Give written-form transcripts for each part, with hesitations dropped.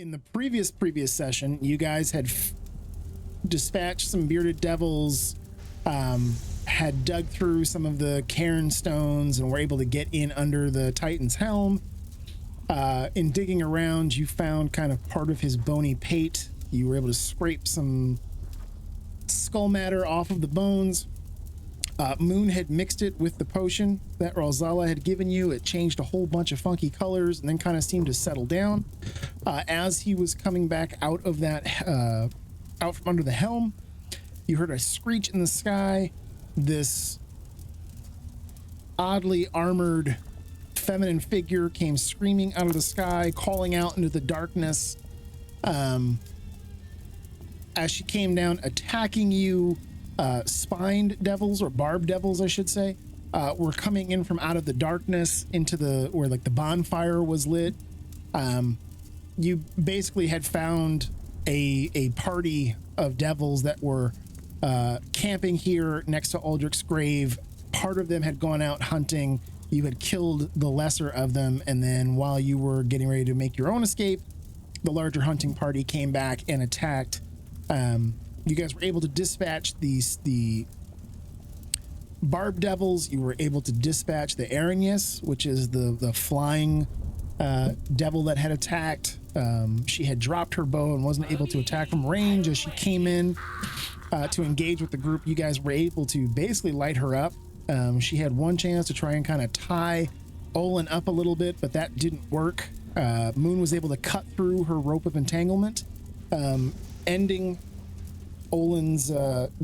in the previous session, you guys had dispatched some bearded devils, had dug through some of the cairn stones and were able to get in under the Titan's helm. In digging around, you found kind of part of his bony pate. You were able to scrape some skull matter off of the bones. Moon had mixed it with the potion that Ralzala had given you. It changed a whole bunch of funky colors and then kind of seemed to settle down. As he was coming back out of that, out from under the helm, you heard a screech in the sky. This oddly armored feminine figure came screaming out of the sky, calling out into the darkness. As she came down, attacking you, spined devils, or barbed devils, I should say, were coming in from out of the darkness into the, where like the bonfire was lit. You basically had found a party of devils that were camping here next to Aldrich's grave. Part of them had gone out hunting. You had killed the lesser of them, and then while you were getting ready to make your own escape, the larger hunting party came back and attacked. You guys were able to dispatch the barbed devils. You were able to dispatch the erinyes, which is the flying devil that had attacked. She had dropped her bow and wasn't able to attack from range. As she came in to engage with the group, you guys were able to basically light her up. She had one chance to try and kind of tie Olin up a little bit, but that didn't work. Moon was able to cut through her rope of entanglement, ending Olin's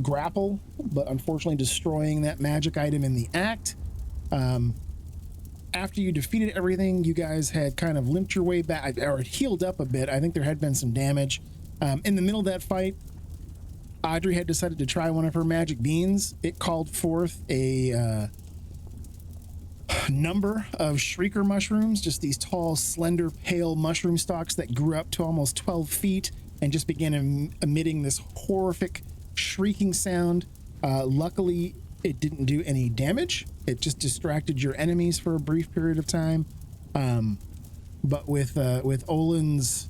grapple, but unfortunately destroying that magic item in the act. After you defeated everything, you guys had kind of limped your way back, or healed up a bit. I think there had been some damage. In the middle of that fight, Audrey had decided to try one of her magic beans. It called forth a number of shrieker mushrooms, just these tall, slender, pale mushroom stalks that grew up to almost 12 feet and just began emitting this horrific shrieking sound. Luckily, it didn't do any damage. It just distracted your enemies for a brief period of time. But with Olin's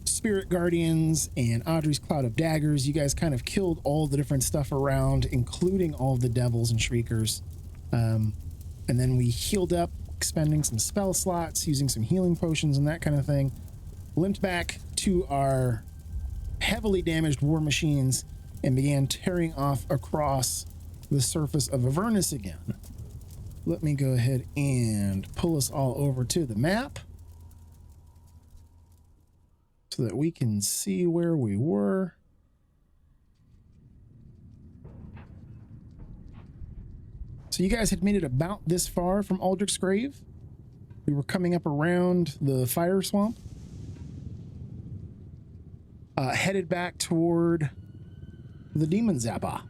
spirit guardians and Audrey's cloud of daggers, you guys kind of killed all the different stuff around, including all the devils and shriekers. And then we healed up, expending some spell slots, using some healing potions and that kind of thing. Limped back to our heavily damaged war machines and began tearing off across the surface of Avernus again. Let me go ahead and pull us all over to the map so that we can see where we were. So you guys had made it about this far from Aldrich's grave. We were coming up around the fire swamp. Headed back toward the demon Zapper.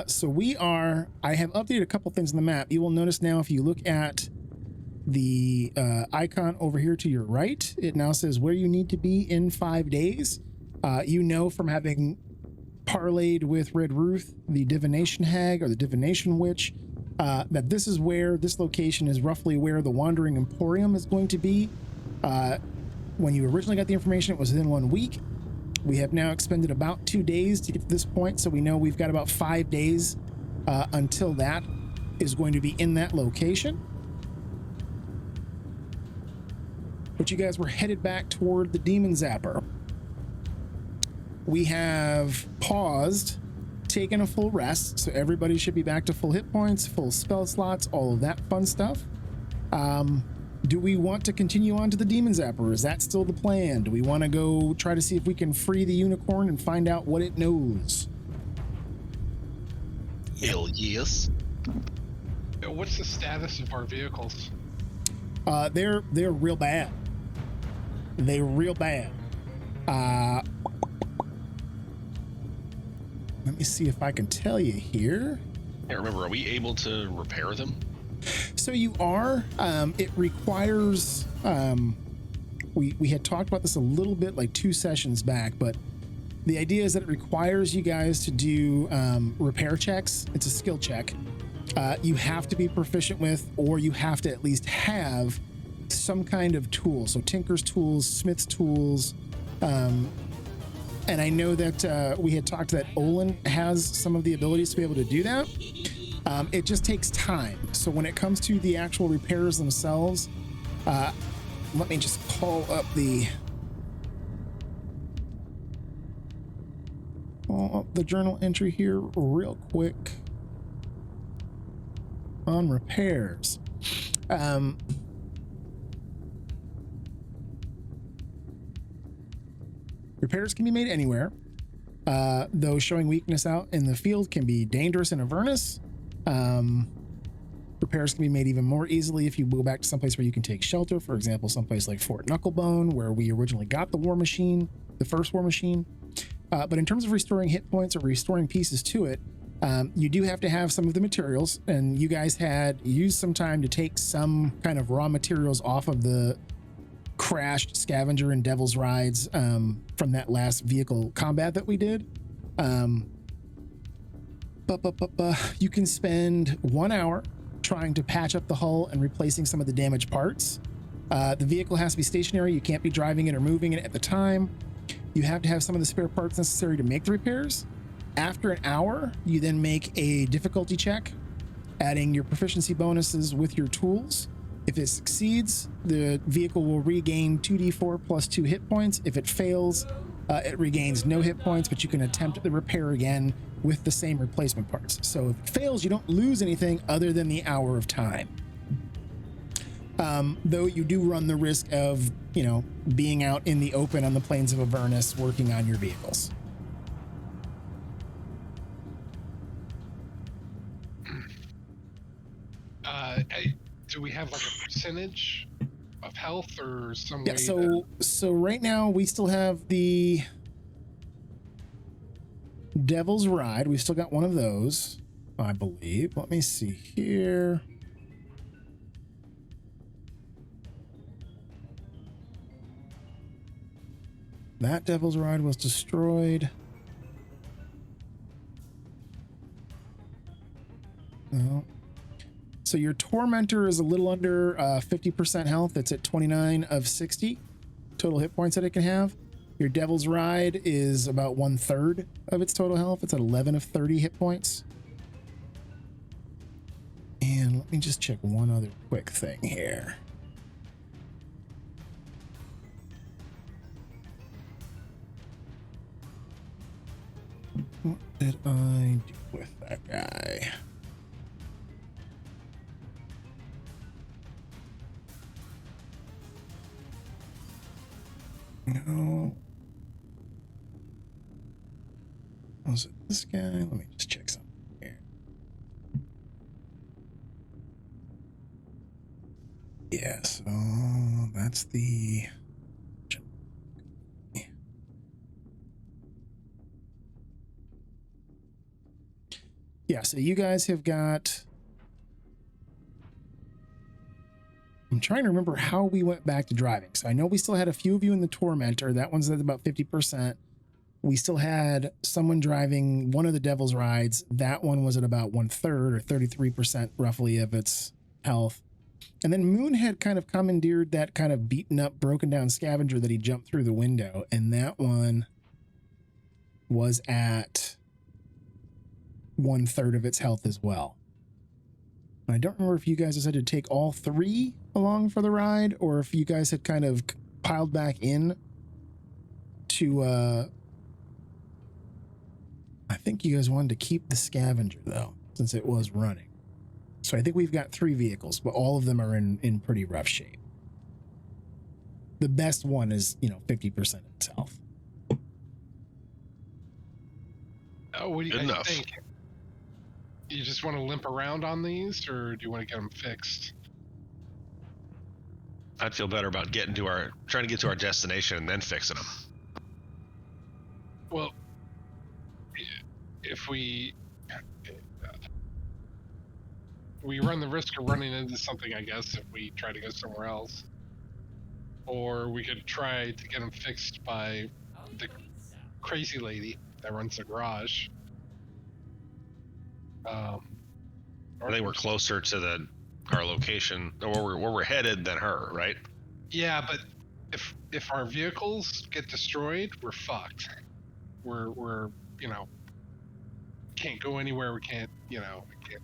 So we are, I have updated a couple things on the map. You will notice now if you look at the icon over here to your right, it now says where you need to be in 5 days. You know from having parlayed with Red Ruth, the divination hag or the divination witch, that this is where, this location is roughly where the Wandering Emporium is going to be. When you originally got the information, it was within 1 week. We have now expended about 2 days to get to this point, so we know we've got about 5 days until that is going to be in that location. But you guys were headed back toward the demon Zapper. We have paused, taken a full rest, so everybody should be back to full hit points, full spell slots, all of that fun stuff. Do we want to continue on to the demon Zapper? Is that still the plan? Do we want to go try to see if we can free the unicorn and find out what it knows? Hell yes. What's the status of our vehicles? They're real bad. They're real bad. Let me see if I can tell you here. I remember, are we able to repair them? So you are. It requires, we had talked about this a little bit like 2 sessions back, but the idea is that it requires you guys to do repair checks. It's a skill check. you have to be proficient with, or you have to at least have some kind of tool. So tinker's tools, smith's tools. And I know that we had talked that Olin has some of the abilities to be able to do that. It just takes time. So when it comes to the actual repairs themselves, let me just call up the journal entry here real quick on repairs. Repairs can be made anywhere, though showing weakness out in the field can be dangerous in Avernus. Repairs can be made even more easily if you go back to someplace where you can take shelter. For example, someplace like Fort Knucklebone, where we originally got the war machine, the first war machine. But in terms of restoring hit points or restoring pieces to it, you do have to have some of the materials, and you guys had used some time to take some kind of raw materials off of the crashed scavenger and devil's rides from that last vehicle combat that we did. You can spend 1 hour trying to patch up the hull and replacing some of the damaged parts. The vehicle has to be stationary. You can't be driving it or moving it at the time. You have to have some of the spare parts necessary to make the repairs. After an hour, you then make a difficulty check, adding your proficiency bonuses with your tools. If it succeeds, the vehicle will regain 2d4 plus 2 hit points. If it fails, it regains no hit points, but you can attempt the repair again with the same replacement parts. So if it fails, you don't lose anything other than the hour of time. Though you do run the risk of, being out in the open on the plains of Avernus working on your vehicles. Do we have like a percentage of health or some Yeah, way so right now we still have the Devil's Ride. We've still got one of those, I believe. Let me see here. That Devil's Ride was destroyed. No. So your Tormentor is a little under 50% health. It's at 29 of 60 total hit points that it can have. Your Devil's Ride is about 1/3 of its total health. It's at 11 of 30 hit points. And let me just check one other quick thing here. What did I do with that guy? No. Was it this guy? Let me just check something here. Yeah, so that's the... Yeah, so you guys have got... I'm trying to remember how we went back to driving. So I know we still had a few of you in the Tormentor. That one's at about 50%. We still had someone driving one of the Devil's Rides. That one was at about 1/3 or 33% roughly of its health. And then Moon had kind of commandeered that kind of beaten up, broken down scavenger that he jumped through the window. And that one was at 1/3 of its health as well. I don't remember if you guys decided to take all three along for the ride, or if you guys had kind of piled back in to, I think you guys wanted to keep the scavenger though, since it was running. So I think we've got 3 vehicles, but all of them are in pretty rough shape. The best one is, 50% of its health. Oh, what do you Enough. think? You just want to limp around on these, or do you want to get them fixed? I'd feel better about trying to get to our destination and then fixing them. Well, if we run the risk of running into something, I guess, if we try to go somewhere else. Or we could try to get them fixed by the crazy lady that runs the garage. I think we're closer to our location, or where we're headed, than her, right? Yeah, but if our vehicles get destroyed, we're fucked. We're can't go anywhere. We can't we can't.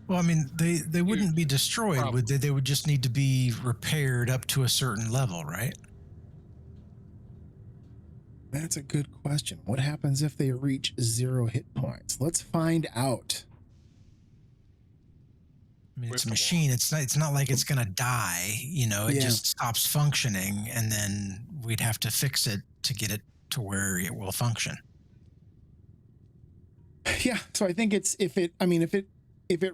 Well, I mean, they wouldn't be destroyed, would they? They would just need to be repaired up to a certain level, right? That's a good question. What happens if they reach 0 hit points? Let's find out. I mean, it's a machine. It's not like it's gonna die. It just stops functioning, and then we'd have to fix it to get it to where it will function. Yeah. So I think if it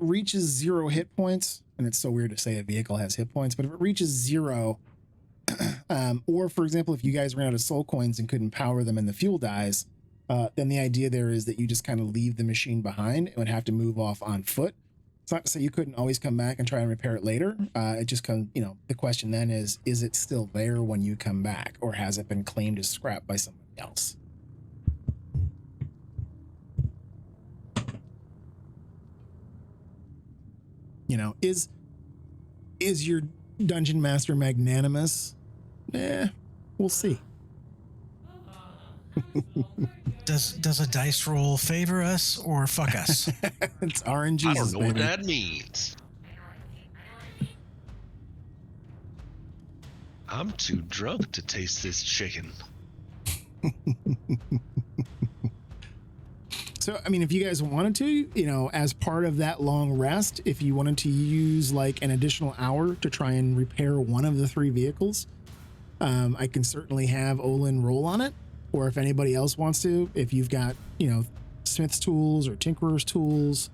reaches 0 hit points, and it's so weird to say a vehicle has hit points, but if it reaches 0, or for example, if you guys ran out of soul coins and couldn't power them and the fuel dies, then the idea there is that you just kind of leave the machine behind and would have to move off on foot. It's not to say you couldn't always come back and try and repair it later. It just comes, the question then is it still there when you come back, or has it been claimed as scrap by somebody else? Is your dungeon master magnanimous? We'll see. Does a dice roll favor us or fuck us? It's RNG. I don't know what that means. I'm too drunk to taste this chicken. So, I mean, if you guys wanted to, as part of that long rest, if you wanted to use like an additional hour to try and repair one of the 3 vehicles, I can certainly have Olin roll on it. Or if anybody else wants to, if you've got, Smith's tools or Tinkerer's tools,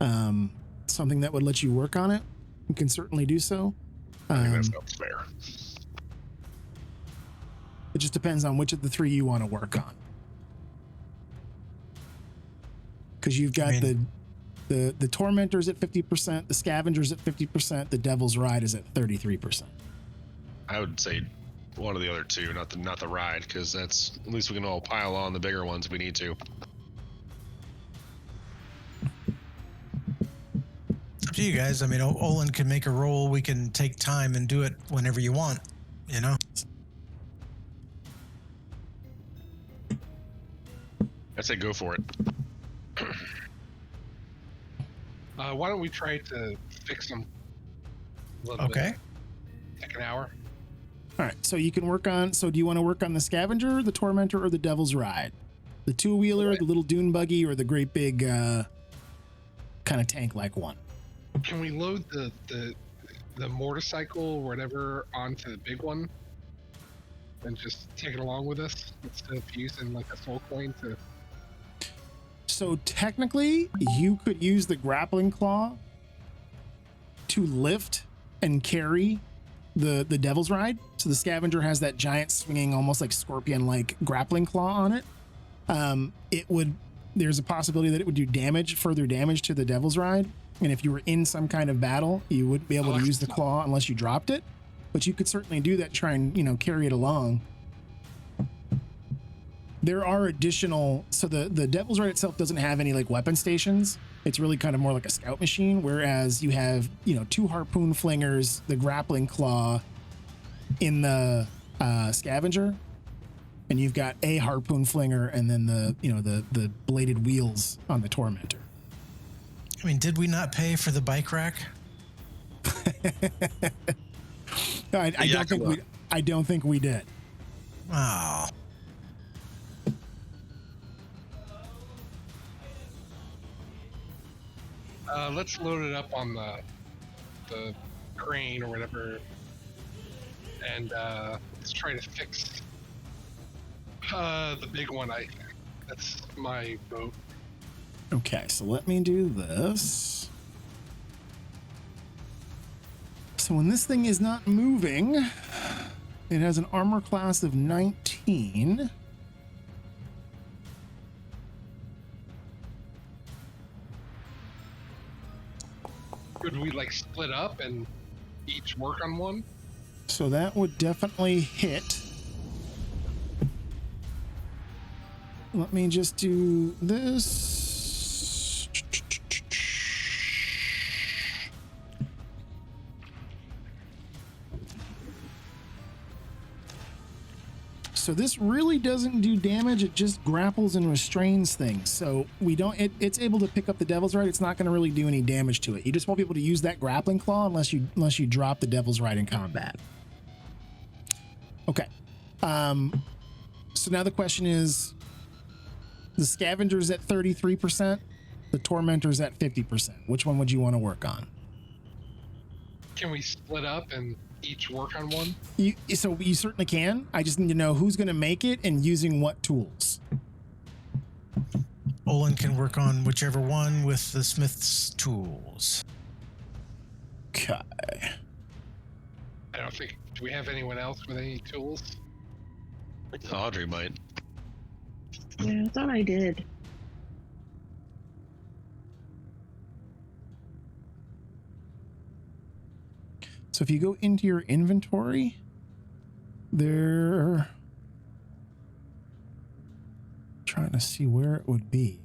something that would let you work on it, you can certainly do so. I think that sounds fair. It just depends on which of the 3 you want to work on. Because you've got the Tormentors at 50%, the Scavengers at 50%, the Devil's Ride is at 33%. I would say one of the other 2, not the ride, because that's at least we can all pile on the bigger ones if we need to. Up to you guys. I mean, Olin can make a roll. We can take time and do it whenever you want. I'd say go for it. Why don't we try to fix them? Okay. Take an hour. All right, so you can work on. So do you want to work on the Scavenger, the Tormentor, or the Devil's Ride? The 2-wheeler, the little dune buggy, or the great big kind of tank-like one? Can we load the motorcycle or whatever onto the big one and just take it along with us instead of using like a soul coin to? So technically, you could use the grappling claw to lift and carry the Devil's Ride. So the Scavenger has that giant swinging, almost like scorpion-like grappling claw on it. There's a possibility that it would do further damage to the Devil's Ride. And if you were in some kind of battle, you wouldn't be able to use the claw unless you dropped it. But you could certainly do that, try and, carry it along. There are additional, so the Devil's Ride itself doesn't have any like weapon stations. It's really kind of more like a scout machine, whereas you have, 2 harpoon flingers, the grappling claw in the Scavenger, and you've got a harpoon flinger, and then the bladed wheels on the Tormentor. I mean, did we not pay for the bike rack? I don't think we did. Oh. Let's load it up on the crane or whatever, and let's try to fix the big one. That's my vote. Okay, so let me do this. So when this thing is not moving, it has an armor class of 19. Could we like split up and each work on one? So that would definitely hit. Let me just do this. So this really doesn't do damage. It just grapples and restrains things. So we don't, it's able to pick up the Devil's Right. It's not going to really do any damage to it. You just won't be able to use that grappling claw unless you drop the Devil's Right in combat. Okay. So now the question is, the Scavenger's at 33%, the Tormentor's at 50%. Which one would you want to work on? Can we split up and each work on one? So you certainly can. I just need to know who's going to make it and using what tools. Olin can work on whichever one with the smith's tools. Okay. I don't think. Do we have anyone else with any tools? Audrey might. Yeah, I thought I did. So if you go into your inventory, there, trying to see where it would be.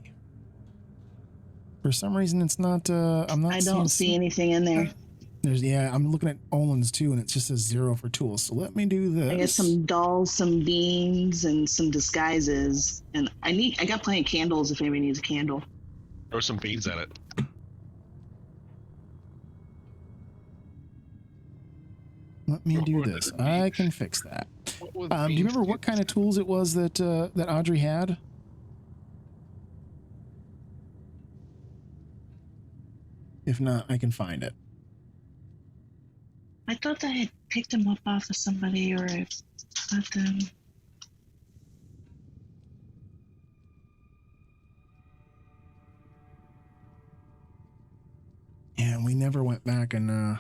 For some reason, it's not. I'm not. I don't see anything in there. I'm looking at Olin's too, and it just says 0 for tools. So let me do this. I got some dolls, some beans, and some disguises, and I got plenty of candles if anybody needs a candle. Throw some beans at it. Let me do this. I can fix that. Do you remember what kind of tools it was that that Audrey had? If not, I can find it. I thought I had picked them up off of somebody, or I got them. Yeah, we never went back and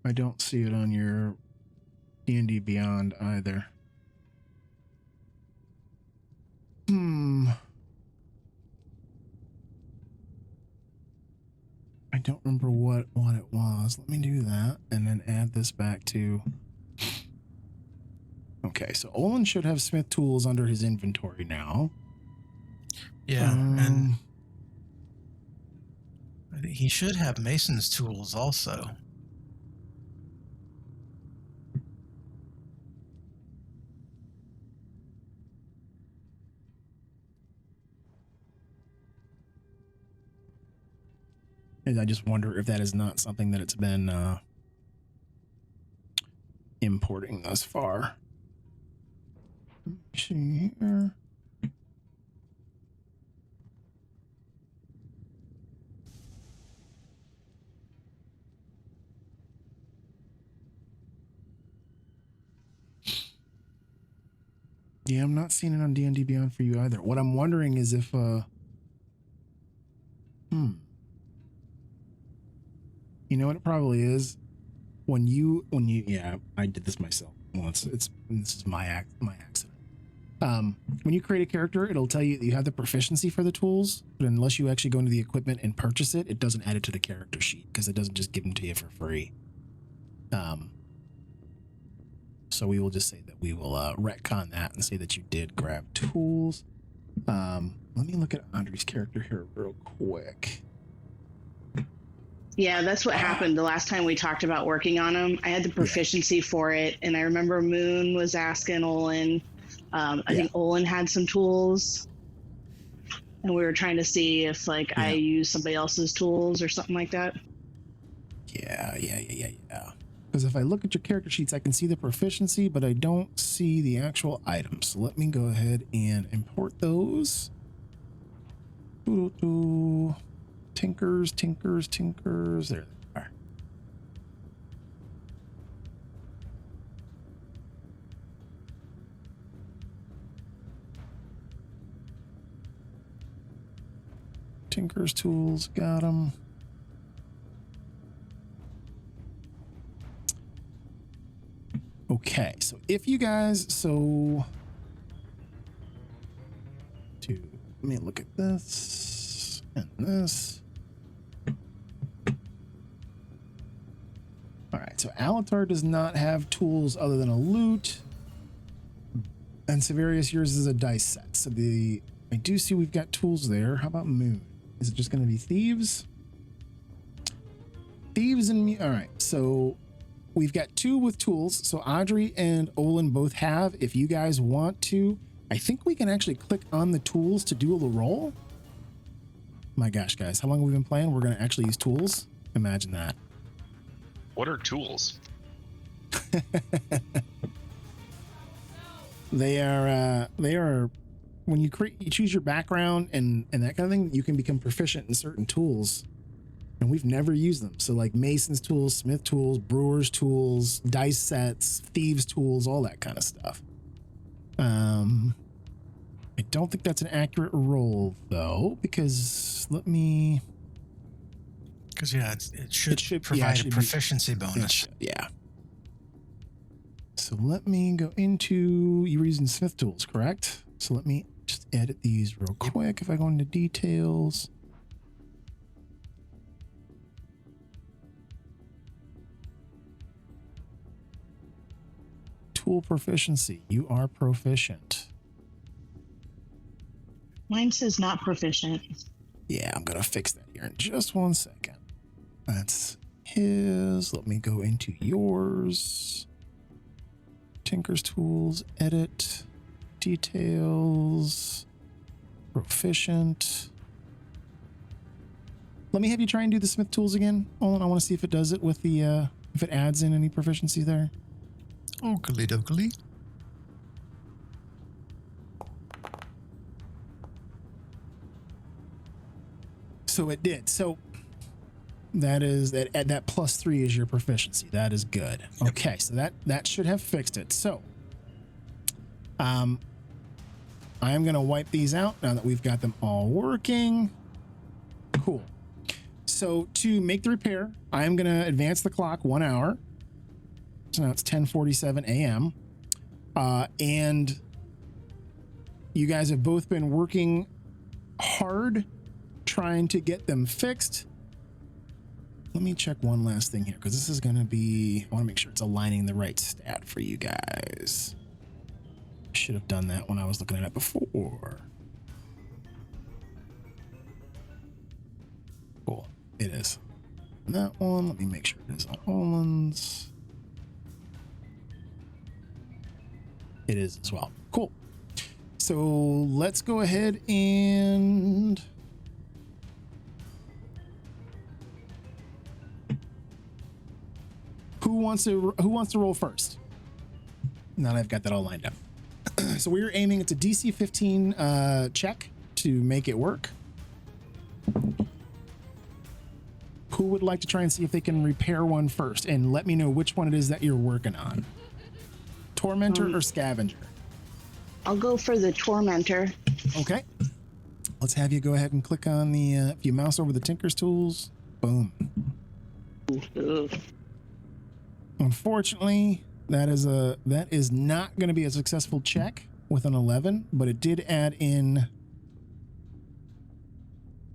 I don't see it on your D&D Beyond either. I don't remember what it was. Let me do that and then add this back to... Okay, so Olin should have smith tools under his inventory now. Yeah, and he should have mason's tools also. And I just wonder if that is not something that it's been importing thus far. Let me see here. Yeah, I'm not seeing it on D&D Beyond for you either. What I'm wondering is if you know what it probably is? When you yeah, I did this myself once. This is my accident. When you create a character, it'll tell you that you have the proficiency for the tools, but unless you actually go into the equipment and purchase it, it doesn't add it to the character sheet because it doesn't just give them to you for free. So we will just say that we will retcon that and say that you did grab tools. Let me look at Andre's character here real quick. Yeah, that's what happened the last time we talked about working on them. I had the proficiency for it, and I remember Moon was asking Olin. I think Olin had some tools, and we were trying to see if I use somebody else's tools or something like that. Yeah. Because if I look at your character sheets, I can see the proficiency, but I don't see the actual items. So let me go ahead and import those. Tinkers. There they are. Tinker's tools, got them. Okay, so if you guys, let me look at this and this. All right, so Alatar does not have tools other than a lute, and Severius, yours is a dice set. So I do see we've got tools there. How about Moon? Is it just going to be thieves? thieves and all right. So we've got 2 with tools. So Audrey and Olin both have. If you guys want to, I think we can actually click on the tools to do a little roll. My gosh, guys, how long have we been playing? We're going to actually use tools. Imagine that. What are tools? They are when you choose your background and that kind of thing, you can become proficient in certain tools. And we've never used them. So like mason's tools, smith tools, brewer's tools, dice sets, thieves tools, all that kind of stuff. I don't think that's an accurate roll though, because it should provide a proficiency bonus. Yeah. So let me go into, you were using smith tools, correct? So let me just edit these real quick. If I go into details. Tool proficiency. You are proficient. Mine says not proficient. Yeah, I'm going to fix that here in just 1 second. That's his. Let me go into yours. Tinker's tools, edit, details, proficient. Let me have you try and do the smith tools again, Olin. I want to see if it does it with the, if it adds in any proficiency there. Oakley dokley. So it did. So that is that +3 is your proficiency. That is good. Yep. Okay, so that should have fixed it. So I am going to wipe these out now that we've got them all working. Cool. So to make the repair, I am going to advance the clock 1 hour. So now it's 10:47 a.m. And you guys have both been working hard trying to get them fixed. Let me check one last thing here, because this is going to be, I want to make sure it's aligning the right stat for you guys. Should have done that when I was looking at it before. Cool. It is. And that one, let me make sure it is on Olin's. It is as well. Cool. So let's go ahead and who wants to roll first? Now that I've got that all lined up. So we're aiming, it's a DC 15 check to make it work. Who would like to try and see if they can repair one first? And let me know which one it is that you're working on. Tormentor or Scavenger? I'll go for the Tormentor. Okay. Let's have you go ahead and click on the, if you mouse over the Tinker's tools, boom. Ooh. Unfortunately, that is not going to be a successful check with an 11, but it did add in,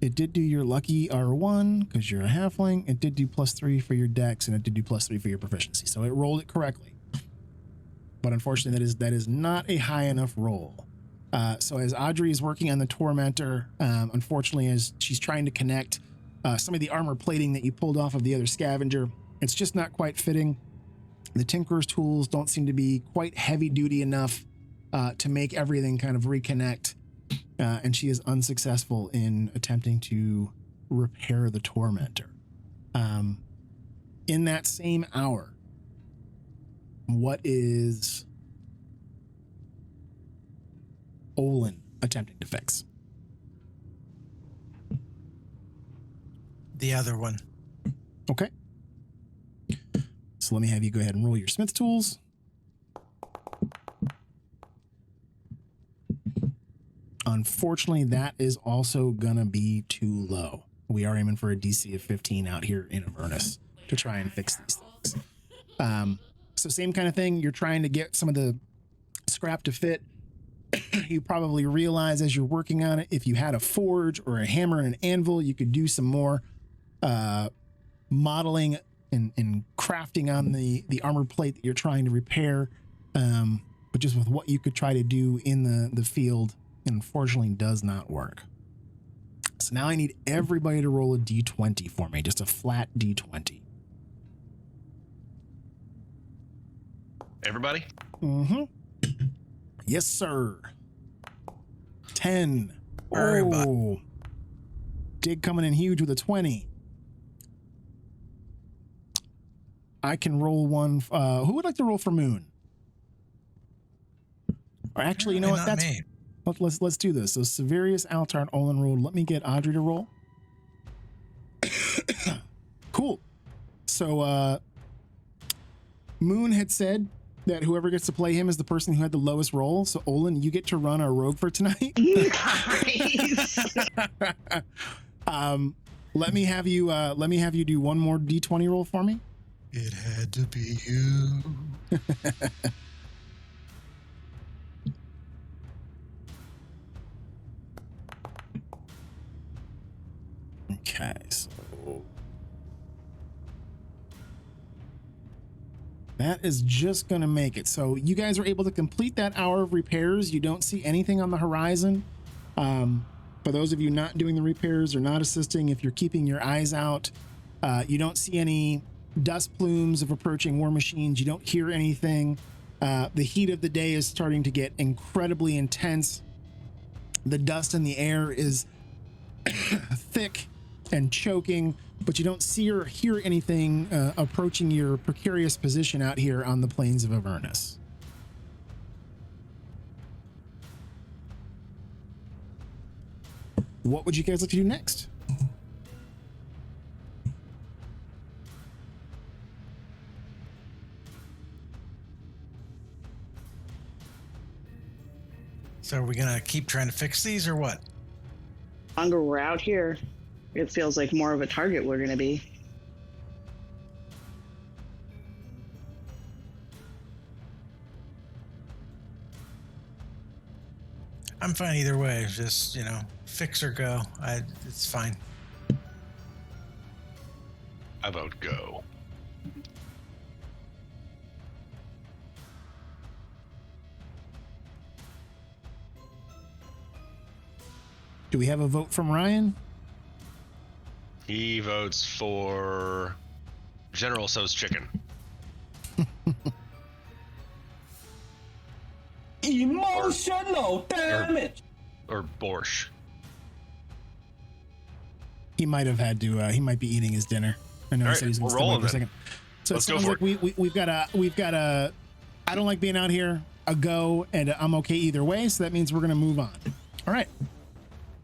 it did do your lucky R1 because you're a halfling. It did do +3 for your dex, and it did do +3 for your proficiency. So it rolled it correctly. But unfortunately, that is not a high enough roll. So as Audrey is working on the Tormentor, unfortunately, as she's trying to connect some of the armor plating that you pulled off of the other Scavenger, it's just not quite fitting. The Tinker's tools don't seem to be quite heavy duty enough to make everything kind of reconnect. And she is unsuccessful in attempting to repair the Tormentor. In that same hour, what is Olin attempting to fix? The other one. Okay. So let me have you go ahead and roll your smith tools. Unfortunately, that is also going to be too low. We are aiming for a DC of 15 out here in Avernus to try and fix these things. So same kind of thing. You're trying to get some of the scrap to fit. You probably realize as you're working on it, if you had a forge or a hammer and an anvil, you could do some more modeling and crafting on the armor plate that you're trying to repair. But just with what you could try to do in the field, unfortunately does not work. So now I need everybody to roll a D20 for me, just a flat D20. Everybody? Mm-hmm. Yes, sir. 10. Everybody. Oh. Dig coming in huge with a 20. I can roll one. Who would like to roll for Moon? Or actually, you know what? Not That's me. let's do this. So Severius, Altar, and Olin rolled. Let me get Audrey to roll. Cool. So Moon had said that whoever gets to play him is the person who had the lowest roll. So Olin, you get to run our rogue for tonight. Nice. Let me have you do one more D20 roll for me. It had to be you. Okay, so that is just gonna make it. So you guys are able to complete that hour of repairs. You don't see anything on the horizon. For those of you not doing the repairs or not assisting, if you're keeping your eyes out, you don't see any dust plumes of approaching war machines. You don't hear anything. The heat of the day is starting to get incredibly intense. The dust in the air is thick and choking, but you don't see or hear anything approaching your precarious position out here on the plains of Avernus. What would you guys like to do next? So are we gonna keep trying to fix these or what? The longer we're out here, it feels like more of a target we're going to be. I'm fine either way. Just, fix or go. It's fine. I vote go. Do we have a vote from Ryan? He votes for General So's chicken. Emotional damage. Or borscht. He might have had to. He might be eating his dinner. I know he All said he's right, going to we're stay away for a rolling second. So Let's it go sounds for like we've got a. I don't like being out here. A go, and I'm okay either way. So that means we're going to move on. All right.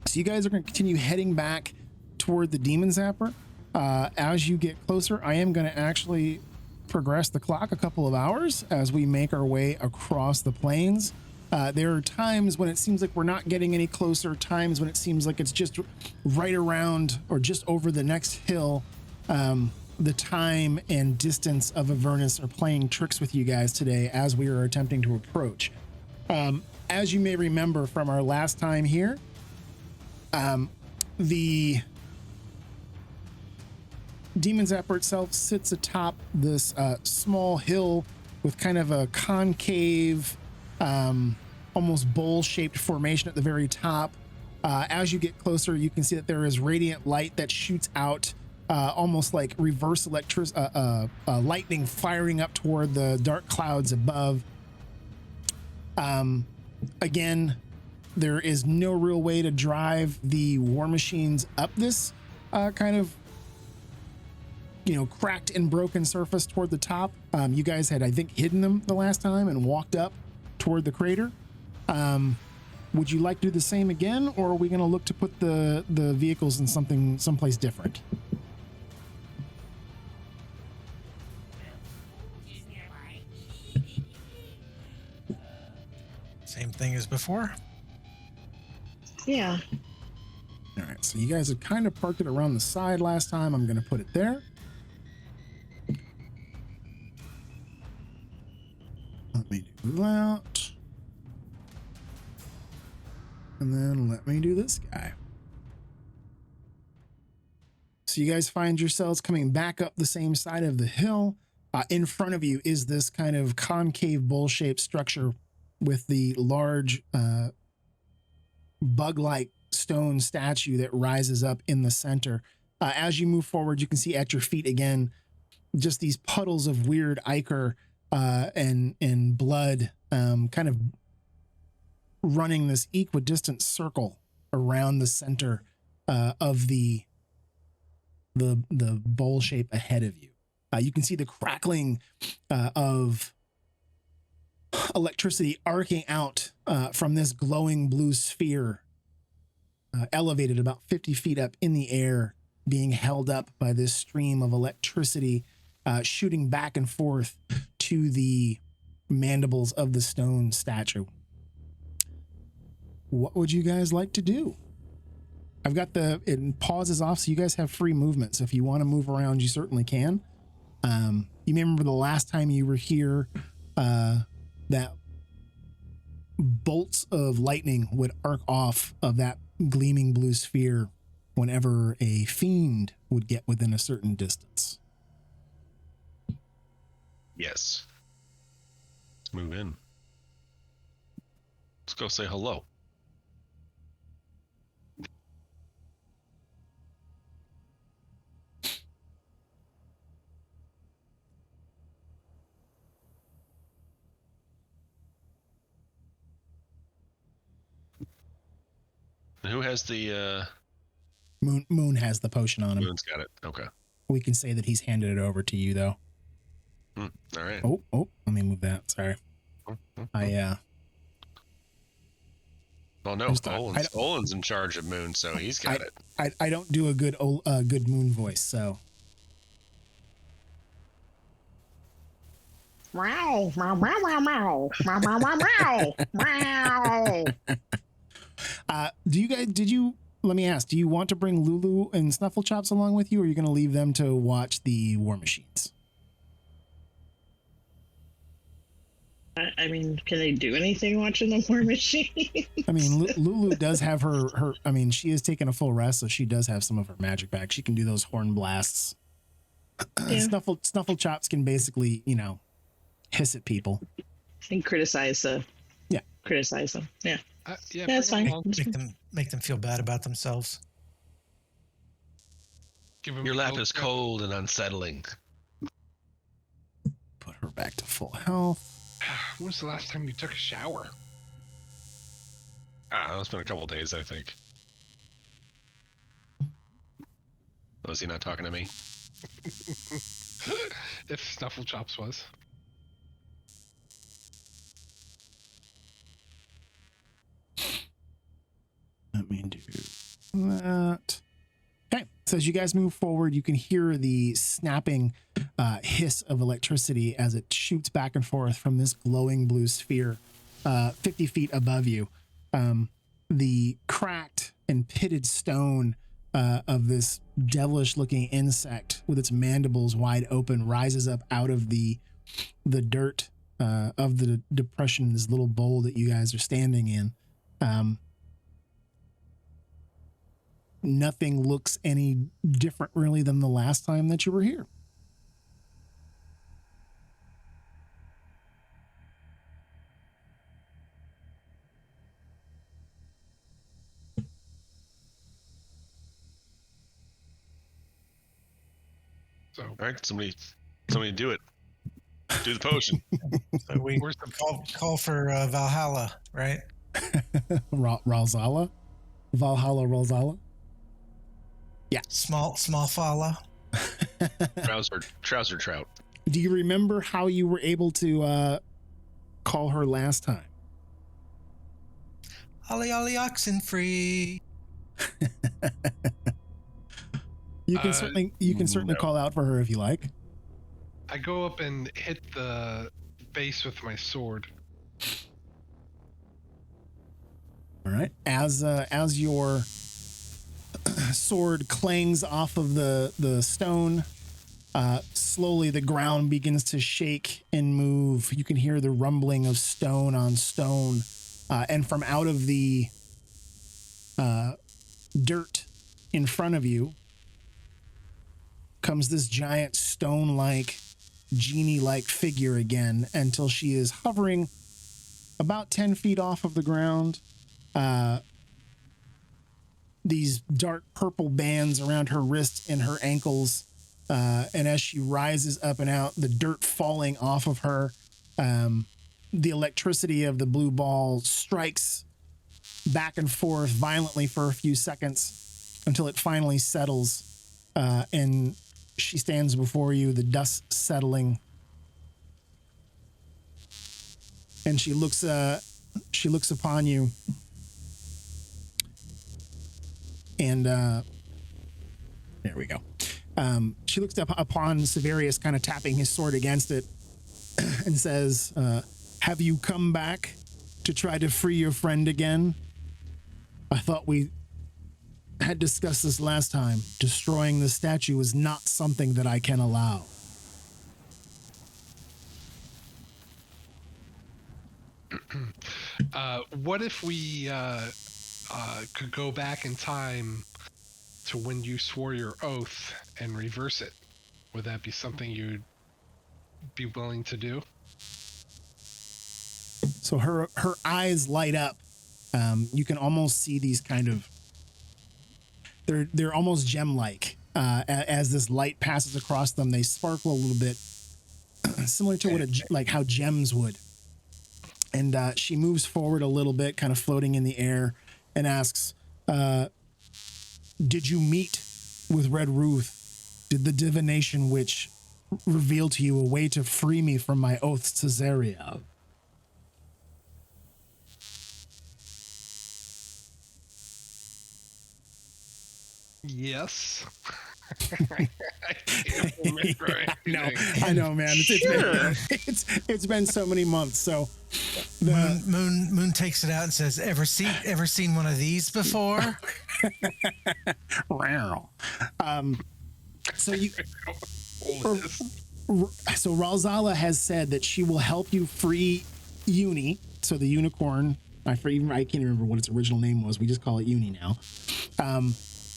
So you guys are going to continue heading back toward the Demon Zapper. As you get closer, I am going to actually progress the clock a couple of hours as we make our way across the plains. There are times when it seems like we're not getting any closer, times when it seems like it's just right around or just over the next hill. The time and distance of Avernus are playing tricks with you guys today as we are attempting to approach. As you may remember from our last time here, the Demon Zapper itself sits atop this small hill with kind of a concave, almost bowl-shaped formation at the very top. As you get closer, you can see that there is radiant light that shoots out, almost like reverse lightning firing up toward the dark clouds above. Again, there is no real way to drive the war machines up this kind of, cracked and broken surface toward the top. You guys had, I think, hidden them the last time and walked up toward the crater. Would you like to do the same again, or are we going to look to put the vehicles in someplace different? Same thing as before. Yeah. All right, so you guys had kind of parked it around the side last time. I'm going to put it there. Let me do that. And then let me do this guy. So you guys find yourselves coming back up the same side of the hill. In front of you is this kind of concave bowl-shaped structure with the large bug-like stone statue that rises up in the center. As you move forward, you can see at your feet again just these puddles of weird ichor and blood kind of running this equidistant circle around the center of the bowl shape ahead of you. You can see the crackling of electricity arcing out from this glowing blue sphere, elevated about 50 feet up in the air, being held up by this stream of electricity, shooting back and forth to the mandibles of the stone statue. What would you guys like to do? I've got it pauses off, so you guys have free movement. So if you want to move around, you certainly can. You may remember the last time you were here, that bolts of lightning would arc off of that gleaming blue sphere whenever a fiend would get within a certain distance. Yes. Let's move in. Let's go say hello. Who has the Moon has the potion on him. Moon's got it. Okay. We can say that he's handed it over to you, though. All right. Oh, let me move that. Sorry. Well, no, Olin's in charge of Moon, so he's got it. I don't do a good Moon voice, so. Wow, wow, wow, wow, wow, wow, wow, wow, wow. Let me ask, do you want to bring Lulu and Snufflechops along with you, or are you going to leave them to watch the war machines? I mean, can they do anything watching the war machine? I mean, Lulu does have her, I mean, she is taking a full rest, so she does have some of her magic back. She can do those horn blasts. Yeah. Snufflechops can basically, hiss at people. And criticize them. Yeah. Criticize them. Yeah. Yeah, that's fine. Make them feel bad about themselves. Your lap is cold and unsettling. Put her back to full health. When was the last time you took a shower? It's been a couple of days, I think. Was he not talking to me? If Snufflechops was. Let me do that. Okay, so as you guys move forward, you can hear the snapping hiss of electricity as it shoots back and forth from this glowing blue sphere 50 feet above you. The cracked and pitted stone of this devilish-looking insect with its mandibles wide open rises up out of the dirt of the depression, this little bowl that you guys are standing in. Nothing looks any different really than the last time that you were here. So, all right, somebody do it. Do the potion. So we call for Valhalla, right? Ralzala? Valhalla Ralzala? Yeah. Small falla. Trouser trout. Do you remember how you were able to call her last time? Ollie oxen free. You can certainly call out for her if you like. I go up and hit the base with my sword. All right. As your sword clangs off of the stone, slowly the ground begins to shake and move. You can hear the rumbling of stone on stone, and from out of the dirt in front of you comes this giant stone-like, genie-like figure again, until she is hovering about 10 feet off of the ground. These dark purple bands around her wrists and her ankles And as she rises up and out, the dirt falling off of her, the electricity of the blue ball strikes back and forth violently for a few seconds until it finally settles. And she stands before you, the dust settling. And she looks upon you. And there we go. She looks up upon Severius, kind of tapping his sword against it, and says, have you come back to try to free your friend again? I thought we had discussed this last time. Destroying the statue is not something that I can allow. What if we could go back in time to when you swore your oath and reverse it? Would that be something you'd be willing to do? So her eyes light up. You can almost see these kind of, they're almost gem-like. As this light passes across them, they sparkle a little bit, similar to like how gems would. And she moves forward a little bit, kind of floating in the air, and asks, did you meet with Red Ruth? Did the divination witch reveal to you a way to free me from my oaths to Zariel? Yes. I can't remember anything. I know, man. It's been so many months. So Moon takes it out and says, "Ever seen one of these before?" Wow. So Ralzala has said that she will help you free Uni. So the unicorn. I can't remember what its original name was. We just call it Uni now.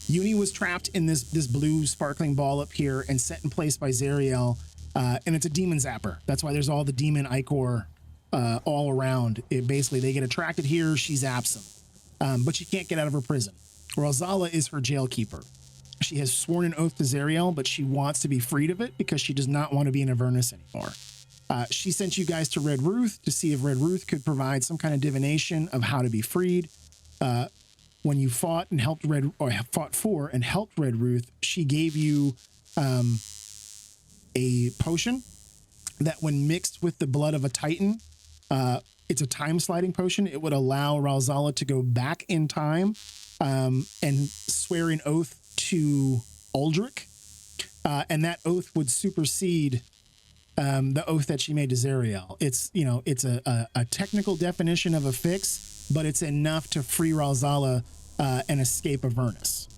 Uni was trapped in this blue sparkling ball up here and set in place by Zariel, and it's a demon zapper. That's why there's all the demon ichor all around. Basically, they get attracted here, she zaps them. But she can't get out of her prison. Ralzala is her jailkeeper. She has sworn an oath to Zariel, but she wants to be freed of it because she does not want to be in Avernus anymore. She sent you guys to Red Ruth to see if Red Ruth could provide some kind of divination of how to be freed. When you fought and helped fought for and helped Red Ruth, she gave you a potion that, when mixed with the blood of a Titan, it's a time sliding potion. It would allow Ralzala to go back in time and swear an oath to Aldrich, and that oath would supersede the oath that she made to Zariel. It's a technical definition of a fix, but it's enough to free Ralzala and escape Avernus.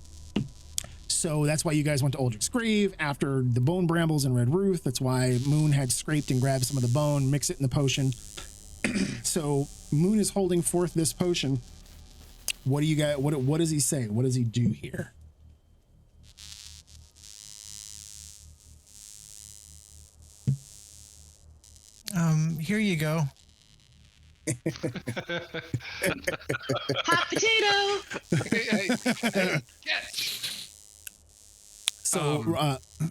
So that's why you guys went to Aldrich's grave after the bone brambles and Red Ruth. That's why Moon had scraped and grabbed some of the bone, mix it in the potion. So Moon is holding forth this potion. What do you guys? What does he say? What does he do here? Here you go. Hot potato. So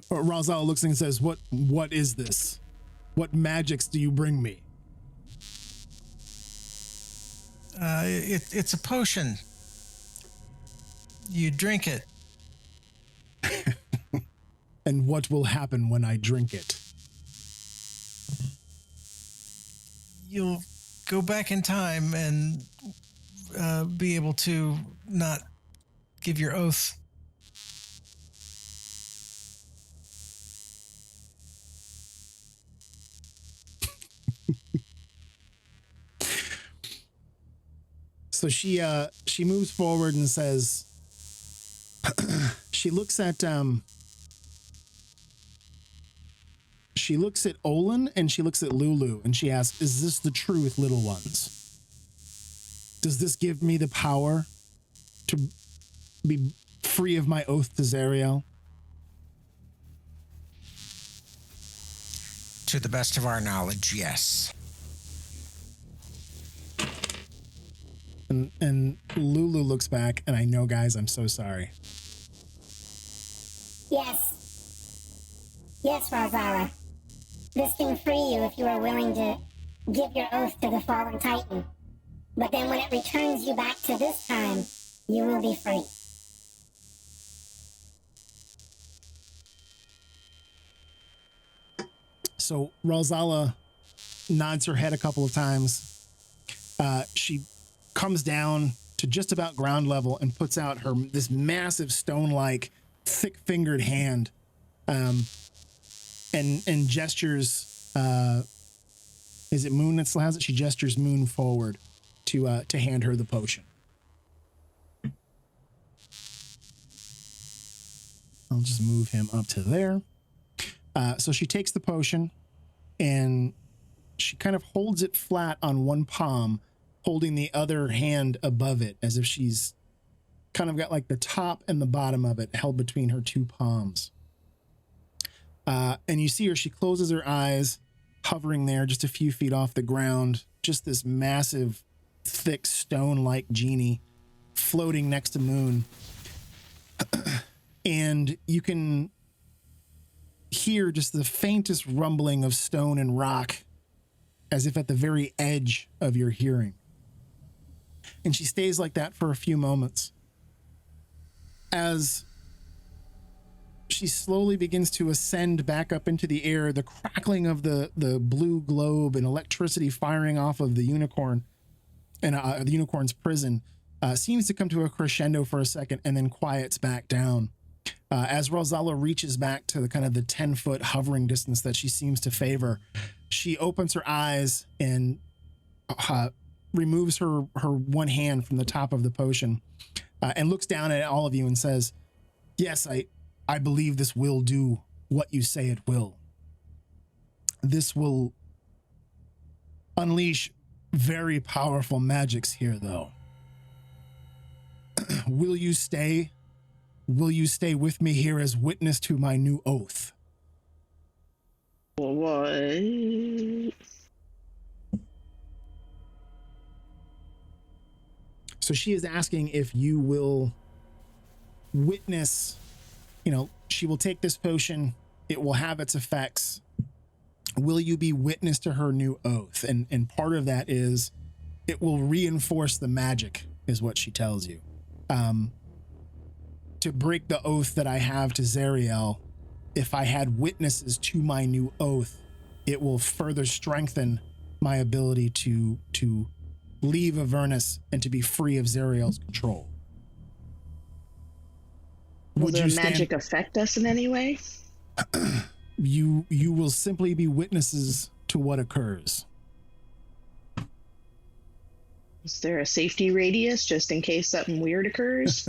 Ralzala looks and says, "What is this? What magics do you bring me?" It's a potion. You drink it. And what will happen when I drink it? You'll go back in time and be able to not give your oath. So she moves forward and says, she looks at Olin and she looks at Lulu and she asks, "Is this the truth, little ones? Does this give me the power to be free of my oath to Zariel?" To the best of our knowledge, yes. And Lulu looks back, and I know, guys, I'm so sorry. Yes. Yes, Ralzala. This can free you if you are willing to give your oath to the fallen titan. But then when it returns you back to this time, you will be free. So Ralzala nods her head a couple of times. She comes down to just about ground level and puts out this massive stone-like, thick-fingered hand, and gestures. Is it Moon that still has it? She gestures Moon forward to hand her the potion. I'll just move him up to there. So she takes the potion and she kind of holds it flat on one palm, holding the other hand above it as if she's kind of got like the top and the bottom of it held between her two palms. And you see her, she closes her eyes, hovering there just a few feet off the ground, just this massive, thick stone-like genie floating next to Moon. And you can hear just the faintest rumbling of stone and rock as if at the very edge of your hearing. And she stays like that for a few moments as she slowly begins to ascend back up into the air, the crackling of the blue globe and electricity firing off of the unicorn and the unicorn's prison seems to come to a crescendo for a second and then quiets back down. As Ralzala reaches back to the kind of the 10-foot hovering distance that she seems to favor, she opens her eyes and removes her one hand from the top of the potion and looks down at all of you and says, "Yes, I believe this will do what you say it will. This will unleash very powerful magics here, though. Will you stay? Will you stay with me here as witness to my new oath?" What? So she is asking if you will witness, she will take this potion, it will have its effects. Will you be witness to her new oath? And part of that is it will reinforce the magic, is what she tells you. To break the oath that I have to Zariel, if I had witnesses to my new oath, it will further strengthen my ability to leave Avernus and to be free of Zariel's control. Will the magic affect us in any way? You will simply be witnesses to what occurs. Is there a safety radius just in case something weird occurs?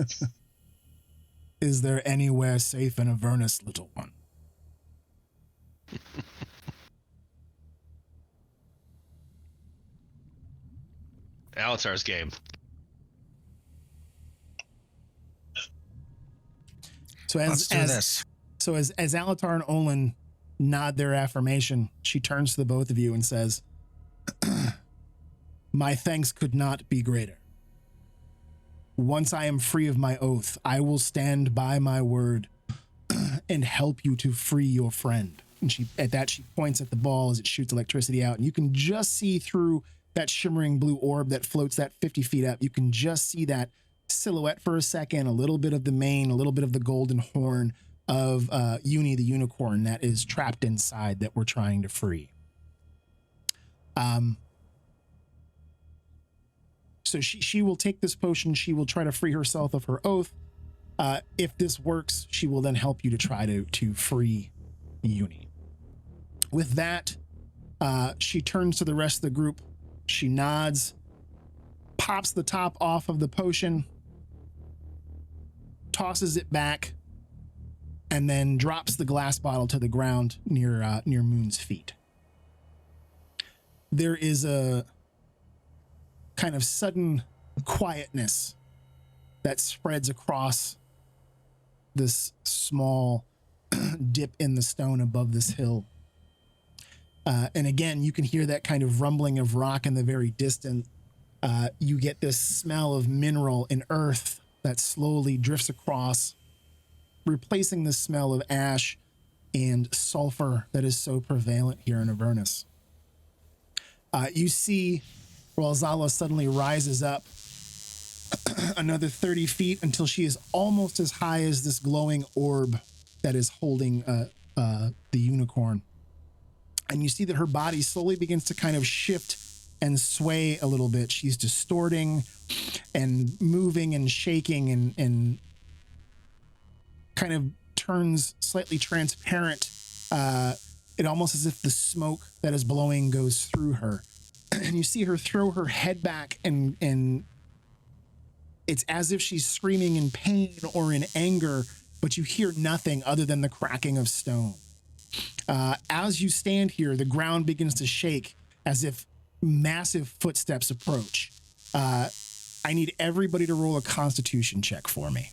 Is there anywhere safe in Avernus, little one? Alatar's game. So Let's do this. So as Alatar and Olin nod their affirmation, she turns to the both of you and says, "My thanks could not be greater. Once I am free of my oath, I will stand by my word and help you to free your friend." And she points at the ball as it shoots electricity out. And you can just see through that shimmering blue orb that floats that 50 feet up. You can just see that silhouette for a second, a little bit of the mane, a little bit of the golden horn of Uni, the unicorn that is trapped inside that we're trying to free. So she will take this potion. She will try to free herself of her oath. If this works, she will then help you to try to free Uni. With that, she turns to the rest of the group. She nods, pops the top off of the potion, tosses it back, and then drops the glass bottle to the ground near Moon's feet. There is a kind of sudden quietness that spreads across this small dip in the stone above this hill. And again, you can hear that kind of rumbling of rock in the very distant. You get this smell of mineral and earth that slowly drifts across, replacing the smell of ash and sulfur that is so prevalent here in Avernus. You see Ralzala suddenly rises up another 30 feet until she is almost as high as this glowing orb that is holding the unicorn. And you see that her body slowly begins to kind of shift and sway a little bit. She's distorting and moving and shaking and kind of turns slightly transparent. It almost as if the smoke that is blowing goes through her. And you see her throw her head back and it's as if she's screaming in pain or in anger, but you hear nothing other than the cracking of stone. As you stand here, the ground begins to shake as if massive footsteps approach. I need everybody to roll a Constitution check for me.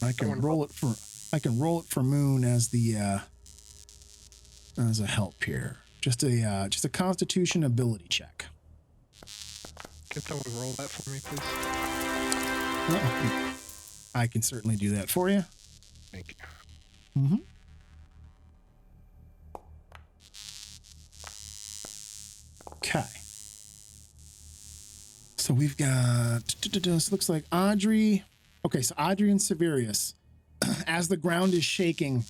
I can roll it for Moon as the as a help here. Just a Constitution ability check. Can someone roll that for me, please? Oh, I can certainly do that for you. Thank you. Mm-hmm. Okay. So we've got, this looks like Audrey. Okay, so Audrey and Severius, as the ground is shaking,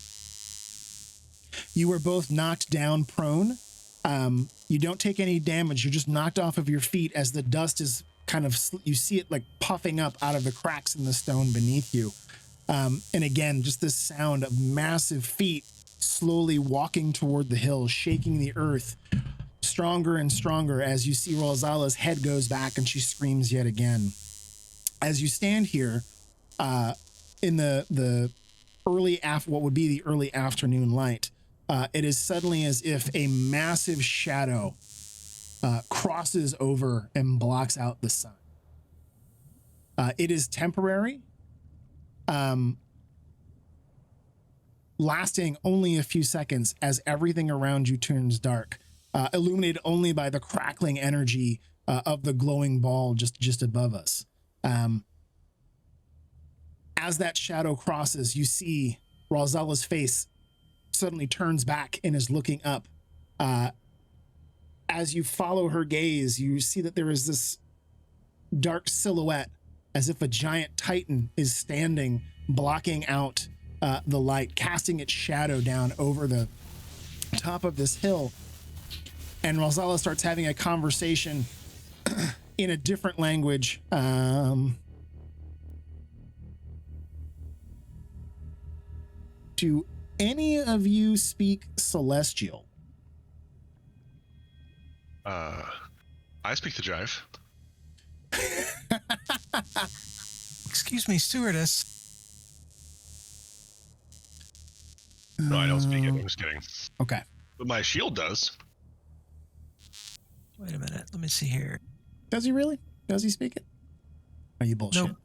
you are both knocked down prone. You don't take any damage. You're just knocked off of your feet as the dust is kind of, you see it like puffing up out of the cracks in the stone beneath you. And again, just this sound of massive feet slowly walking toward the hill, shaking the earth stronger and stronger as you see Ralzala's head goes back and she screams yet again. As you stand here in the early what would be the early afternoon light, it is suddenly as if a massive shadow crosses over and blocks out the sun. It is temporary, lasting only a few seconds as everything around you turns dark, illuminated only by the crackling energy of the glowing ball just above us. As that shadow crosses, you see Ralzala's face suddenly turns back and is looking up. As you follow her gaze, you see that there is this dark silhouette as if a giant titan is standing, blocking out the light, casting its shadow down over the top of this hill. And Ralzala starts having a conversation in a different language. Do any of you speak Celestial? I speak the jive. Excuse me, stewardess. No, I don't speak it. I'm just kidding. Okay. But my shield does. Wait a minute. Let me see here. Does he really? Does he speak it? Are you bullshit? No.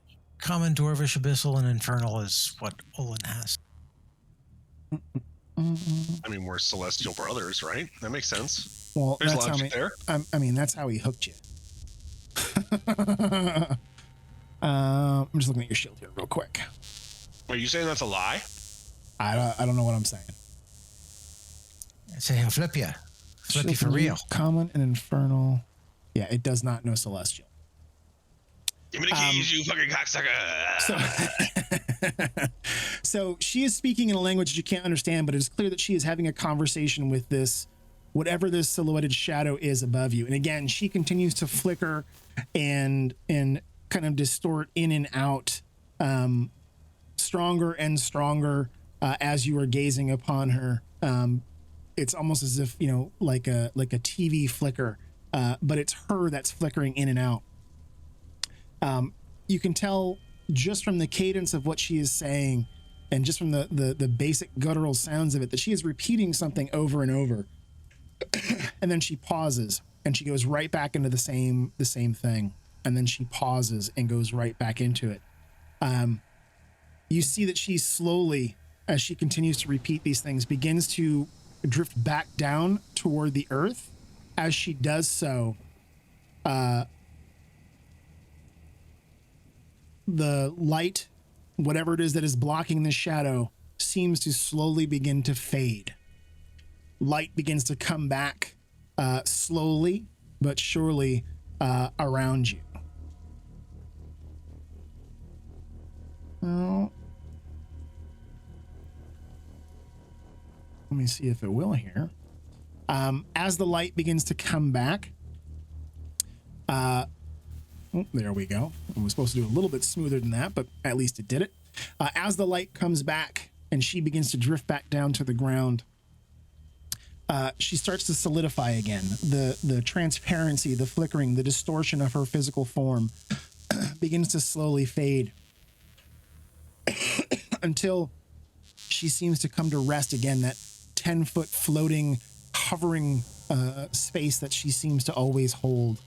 Common, Dwarvish, Abyssal, and Infernal is what Olin has. I mean, we're celestial brothers, right? That makes sense. Well, there's that's logic there. I mean, that's how he hooked you. I'm just looking at your shield here real quick. Are you saying that's a lie? I don't know what I'm saying. I say he'll flip you. Flip you for real. Common and Infernal. Yeah, it does not know Celestial. Give me the keys, you fucking cocksucker. So she is speaking in a language that you can't understand, but it is clear that she is having a conversation with this, whatever this silhouetted shadow is above you. And again, she continues to flicker and kind of distort in and out, stronger and stronger as you are gazing upon her. It's almost as if, like a TV flicker, but it's her that's flickering in and out. You can tell just from the cadence of what she is saying and just from the basic guttural sounds of it that she is repeating something over and over. And then she pauses and she goes right back into the same thing. And then she pauses and goes right back into it. You see that she slowly, as she continues to repeat these things, begins to drift back down toward the earth. As she does so, the light, whatever it is that is blocking the shadow, seems to slowly begin to fade. Light begins to come back slowly but surely around you. Well, let me see if it will here. As the light begins to come back, there we go. I was supposed to do a little bit smoother than that, but at least it did it. As the light comes back and she begins to drift back down to the ground, she starts to solidify again. The transparency, the flickering, the distortion of her physical form begins to slowly fade until she seems to come to rest again, that 10-foot floating, hovering space that she seems to always hold.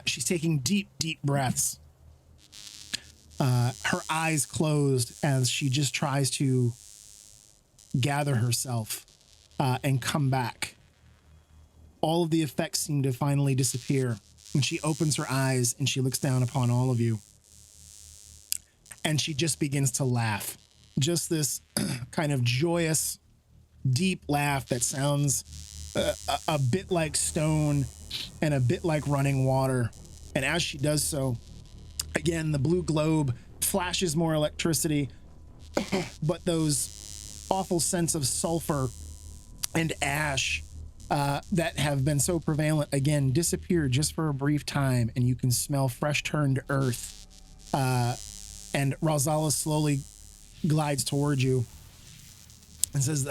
She's taking deep, deep breaths. Her eyes closed as she just tries to gather herself and come back. All of the effects seem to finally disappear when she opens her eyes and she looks down upon all of you. And she just begins to laugh. Just this kind of joyous, deep laugh that sounds a bit like stone and a bit like running water. And as she does so, again, the blue globe flashes more electricity, but those awful scents of sulfur and ash that have been so prevalent again disappear just for a brief time, and you can smell fresh turned earth. And Ralzala slowly glides towards you and says,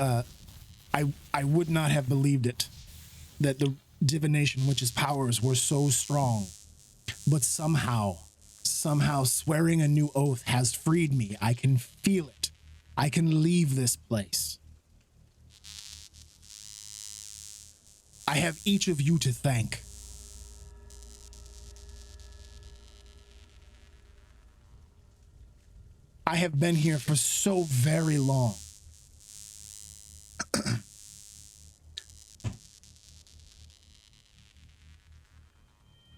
I would not have believed it, that the divination witch's powers were so strong, but somehow swearing a new oath has freed me. I can feel it. I can leave this place. I have each of you to thank. I have been here for so very long.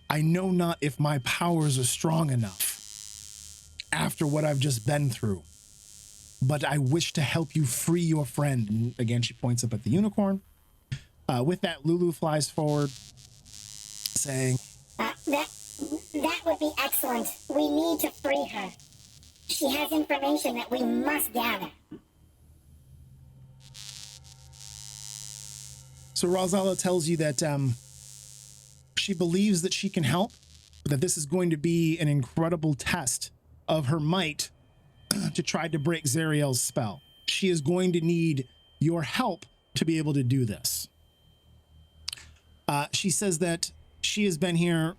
I know not if my powers are strong enough after what I've just been through, but I wish to help you free your friend. And again, she points up at the unicorn. With that, Lulu flies forward, saying, That would be excellent. We need to free her. She has information that we must gather. So Ralzala tells you that she believes that she can help, but that this is going to be an incredible test of her might to try to break Zariel's spell. She is going to need your help to be able to do this. She says that she has been here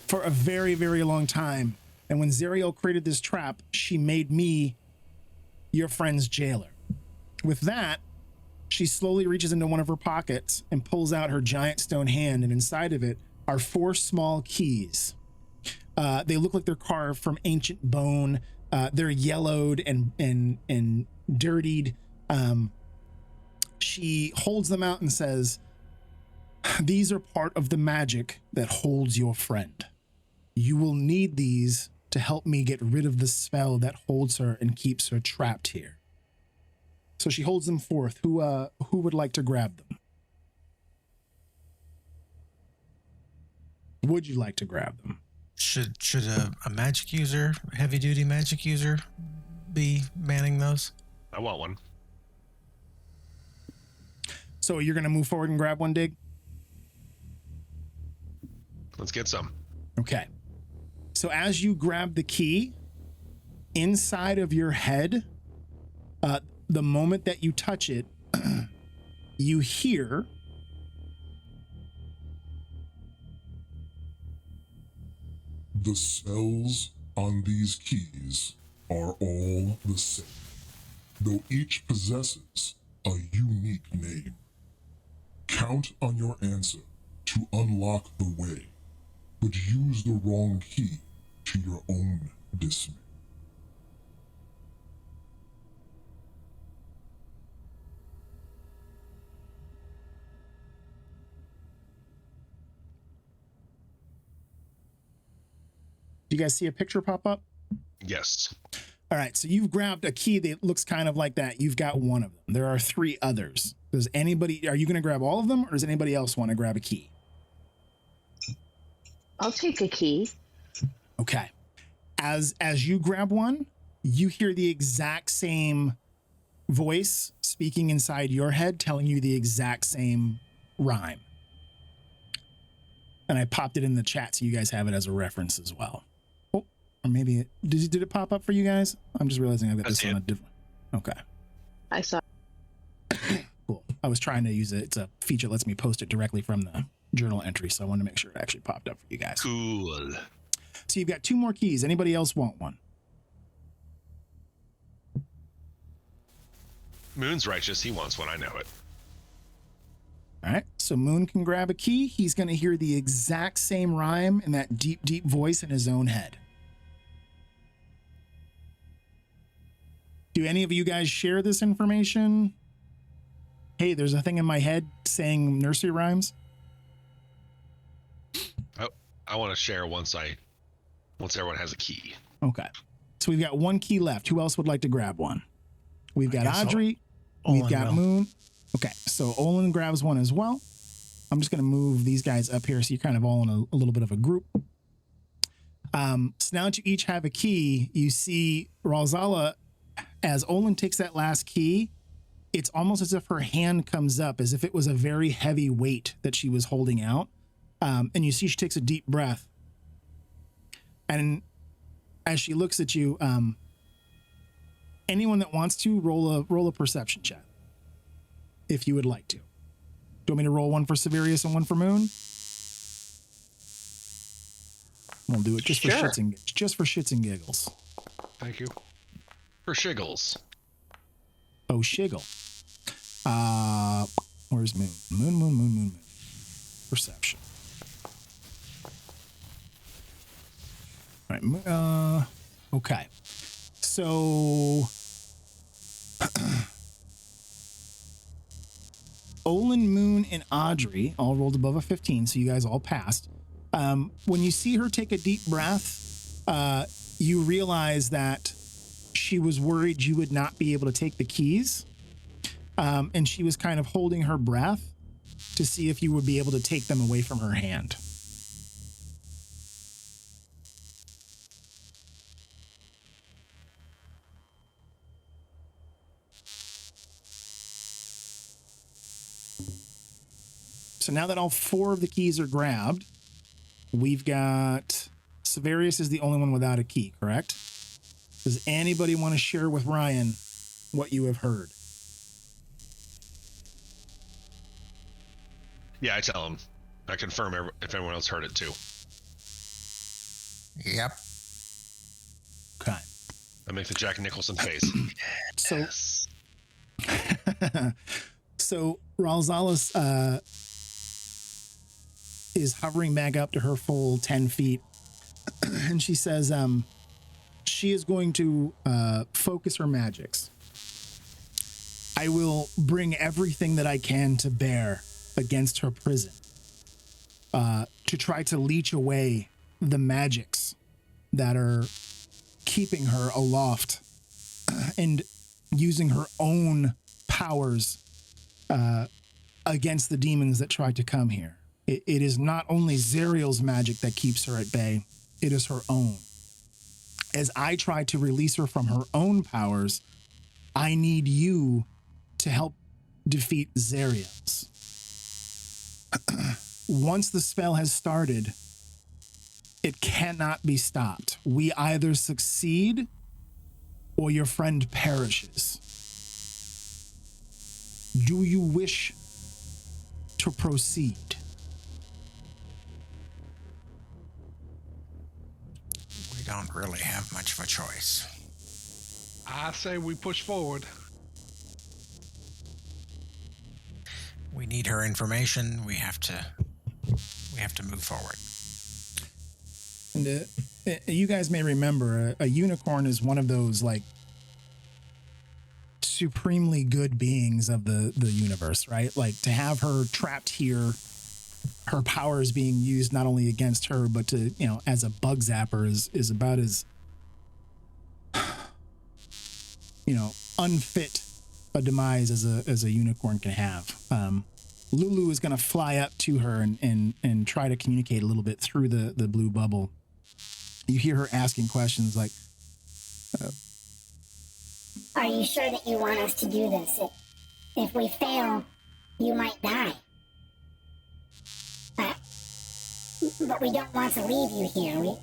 for a very, very long time. And when Zariel created this trap, she made me your friend's jailer. With that, she slowly reaches into one of her pockets and pulls out her giant stone hand, and inside of it are 4 small keys. They look like they're carved from ancient bone. They're yellowed and dirtied. She holds them out and says, "These are part of the magic that holds your friend. You will need these to help me get rid of the spell that holds her and keeps her trapped here." So she holds them forth. Who would like to grab them? Would you like to grab them? Should a magic user, heavy duty magic user, be manning those? I want one. So you're going to move forward and grab one, Dig? Let's get some. Okay. So as you grab the key, inside of your head, the moment that you touch it, you hear the spells on these keys are all the same, though each possesses a unique name. Count on your answer to unlock the way, but use the wrong key to your own dismay. Do you guys see a picture pop up? Yes. All right, so you've grabbed a key that looks kind of like that. You've got one of them. There are 3 others. Are you going to grab all of them, or does anybody else want to grab a key? I'll take a key. Okay. As you grab one, you hear the exact same voice speaking inside your head, telling you the exact same rhyme. And I popped it in the chat so you guys have it as a reference as well. Oh, or maybe did it pop up for you guys? I'm just realizing I've got this on a different. Okay. I saw. Cool. I was trying to use it. It's a feature that lets me post it directly from the journal entry, so I wanted to make sure it actually popped up for you guys. Cool. So you've got 2 more keys. Anybody else want one? Moon's righteous. He wants one. I know it. All right. So Moon can grab a key. He's going to hear the exact same rhyme in that deep, deep voice in his own head. Do any of you guys share this information? Hey, there's a thing in my head saying nursery rhymes. I want to share once everyone has a key. Okay. So we've got 1 key left. Who else would like to grab one? We've got Audrey. We've got Moon. Okay. So Olin grabs one as well. I'm just going to move these guys up here so you're kind of all in a little bit of a group. So now that you each have a key, you see Ralzala, as Olin takes that last key, it's almost as if her hand comes up, as if it was a very heavy weight that she was holding out. And you see she takes a deep breath. And as she looks at you, anyone that wants to roll a perception check, if you would like to. Do you want me to roll one for Severius and one for Moon? We'll do it just for shits and giggles. Thank you. For shiggles. Oh, shiggle. Where's Moon? Moon. Perception. All right. Okay. So Olin, Moon, and Audrey all rolled above a 15, so you guys all passed. When you see her take a deep breath, you realize that she was worried you would not be able to take the keys. And she was kind of holding her breath to see if you would be able to take them away from her hand. So now that all 4 of the keys are grabbed, we've got Severius is the only one without a key, correct? Does anybody want to share with Ryan what you have heard? Yeah, I tell him. I confirm if everyone else heard it too. Yep. Okay. I make the Jack Nicholson face. So, Yes. so Ralzala is hovering back up to her full 10 feet. And she says she is going to focus her magics. I will bring everything that I can to bear against her prison to try to leech away the magics that are keeping her aloft and using her own powers against the demons that try to come here. It is not only Zariel's magic that keeps her at bay, it is her own. As I try to release her from her own powers, I need you to help defeat Zariel's. Once the spell has started, it cannot be stopped. We either succeed or your friend perishes. Do you wish to proceed? We don't really have much of a choice. I say we push forward. We need her information. We have to move forward. And you guys may remember a unicorn is one of those like supremely good beings of the universe, right? Like to have her trapped here her powers being used not only against her, but to, as a bug zapper is about as, unfit a demise as a unicorn can have. Lulu is going to fly up to her and try to communicate a little bit through the blue bubble. You hear her asking questions like, are you sure that you want us to do this? If we fail, you might die. But we don't want to leave you here.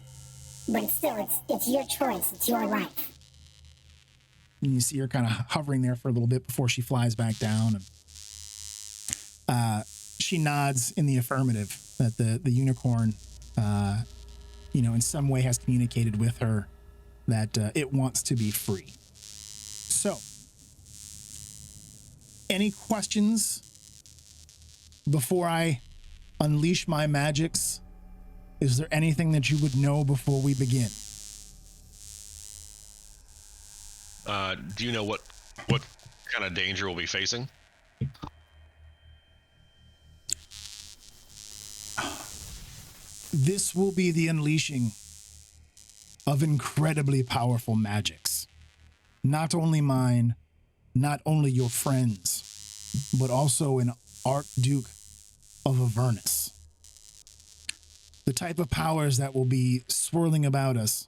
But it's your choice. It's your life. And you see her kind of hovering there for a little bit before she flies back down. And she nods in the affirmative that the unicorn, in some way has communicated with her that it wants to be free. So, any questions before I unleash my magics? Is there anything that you would know before we begin? Do you know what kind of danger we'll be facing? This will be the unleashing of incredibly powerful magics. Not only mine, not only your friends, but also an Archduke of Avernus. The type of powers that will be swirling about us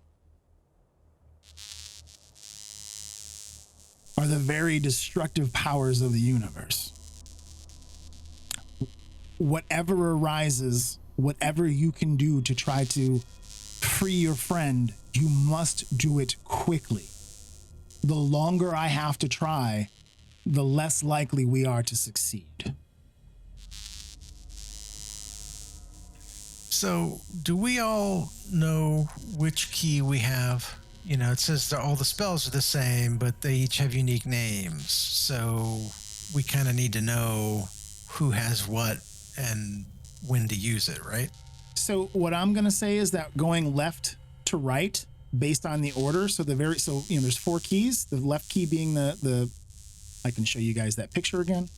are the very destructive powers of the universe. Whatever arises, whatever you can do to try to free your friend, you must do it quickly. The longer I have to try, the less likely we are to succeed. So, do we all know which key we have? It says that all the spells are the same, but they each have unique names. So, we kind of need to know who has what and when to use it, right? So, what I'm going to say is that going left to right, based on the order, there's 4 keys. The left key being the I can show you guys that picture again.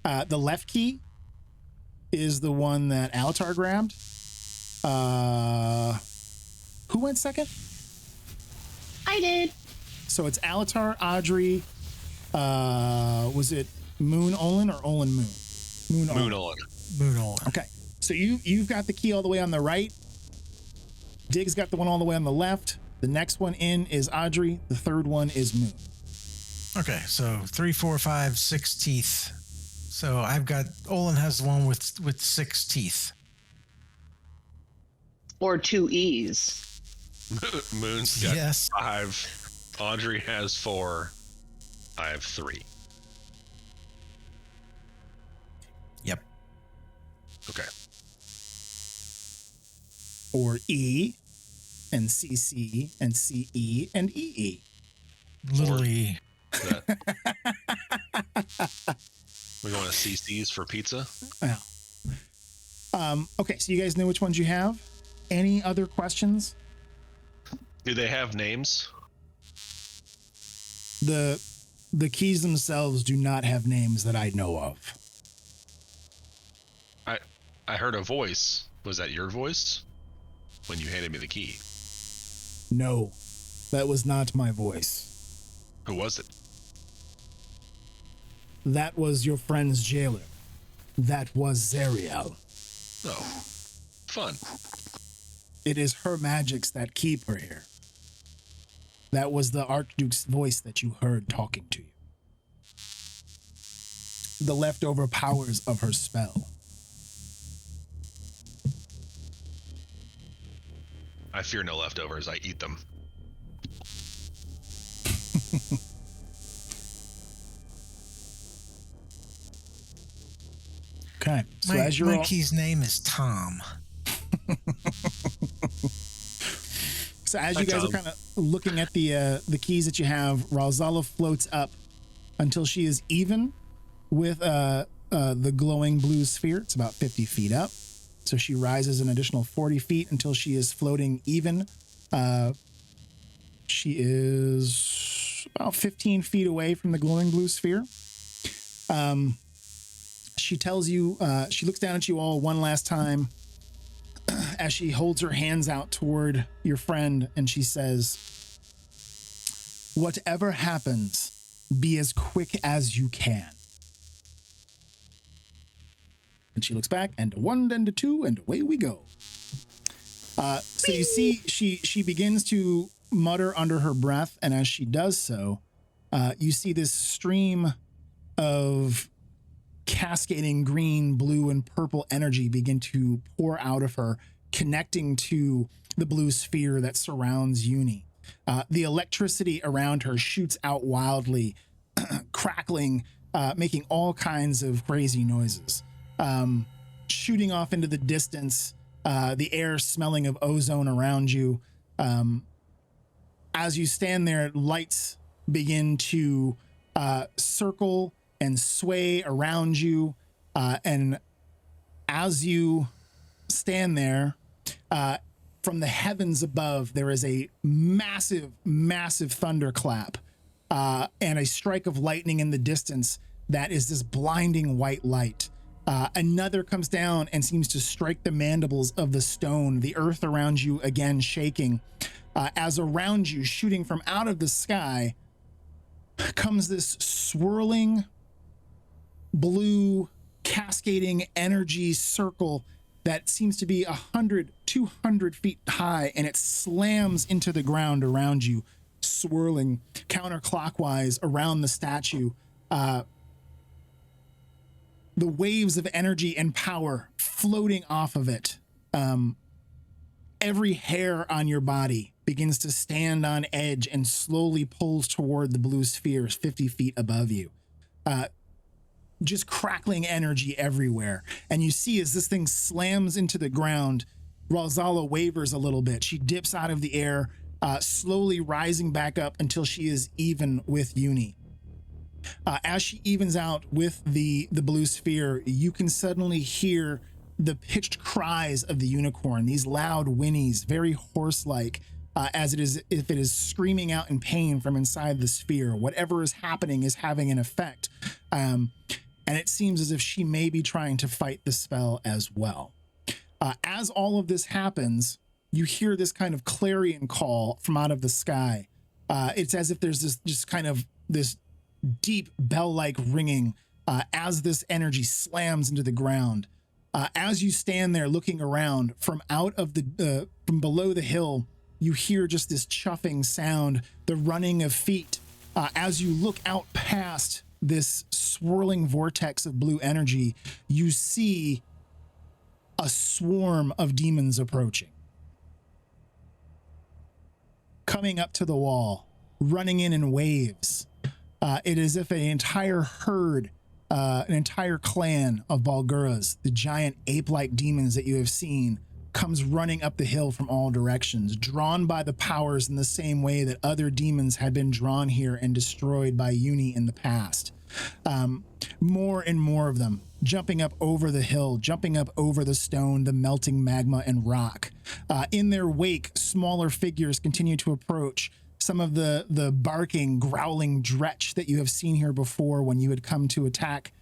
The left key is the one that Alatar grabbed. Who went second? I did. So it's Alatar, Audrey. Was it Moon Olin or Olin Moon? Moon Olin. Moon Olin. Okay. So you've got the key all the way on the right. Dig's got the one all the way on the left. The next one in is Audrey. The third one is Moon. Okay, so 3, 4, 5, 6 teeth. So I've got Olin has the one with 6 teeth. Or 2 E's. Moon's got Yes. 5. Audrey has 4. I have 3. Yep. Okay. Or E and CC and CE and EE. Little E. We going to CC's for pizza? Yeah. Okay, so you guys know which ones you have. Any other questions? Do they have names? The keys themselves do not have names that I know of. I heard a voice. Was that your voice when you handed me the key? No, that was not my voice. Who was it? That was your friend's jailer. That was Zariel. Oh, fun. It is her magics that keep her here. That was the Archduke's voice that you heard talking to you. The leftover powers of her spell. I fear no leftovers. I eat them. Okay. So as you're my all, key's name is Tom. so as you guys are kind of looking at the keys that you have, Ralzala floats up until she is even with the glowing blue sphere. It's about 50 feet up. So she rises an additional 40 feet until she is floating even. She is about 15 feet away from the glowing blue sphere. she tells you, she looks down at you all one last time as she holds her hands out toward your friend, and she says, whatever happens, be as quick as you can. And she looks back, and a 1 and a 2, and away we go. So you see, she begins to mutter under her breath, and as she does so, you see this stream of cascading green, blue, and purple energy begin to pour out of her, connecting to the blue sphere that surrounds Uni. The electricity around her shoots out wildly, crackling, making all kinds of crazy noises. Shooting off into the distance, the air smelling of ozone around you. As you stand there, lights begin to circle and sway around you. And as you stand there, from the heavens above, there is a massive, massive thunderclap and a strike of lightning in the distance that is this blinding white light. Another comes down and seems to strike the mandibles of the stone, the earth around you again shaking. As around you, shooting from out of the sky, comes this swirling blue cascading energy circle that seems to be 100, 200 feet high, and it slams into the ground around you, swirling counterclockwise around the statue. The waves of energy and power floating off of it. Every hair on your body begins to stand on edge and slowly pulls toward the blue spheres 50 feet above you. Just crackling energy everywhere. And you see as this thing slams into the ground, Ralzala wavers a little bit. She dips out of the air, slowly rising back up until she is even with Uni. As she evens out with the blue sphere, you can suddenly hear the pitched cries of the unicorn, these loud whinnies, very horse-like, as it is if it is screaming out in pain from inside the sphere. Whatever is happening is having an effect. And it seems as if she may be trying to fight the spell as well. As all of this happens, you hear this kind of clarion call from out of the sky. It's as if there's this just kind of this deep bell-like ringing as this energy slams into the ground. As you stand there looking around from out of the from below the hill, you hear just this chuffing sound, the running of feet. As you look out past this swirling vortex of blue energy, you see a swarm of demons approaching, coming up to the wall, running in waves. It is as if an entire herd, an entire clan of Balguras, the giant ape-like demons that you have seen, comes running up the hill from all directions, drawn by the powers in the same way that other demons had been drawn here and destroyed by Uni in the past. More and more of them jumping up over the hill, jumping up over the stone, the melting magma and rock. In their wake, smaller figures continue to approach. Some of the barking, growling dretch that you have seen here before when you had come to attack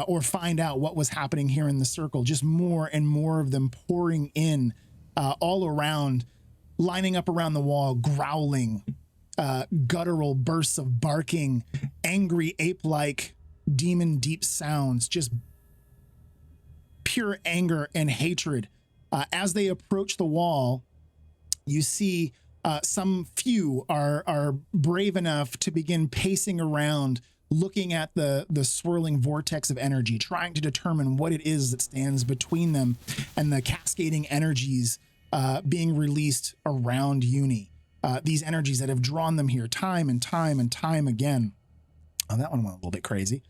or find out what was happening here in the circle. Just more and more of them pouring in all around, lining up around the wall, growling, guttural bursts of barking, angry ape-like demon deep sounds, just pure anger and hatred. As they approach the wall, you see some few are brave enough to begin pacing around, looking at the swirling vortex of energy, trying to determine what it is that stands between them and the cascading energies being released around Uni. These energies that have drawn them here time and time and time again. Oh, that one went a little bit crazy.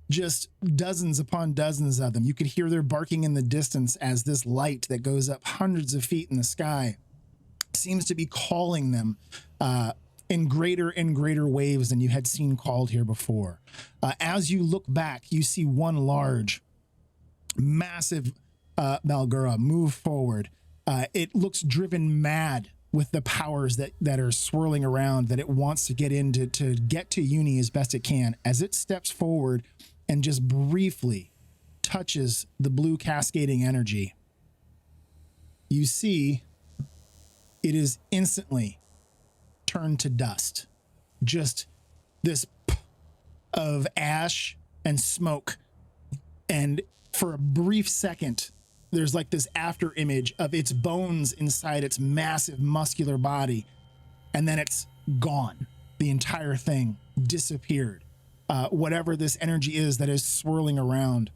Just dozens upon dozens of them. You could hear their barking in the distance as this light that goes up hundreds of feet in the sky seems to be calling them in greater and greater waves than you had seen called here before. As you look back, you see one large, massive Balgura move forward. It looks driven mad with the powers that are swirling around, that it wants to get into to get to Uni as best it can, as it steps forward and just briefly touches the blue cascading energy. You see it is instantly turned to dust. Just this of ash and smoke. And for a brief second, there's like this after image of its bones inside its massive muscular body. And then it's gone. The entire thing disappeared. Whatever this energy is that is swirling around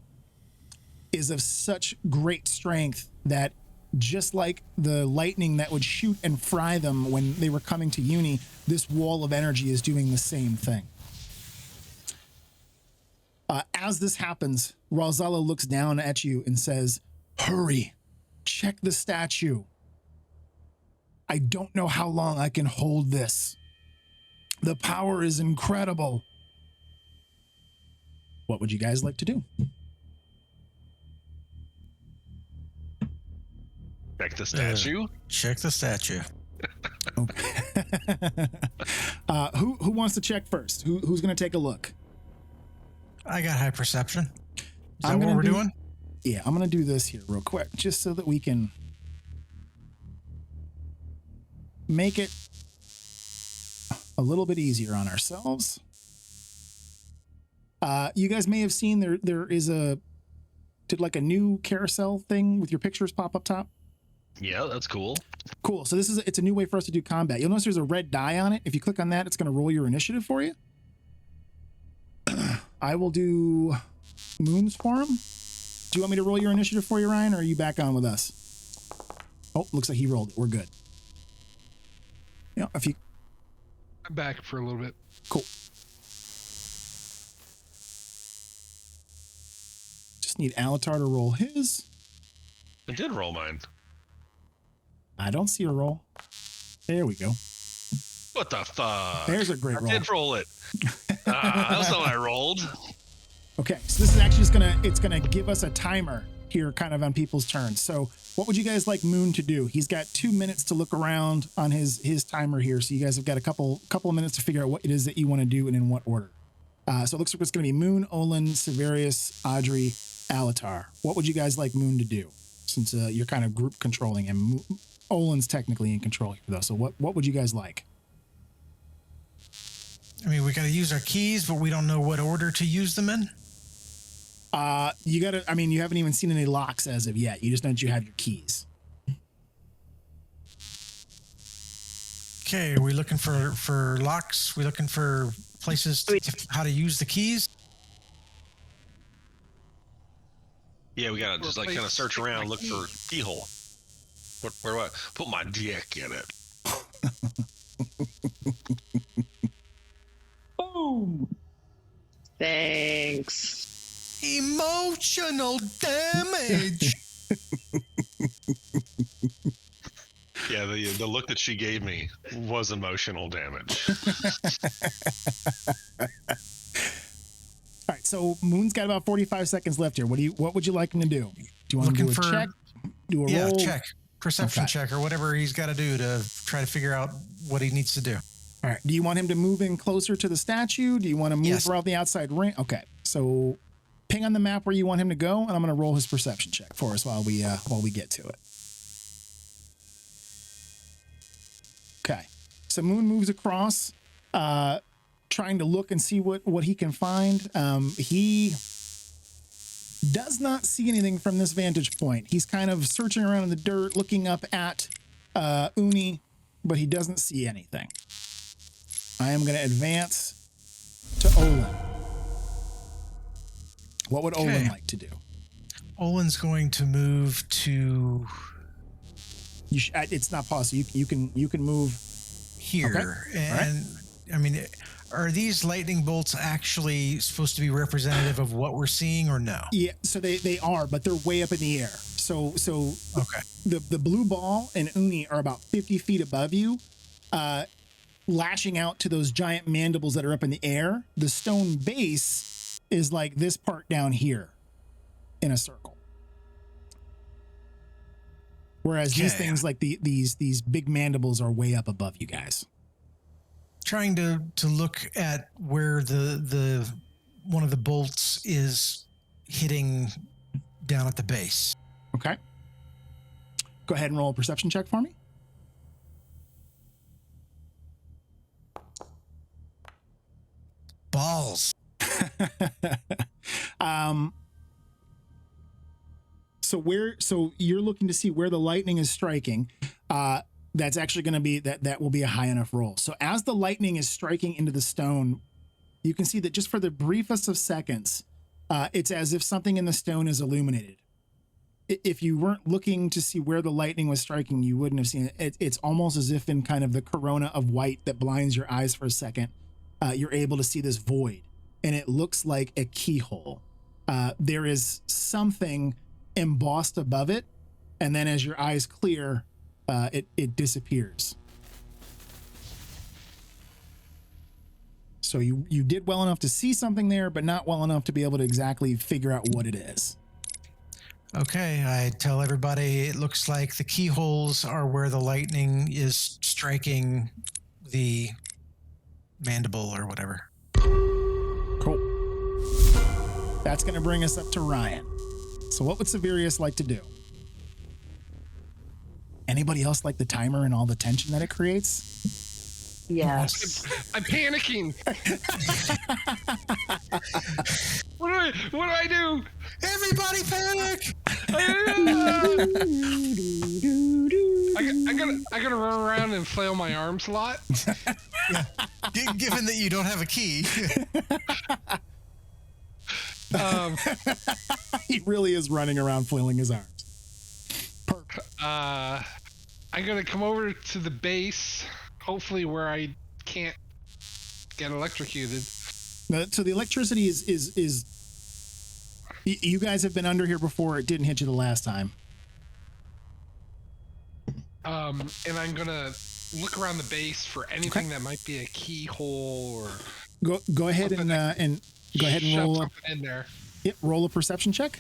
is of such great strength that just like the lightning that would shoot and fry them when they were coming to Uni, this wall of energy is doing the same thing. As this happens, Ralzala looks down at you and says, "Hurry, check the statue. I don't know how long I can hold this. The power is incredible." What would you guys like to do? Check the statue. Check the statue. Okay. Who wants to check first? Who's going to take a look? I got high perception. Is that I'm what gonna we're doing? Yeah, I'm going to do this here real quick, just so that we can make it a little bit easier on ourselves. You guys may have seen there is did like a new carousel thing with your pictures pop up top. Yeah, that's cool. Cool. So it's a new way for us to do combat. You'll notice there's a red die on it. If you click on that, it's going to roll your initiative for you. I will do Moon's Forum. Do you want me to roll your initiative for you, Ryan, or are you back on with us? Oh, looks like he rolled it. We're good. Yeah, if you... I'm back for a little bit. Cool. Just need Alatar to roll his. I did roll mine. I don't see a roll. There we go. What the fuck? There's a great roll. I did roll it. That was not what I rolled. Okay, so this is actually just gonna give us a timer here, kind of on people's turns. So, what would you guys like Moon to do? He's got 2 minutes to look around on his timer here. So you guys have got a couple of minutes to figure out what it is that you want to do and in what order. So it looks like it's gonna be Moon, Olin, Severius, Audrey, Alatar. What would you guys like Moon to do? Since you're kind of group controlling him, Olin's technically in control here though. So what would you guys like? I mean, we got to use our keys, but we don't know what order to use them in. You haven't even seen any locks as of yet. You just know that you have your keys. Okay, are we looking for locks? We looking for places how to use the keys? Yeah, we gotta just like kind of search around, look for keyhole. Where do I put my dick in it? Boom! Thanks. Emotional damage. Yeah, the look that she gave me was emotional damage. All right, so Moon's got about 45 seconds left here. What would you like him to do? Do you want him to do a check? Do a roll? Check. Perception check or whatever he's got to do to try to figure out what he needs to do. All right. Do you want him to move in closer to the statue? Do you want to move around the outside ring? Okay. So ping on the map where you want him to go, and I'm going to roll his perception check for us while we get to it. Okay. So Moon moves across, trying to look and see what he can find. He does not see anything from this vantage point. He's kind of searching around in the dirt, looking up at Uni, but he doesn't see anything. I am going to advance to Olin. What would Olin like to do? Olin's going to move to... It's not possible. You can move here. Okay. And right. I mean, are these lightning bolts actually supposed to be representative of what we're seeing or no? Yeah, so they are, but they're way up in the air. So okay. The blue ball and Uni are about 50 feet above you, lashing out to those giant mandibles that are up in the air. The stone base is like this part down here in a circle. Whereas these Okay. things like these big mandibles are way up above you guys. Trying to look at where the one of the bolts is hitting down at the base. Okay. Go ahead and roll a perception check for me. Balls. So you're looking to see where the lightning is striking. That's actually going to be that will be a high enough roll. So as the lightning is striking into the stone, you can see that just for the briefest of seconds, it's as if something in the stone is illuminated. If you weren't looking to see where the lightning was striking, you wouldn't have seen it. It's almost as if in kind of the corona of white that blinds your eyes for a second, you're able to see this void, and it looks like a keyhole. There is something embossed above it, and then as your eyes clear, it disappears. So you did well enough to see something there, but not well enough to be able to exactly figure out what it is. Okay, I tell everybody it looks like the keyholes are where the lightning is striking the mandible or whatever. Cool. That's going to bring us up to Ryan. So what would Severius like to do? Anybody else like the timer and all the tension that it creates? Yes. I'm panicking. What do I do? Everybody panic! I gotta run around and flail my arms a lot. Given that you don't have a key. He really is running around flailing his arms. Perfect. I'm gonna come over to the base, hopefully where I can't get electrocuted. So the electricity is you guys have been under here before. It didn't hit you the last time. And I'm gonna look around the base for anything that might be a keyhole or Go ahead and go ahead and shove roll something in there. roll a perception check.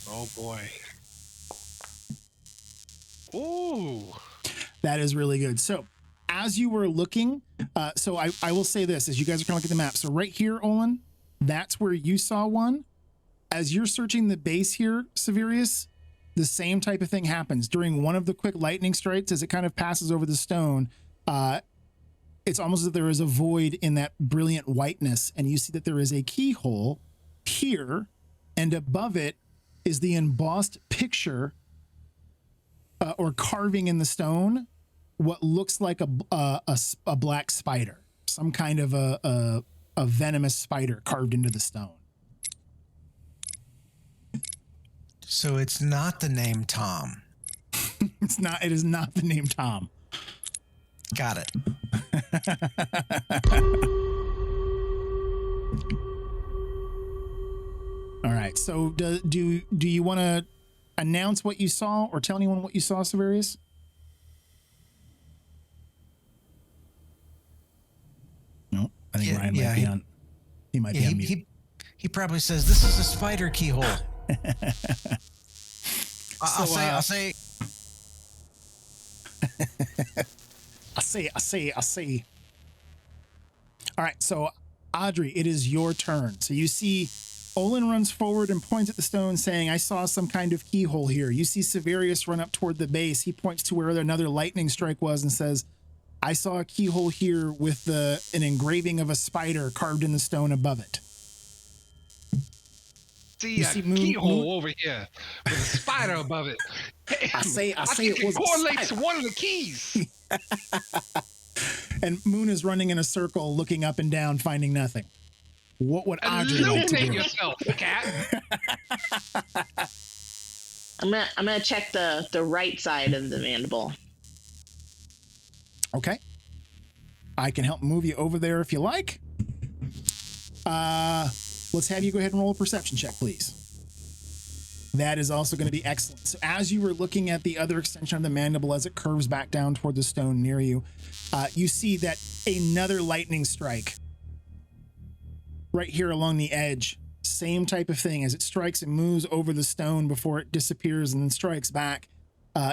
Oh boy. Ooh. That is really good. So as you were looking, so I will say this, as you guys are kind of looking at the map. So right here, Olin, that's where you saw one. As you're searching the base here, Severius, the same type of thing happens. During one of the quick lightning strikes, as it kind of passes over the stone, it's almost as if there is a void in that brilliant whiteness, and you see that there is a keyhole here, and above it is the embossed picture or carving in the stone, what looks like a black spider, some kind of a venomous spider carved into the stone. So it's not the name Tom. It is not the name Tom. Got it. All right. So do you want to announce what you saw or tell anyone what you saw, Severius? No, I think Ryan might be on. He might be on mute. He probably says this is a spider keyhole. I'll say. I see. All right, so Audrey, it is your turn. So you see Olin runs forward and points at the stone saying, I saw some kind of keyhole here. You see Severius run up toward the base. He points to where another lightning strike was and says, I saw a keyhole here with an engraving of a spider carved in the stone above it. See a keyhole over here with a spider above it. I say it was correlates to one of the keys. And Moon is running in a circle, looking up and down, finding nothing. What would Audrey like to do? Yourself, cat. I'm gonna check the right side of the mandible. Okay. I can help move you over there if you like. Let's have you go ahead and roll a perception check, please. That is also going to be excellent. So as you were looking at the other extension of the mandible as it curves back down toward the stone near you, you see that another lightning strike right here along the edge Same type of thing as it strikes and moves over the stone before it disappears and then strikes back.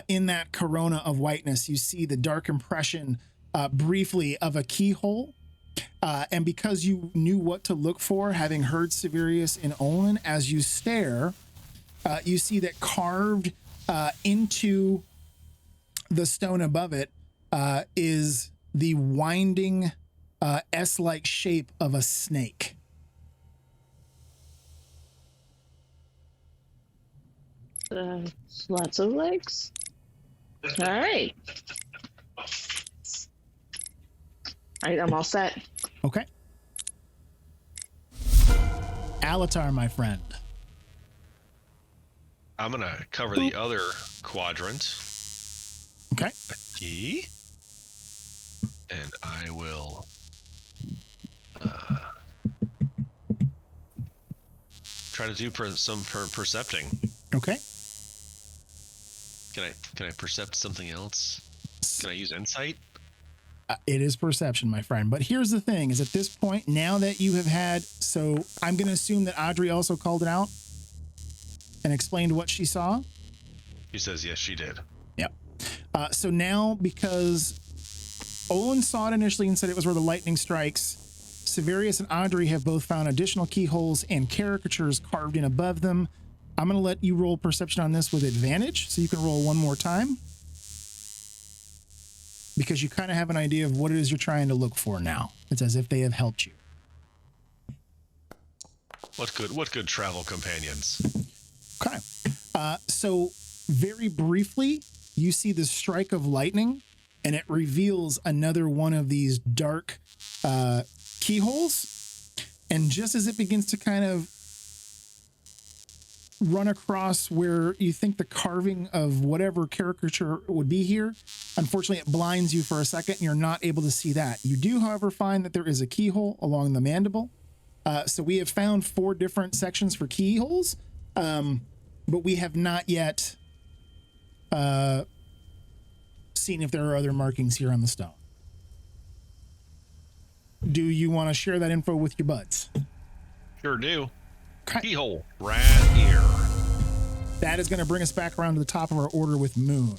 In that corona of whiteness, you see the dark impression briefly of a keyhole. And because you knew what to look for, having heard Severius and Olin, as you stare, you see that carved into the stone above it is the winding S-like shape of a snake. Lots of legs. All right. I'm all set. Okay. Alatar, my friend. I'm going to cover the other quadrant. Okay. A key. And I will try to do some percepting. Okay. Can I percept something else? Can I use insight? It is perception, my friend. But here's the thing, is at this point, now that you have had, so I'm going to assume that Audrey also called it out and explained what she saw. He says, yes, she did. Yep. So now, because Olin saw it initially and said it was where the lightning strikes, Severius and Audrey have both found additional keyholes and caricatures carved in above them. I'm going to let you roll perception on this with advantage, so you can roll one more time. Because you kind of have an idea of what it is you're trying to look for now. It's as if they have helped you. What good travel companions. Okay. So very briefly, you see the strike of lightning, and it reveals another one of these dark keyholes. And just as it begins to kind of run across where you think the carving of whatever caricature would be here, unfortunately, it blinds you for a second, and you're not able to see that. You do, however, find that there is a keyhole along the mandible. So we have found 4 different sections for keyholes, but we have not yet seen if there are other markings here on the stone. Do you want to share that info with your buds? Sure do. Okay. Keyhole right here. That is going to bring us back around to the top of our order with Moon.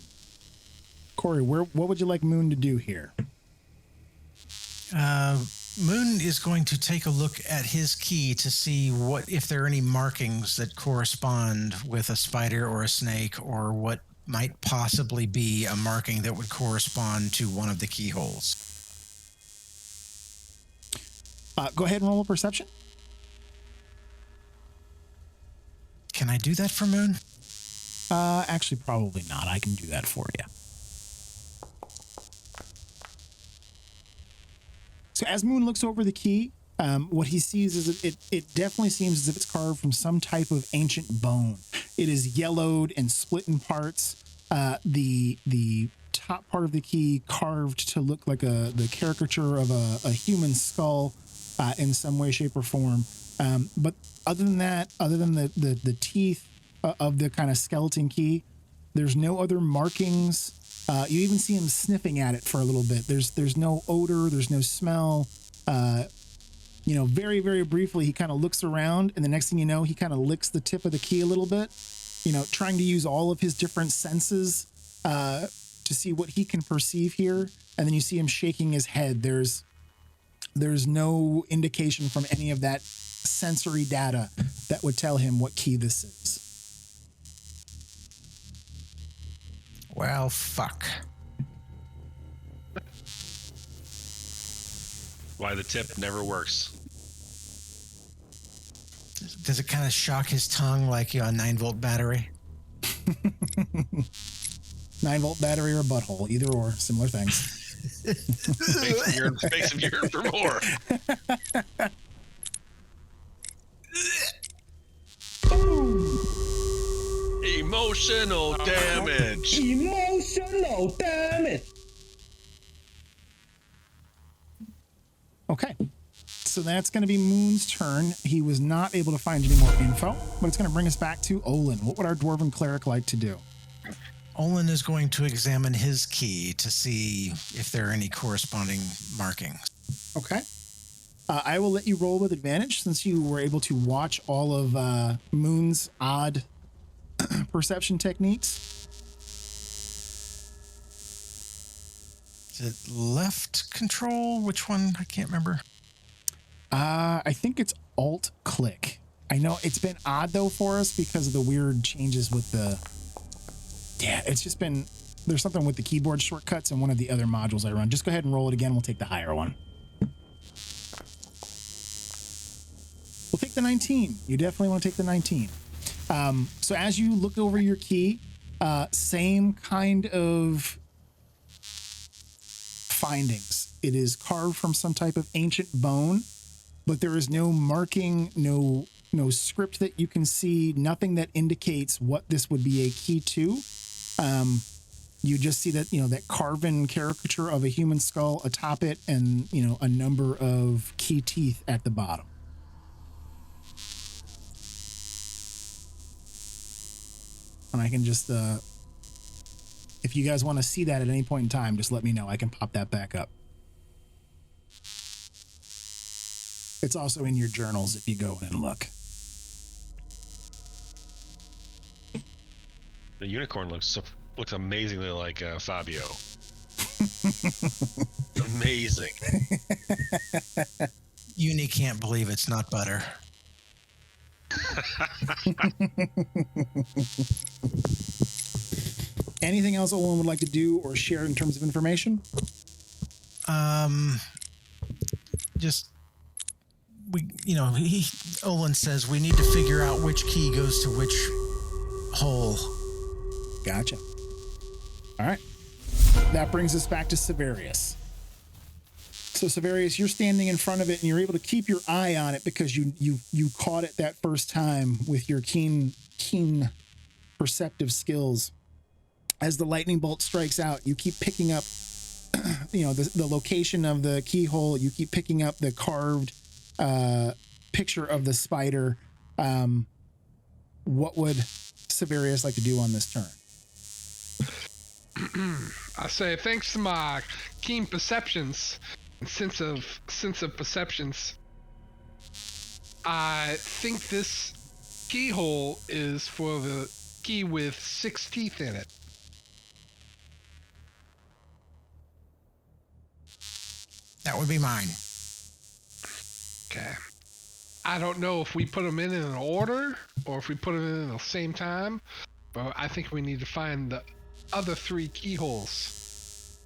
Corey, what would you like Moon to do here? Moon is going to take a look at his key to see if there are any markings that correspond with a spider or a snake, or what might possibly be a marking that would correspond to one of the keyholes. Go ahead and roll a perception. Can I do that for Moon? Actually, probably not. I can do that for you. So as Moon looks over the key, what he sees is it definitely seems as if it's carved from some type of ancient bone. It is yellowed and split in parts. The top part of the key carved to look like the caricature of a human skull in some way, shape, or form. But other than that, other than the teeth of the kind of skeleton key, there's no other markings. You even see him sniffing at it for a little bit. There's no odor. There's no smell. Very, very briefly, he kind of looks around, and the next thing you know, he kind of licks the tip of the key a little bit, trying to use all of his different senses to see what he can perceive here. And then you see him shaking his head. There's no indication from any of that sensory data that would tell him what key this is. Well, fuck. Why the tip never works. Does it kind of shock his tongue like a 9-volt battery? 9-volt battery or a butthole, either or, similar things. Makes him yearn for more. Emotional damage. Emotional damage. Okay. So that's going to be Moon's turn. He was not able to find any more info, but it's going to bring us back to Olin. What would our dwarven cleric like to do? Olin is going to examine his key to see if there are any corresponding markings. Okay. I will let you roll with advantage since you were able to watch all of Moon's odd perception techniques. Is it left control? Which one? I can't remember. I think it's Alt click. I know it's been odd though for us because of the weird changes with the. Yeah, it's just been. There's something with the keyboard shortcuts and one of the other modules I run. Just go ahead and roll it again. We'll take the higher one. We'll take the 19. You definitely want to take the 19. So as you look over your key, same kind of findings. It is carved from some type of ancient bone, but there is no marking, no script that you can see, nothing that indicates what this would be a key to. You just see that, that carven caricature of a human skull atop it and, a number of key teeth at the bottom. And I can just, if you guys want to see that at any point in time, just let me know. I can pop that back up. It's also in your journals if you go in and look. The unicorn looks amazingly like Fabio. Amazing. Uni can't believe it's not butter. Anything else Olin would like to do or share in terms of information? Olin says we need to figure out which key goes to which hole. Gotcha. All right. That brings us back to Severius. So Severius, you're standing in front of it and you're able to keep your eye on it because you caught it that first time with your keen perceptive skills. As the lightning bolt strikes out, you keep picking up, the location of the keyhole. You keep picking up the carved picture of the spider. What would Severius like to do on this turn? I say, thanks to my keen perceptions and sense of perceptions, I think this keyhole is for the key with 6 teeth in it. That would be mine. Okay. I don't know if we put them in an order or if we put them in at the same time, but I think we need to find the other 3 keyholes.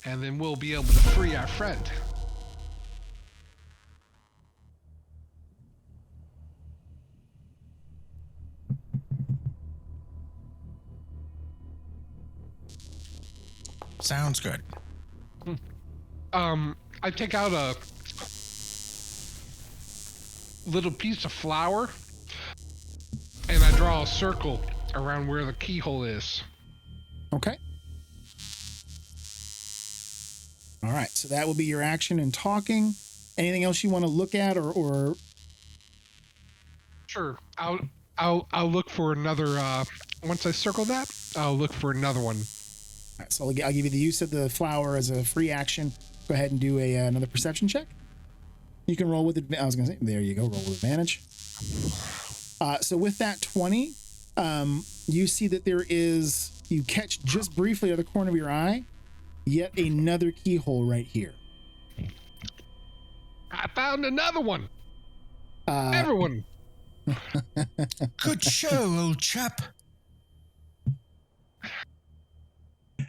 And then we'll be able to free our friend. Sounds good. I take out a little piece of flour and I draw a circle around where the keyhole is. Okay. All right. So that will be your action in talking. Anything else you want to look at or? Sure. I'll look for another, once I circle that, I'll look for another one. All right, so I'll give you the use of the flower as a free action. Go ahead and do another perception check. You can roll with advantage. I was going to say, there you go, roll with advantage. So with that 20, you see that you catch just briefly out of the corner of your eye, yet another keyhole right here. I found another one. Everyone. Good show, old chap.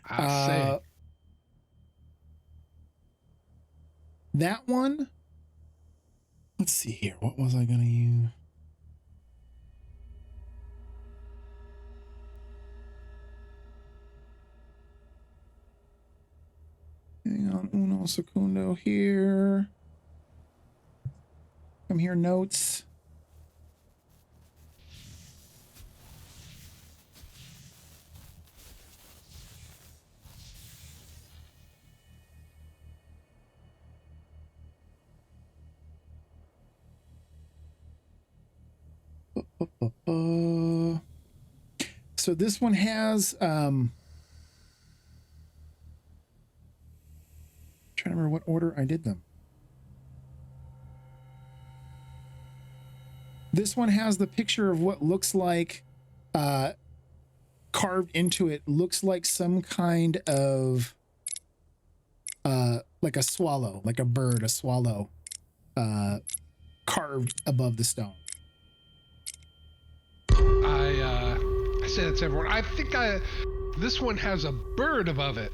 I say. That one, let's see here. What was I going to use? Hang on, uno secundo here. Come here, notes. So this one has trying to remember what order I did them. This one has the picture of what looks like carved into it. Looks like some kind of like a swallow, like a bird, a swallow carved above the stone. I say that to everyone. I think this one has a bird above it.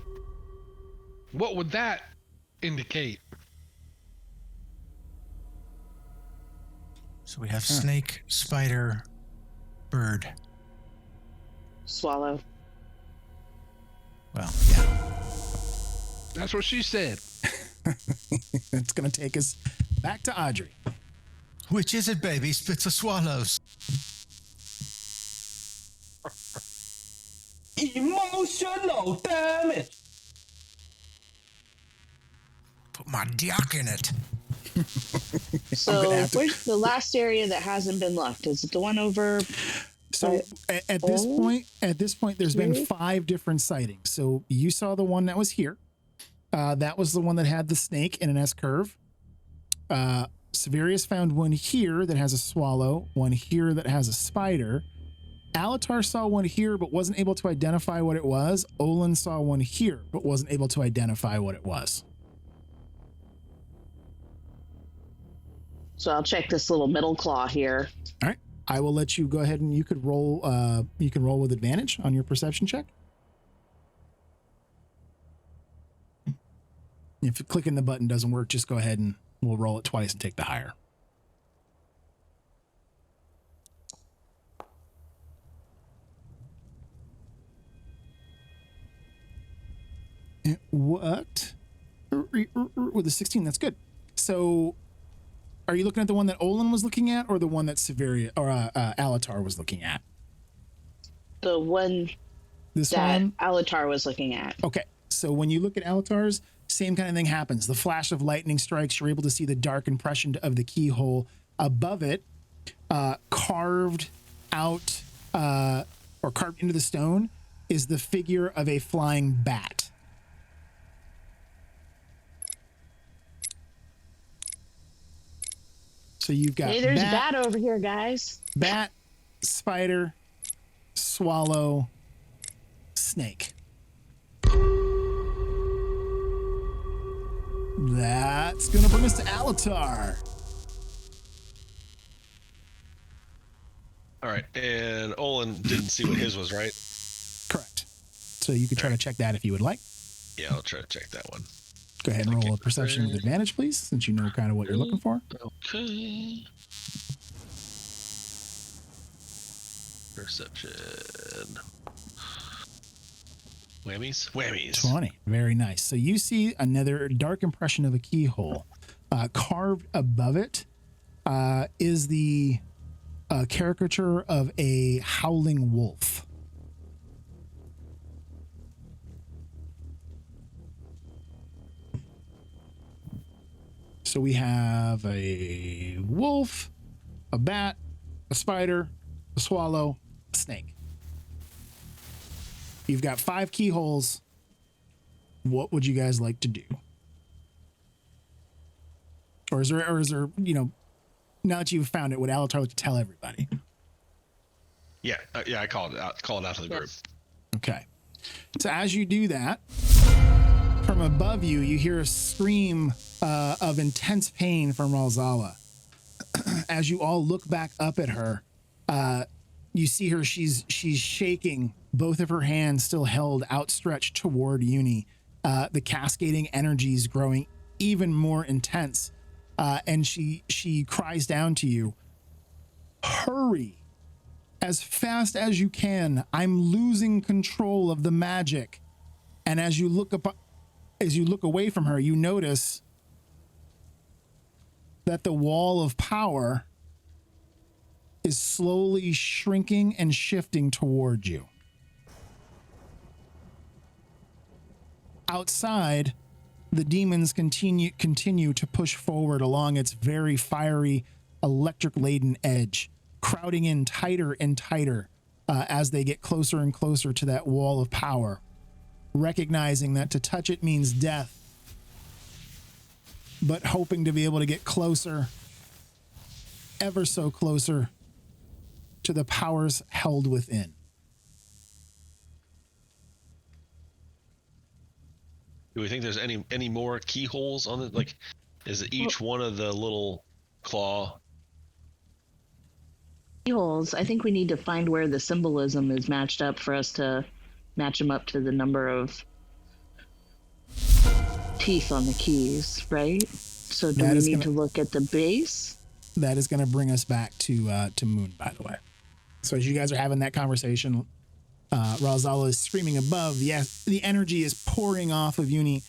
What would that indicate? So we have snake, spider, bird. Swallow. Well, yeah. That's what she said. It's going to take us back to Audrey. Which is it, baby? Spits or swallows? Emotional damage. Put my dick in it. So where's the last area that hasn't been looked? Is it the one over? So at this point, there's been 5 different sightings. So you saw the one that was here. That was the one that had the snake in an S curve. Severius found one here that has a swallow, one here that has a spider. Alatar saw one here but wasn't able to identify what it was. Olin saw one here but wasn't able to identify what it was. So I'll check this little middle claw here. All right. I will let you go ahead and you could roll with advantage on your perception check. If clicking the button doesn't work, just go ahead and we'll roll it twice and take the higher. It worked with a 16. That's good. So are you looking at the one that Olin was looking at or the one that Severia or Alatar was looking at? The one this that one? Alatar was looking at. Okay. So when you look at Alatar's, same kind of thing happens. The flash of lightning strikes. You're able to see the dark impression of the keyhole. Above it, carved out or carved into the stone is the figure of a flying bat. So you've got there's a bat over here, guys. Bat, spider, swallow, snake. That's going to bring us to Alatar. All right, and Olin didn't see what his was, right? Correct. So you could try to check that if you would like. Yeah, I'll try to check that one. Go ahead and roll a perception with advantage, please, since you know kind of what you're looking for. Okay. Perception. Whammies. 20. Very nice. So you see another dark impression of a keyhole. Carved above it is the caricature of a howling wolf. So we have a wolf, a bat, a spider, a swallow, a snake. You've got 5 keyholes. What would you guys like to do? Or is there, now that you've found it, would Alatar like to tell everybody? Yeah, I called it out. Call it out to the group. Okay. So as you do that, from above you, you hear a scream of intense pain from Ralzala. As you all look back up at her, you see her. She's shaking, both of her hands still held outstretched toward Uni. The cascading energies growing even more intense, and she cries down to you, "Hurry, as fast as you can. I'm losing control of the magic." And as you look away from her, you notice that the wall of power is slowly shrinking and shifting toward you. Outside, the demons continue to push forward along its very fiery, electric-laden edge, crowding in tighter and tighter as they get closer and closer to that wall of power, recognizing that to touch it means death. but hoping to be able to get closer, ever so closer, to the powers held within. Do we think there's any more keyholes on it? Like, is it each one of the little claw? Keyholes. I think we need to find where the symbolism is matched up for us to match them up to the number of teeth on the keys, right? So do we need to look at the base? That is going to bring us back to Moon, by the way. So as you guys are having that conversation, Ralzala is screaming above. The energy is pouring off of Uni.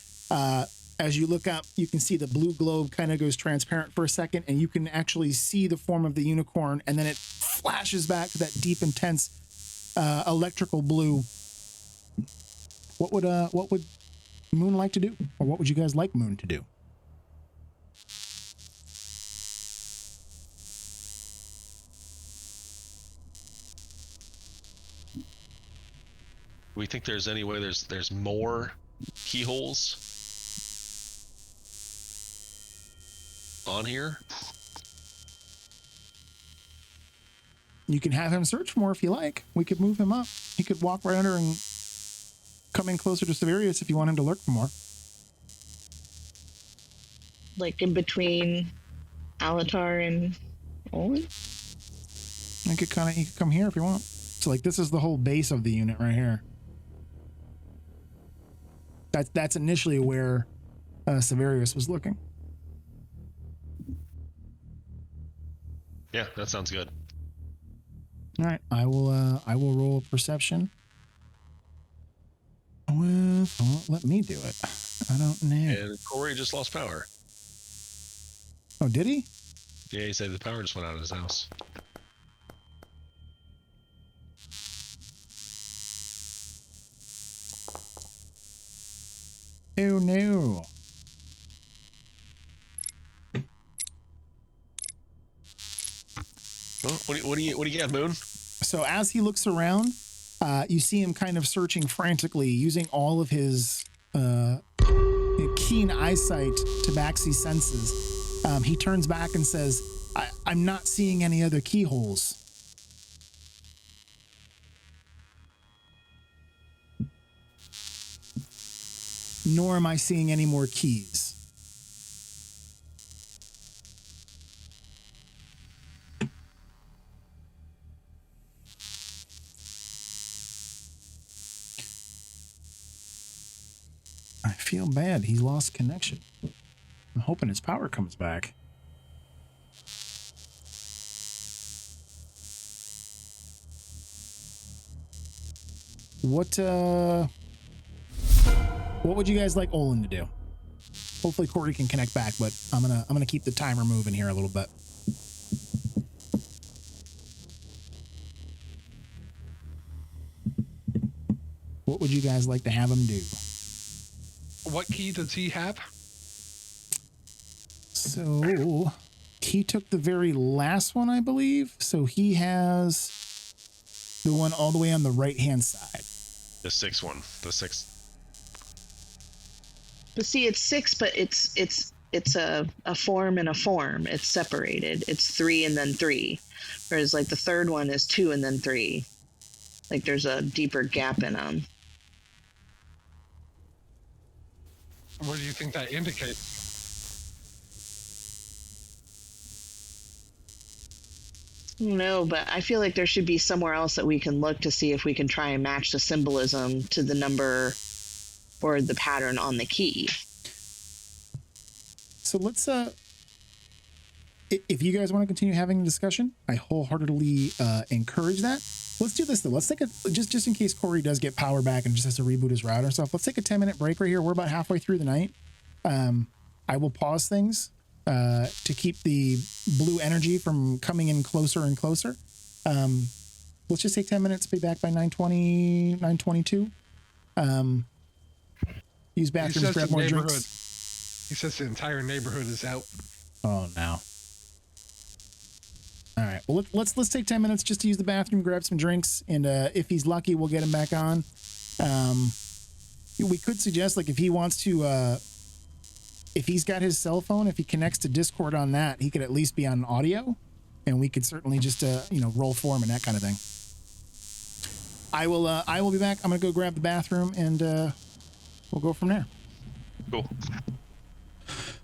As you look up, you can see the blue globe kind of goes transparent for a second, and you can actually see the form of the unicorn, and then it flashes back to that deep, intense electrical blue. What would Moon like to do, or what would you guys like Moon to do? We think there's any way there's more keyholes on here? You can have him search more if you like. We could move him up. He could walk right under and come in closer to Severius if you want him to lurk for more. Like in between Alatar and Olin? He could come here if you want. So like this is the whole base of the unit right here. That's initially where Severius was looking. Yeah, that sounds good. All right, I will roll a perception. Let me do it. I don't know. And Corey just lost power. Oh, did he? Yeah, he said the power just went out of his house. Oh no. Well, what do you get, Moon? So as he looks around, you see him kind of searching frantically, using all of his keen eyesight to tabaxi senses. He turns back and says, I'm not seeing any other keyholes. Nor am I seeing any more keys. I feel bad. He lost connection. I'm hoping his power comes back. What would you guys like Olin to do? Hopefully Corey can connect back, but I'm gonna keep the timer moving here a little bit. What would you guys like to have him do? What key does he have? So he took the very last one, I believe. So he has the one all the way on the right-hand side. The sixth one. The sixth. But see, it's 6, but it's a form and a form. It's separated. It's 3 and then 3. Whereas like the third one is 2 and then 3. Like there's a deeper gap in them. What do you think that indicates? No, but I feel like there should be somewhere else that we can look to see if we can try and match the symbolism to the number or the pattern on the key. So let's if you guys want to continue having the discussion, I wholeheartedly encourage that. Let's do this though. Let's take just in case Corey does get power back and just has to reboot his router and stuff. Let's take a 10-minute break right here. We're about halfway through the night. I will pause things to keep the blue energy from coming in closer and closer. Let's just take 10 minutes, be back by 9:20, 9:22. Use bathrooms, grab more drinks. He says the entire neighborhood is out. Oh, no. All right. Well, let's take 10 minutes just to use the bathroom, grab some drinks, and if he's lucky, we'll get him back on. We could suggest, like, if he wants to if he's got his cell phone, if he connects to Discord on that, he could at least be on audio, and we could certainly just roll for him and that kind of thing. I will be back. I'm gonna go grab the bathroom, and we'll go from there. Cool.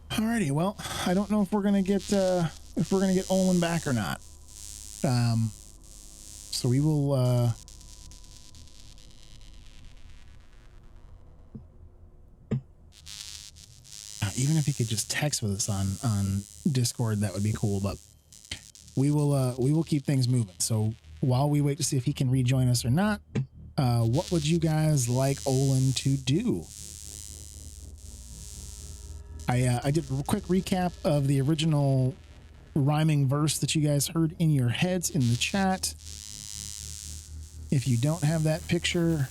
Alrighty. Well, I don't know if we're gonna get Olin back or not. So we will. Even if he could just text with us on Discord, that would be cool. But we will keep things moving. So while we wait to see if he can rejoin us or not, what would you guys like Olin to do? I did a quick recap of the original rhyming verse that you guys heard in your heads in the chat. If you don't have that picture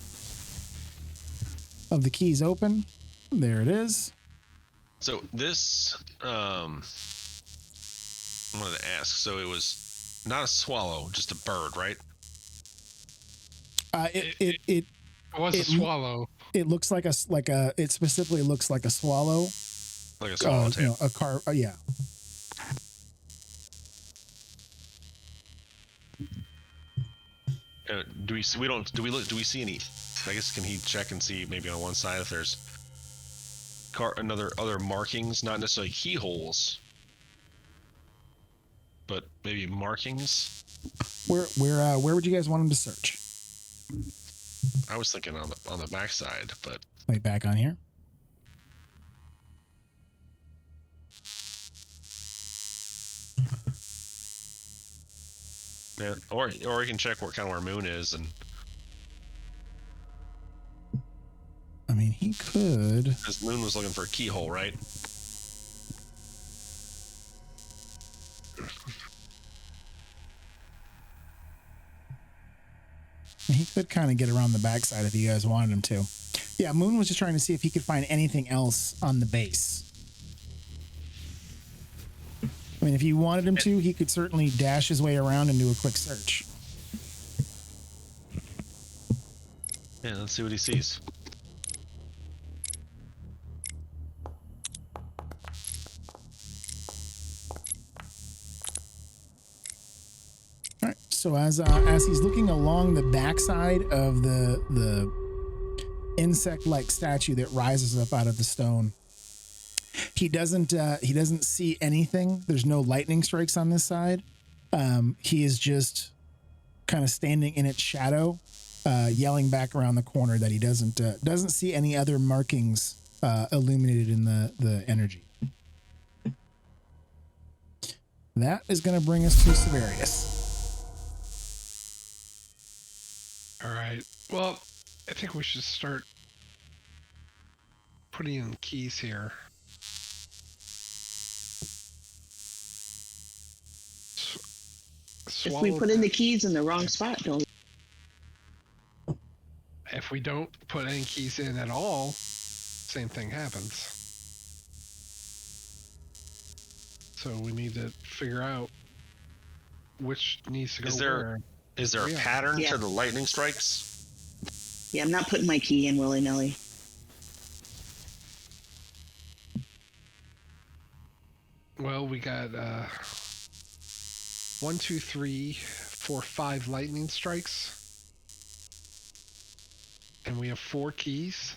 of the keys open, there it is. So this, I wanted to ask. So it was not a swallow, just a bird, right? It was a swallow. It looks like it specifically looks like a swallow. Like a swallowtail. A car. Yeah. Do we see any? I guess can he check and see maybe on one side if there's other markings, not necessarily keyholes, but maybe markings. Where would you guys want him to search? I was thinking on the backside, but Wait, back on here. yeah, or we can check where Moon is, and I mean, he could. because Moon was looking for a keyhole, right? He could kind of get around the backside if you guys wanted him to. Yeah, Moon was just trying to see if he could find anything else on the base. I mean, if you wanted him to, he could certainly dash his way around and do a quick search. Yeah, let's see what he sees. All right. So as he's looking along the backside of the insect-like statue that rises up out of the stone, he doesn't see anything. There's no lightning strikes on this side. He is just kind of standing in its shadow, yelling back around the corner that he doesn't see any other markings illuminated in the energy. That is going to bring us to Severius. All right. Well, I think we should start putting in keys here. If we put in the keys in the wrong spot, don't. If we don't put any keys in at all, same thing happens. So we need to figure out which needs to go where. Is there a pattern Yeah. to the lightning strikes? Yeah, I'm not putting my key in willy-nilly. Well, we got 1, 2, 3, 4, 5 lightning strikes. And we have 4 keys.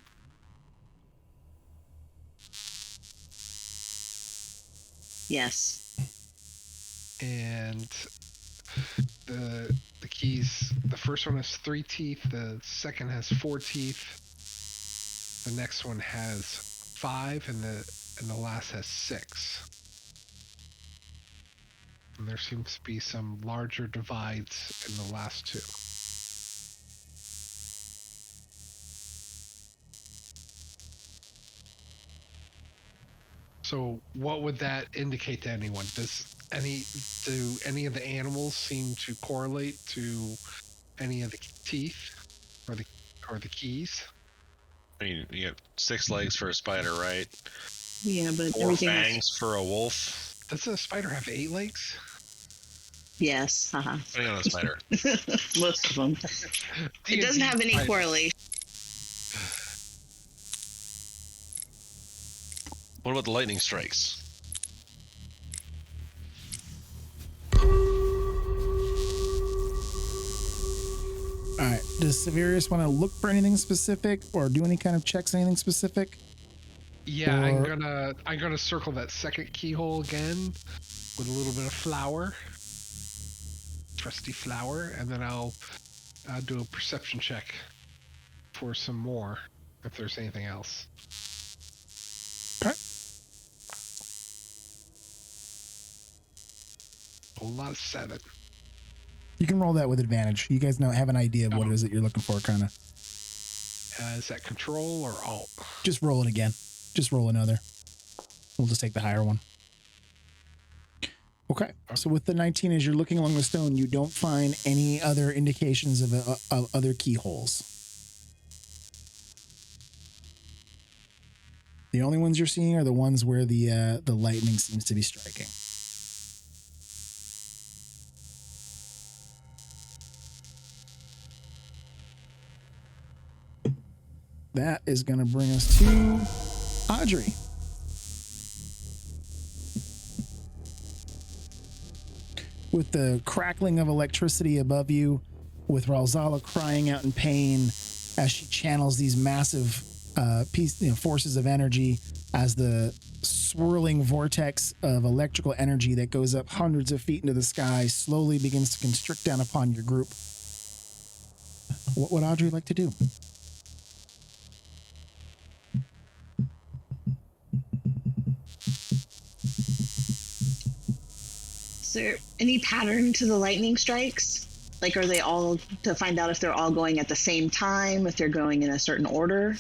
Yes. And the keys, the first one has 3 teeth, the second has 4 teeth, the next one has 5, and the last has 6. And there seems to be some larger divides in the last 2. So what would that indicate to anyone? Do any of the animals seem to correlate to any of the teeth or the keys? I mean, you get 6 legs for a spider, right? Yeah, but 4 everything fangs else. for a wolf. Doesn't a spider have 8 legs? Yes. Haha. Depending on the spider. Most of them. It doesn't have any correlation. What about the lightning strikes? All right. Does Severius want to look for anything specific or do any kind of checks, anything specific? Yeah, I'm gonna circle that second keyhole again with a little bit of flour, trusty flour, and then I'll do a perception check for some more if there's anything else. Okay. A lot of 7. You can roll that with advantage. You guys have an idea of what it is that you're looking for, kind of. Is that control or alt? Just roll it again. Just roll another. We'll just take the higher one. Okay. So with the 19, as you're looking along the stone, you don't find any other indications of other keyholes. The only ones you're seeing are the ones where the lightning seems to be striking. That is going to bring us to Audrey. With the crackling of electricity above you, with Ralzala crying out in pain as she channels these massive forces of energy, as the swirling vortex of electrical energy that goes up hundreds of feet into the sky slowly begins to constrict down upon your group. What would Audrey like to do? Is there any pattern to the lightning strikes? Like, are they all to find out if they're all going at the same time, if they're going in a certain order?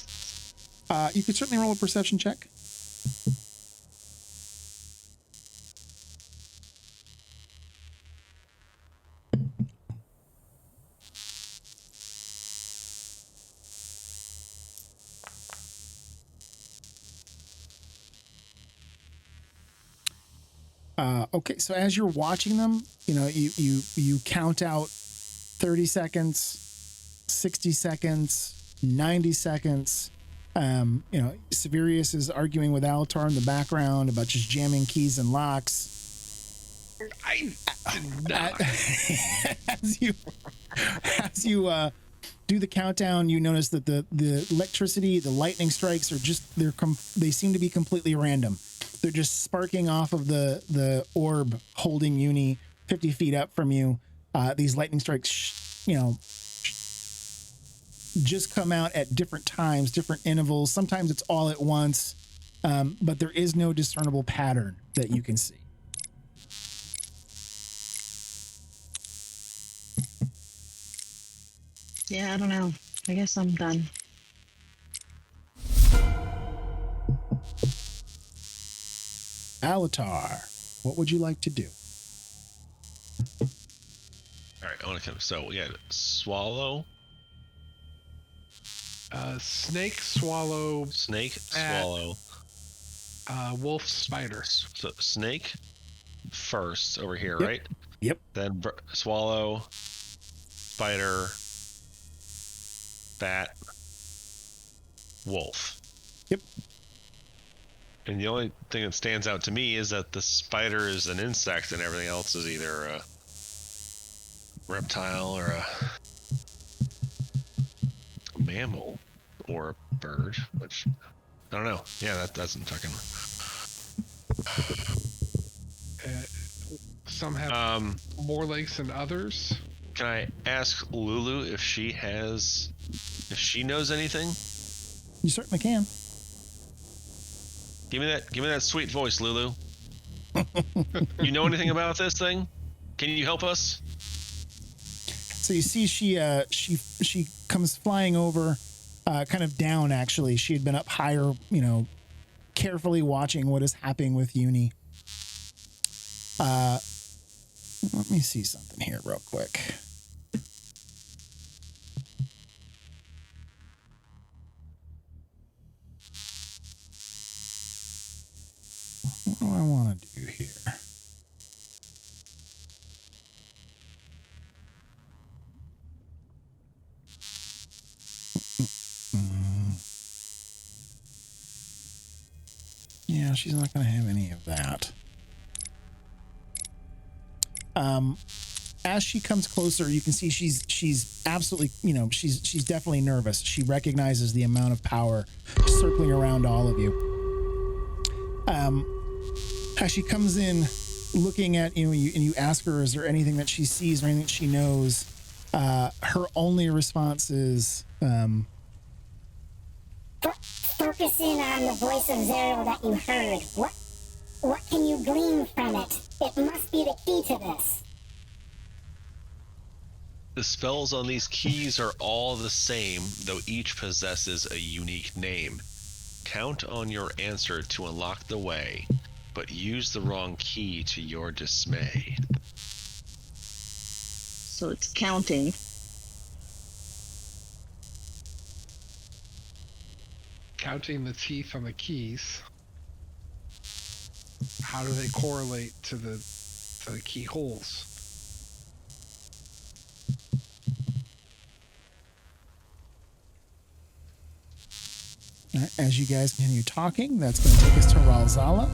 You could certainly roll a perception check. Okay, so as you're watching them, you count out 30 seconds, 60 seconds, 90 seconds. Severius is arguing with Alatar in the background about just jamming keys and locks. I did not. As you do the countdown, you notice that the electricity, the lightning strikes are just they seem to be completely random. They're just sparking off of the orb holding Uni 50 feet up from you. These lightning strikes, just come out at different times, different intervals. Sometimes it's all at once, but there is no discernible pattern that you can see. Yeah, I don't know. I guess I'm done. Alatar, what would you like to do? All right, I want to come. So we got swallow. Snake, swallow, Swallow. wolf, spider. So snake first over here, Yep. right? Yep. Then swallow, spider, bat, wolf. Yep. And the only thing that stands out to me is that the spider is an insect and everything else is either a reptile or a mammal or a bird, which I don't know. Yeah, that doesn't fucking. Some have more legs than others. Can I ask Lulu if she knows anything? You certainly can. Give me that sweet voice, Lulu. You know anything about this thing? Can you help us? So you see she comes flying over, kind of down actually. She had been up higher, carefully watching what is happening with Uni. Let me see something here real quick. What do I want to do here? Yeah, Yeah, she's not going to have any of that. As she comes closer, you can see she's absolutely, she's definitely nervous. She recognizes the amount of power circling around all of you. As she comes in, looking at you, and you ask her, is there anything that she sees or anything that she knows? Her only response is, focusing on the voice of Zero that you heard. What can you glean from it? It must be the key to this. The spells on these keys are all the same, though each possesses a unique name. Count on your answer to unlock the way, but use the wrong key to your dismay. So it's counting. Counting the teeth on the keys. How do they correlate to the keyholes? as you guys continue talking, that's going to take us to Ralzala.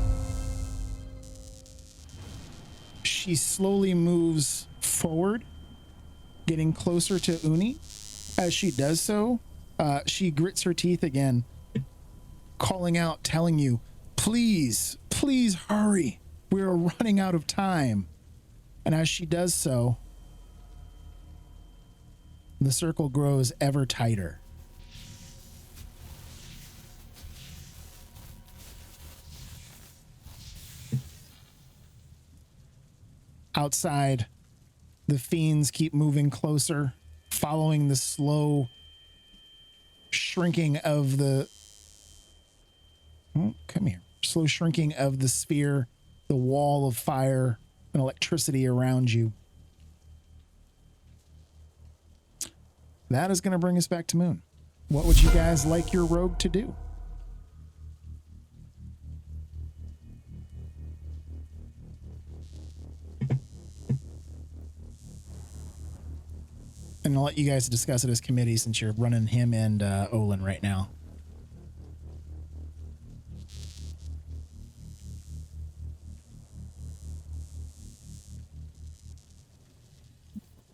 She slowly moves forward, getting closer to Uni. As she does so, she grits her teeth again, calling out, telling you, please, please hurry. We're running out of time. And as she does so, the circle grows ever tighter. Outside, the fiends keep moving closer, following the slow shrinking of the... Oh, come here. Slow shrinking of the sphere, the wall of fire and electricity around you. That is going to bring us back to Moon. What would you guys like your rogue to do? And I'll let you guys discuss it as committee since you're running him and Olin right now.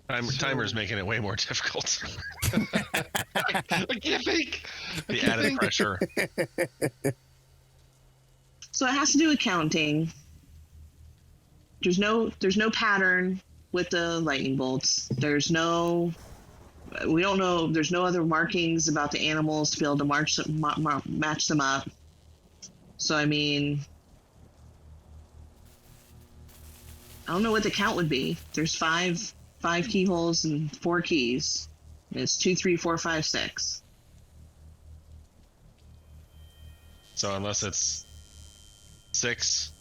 Timer's making it way more difficult. I can't think. The added pressure. So it has to do with counting. There's no pattern with the lightning bolts. We don't know. There's no other markings about the animals to be able to match them up. So I mean, I don't know what the count would be. There's five keyholes and 4 keys. It's 2, 3, 4, 5, 6. So unless it's 6,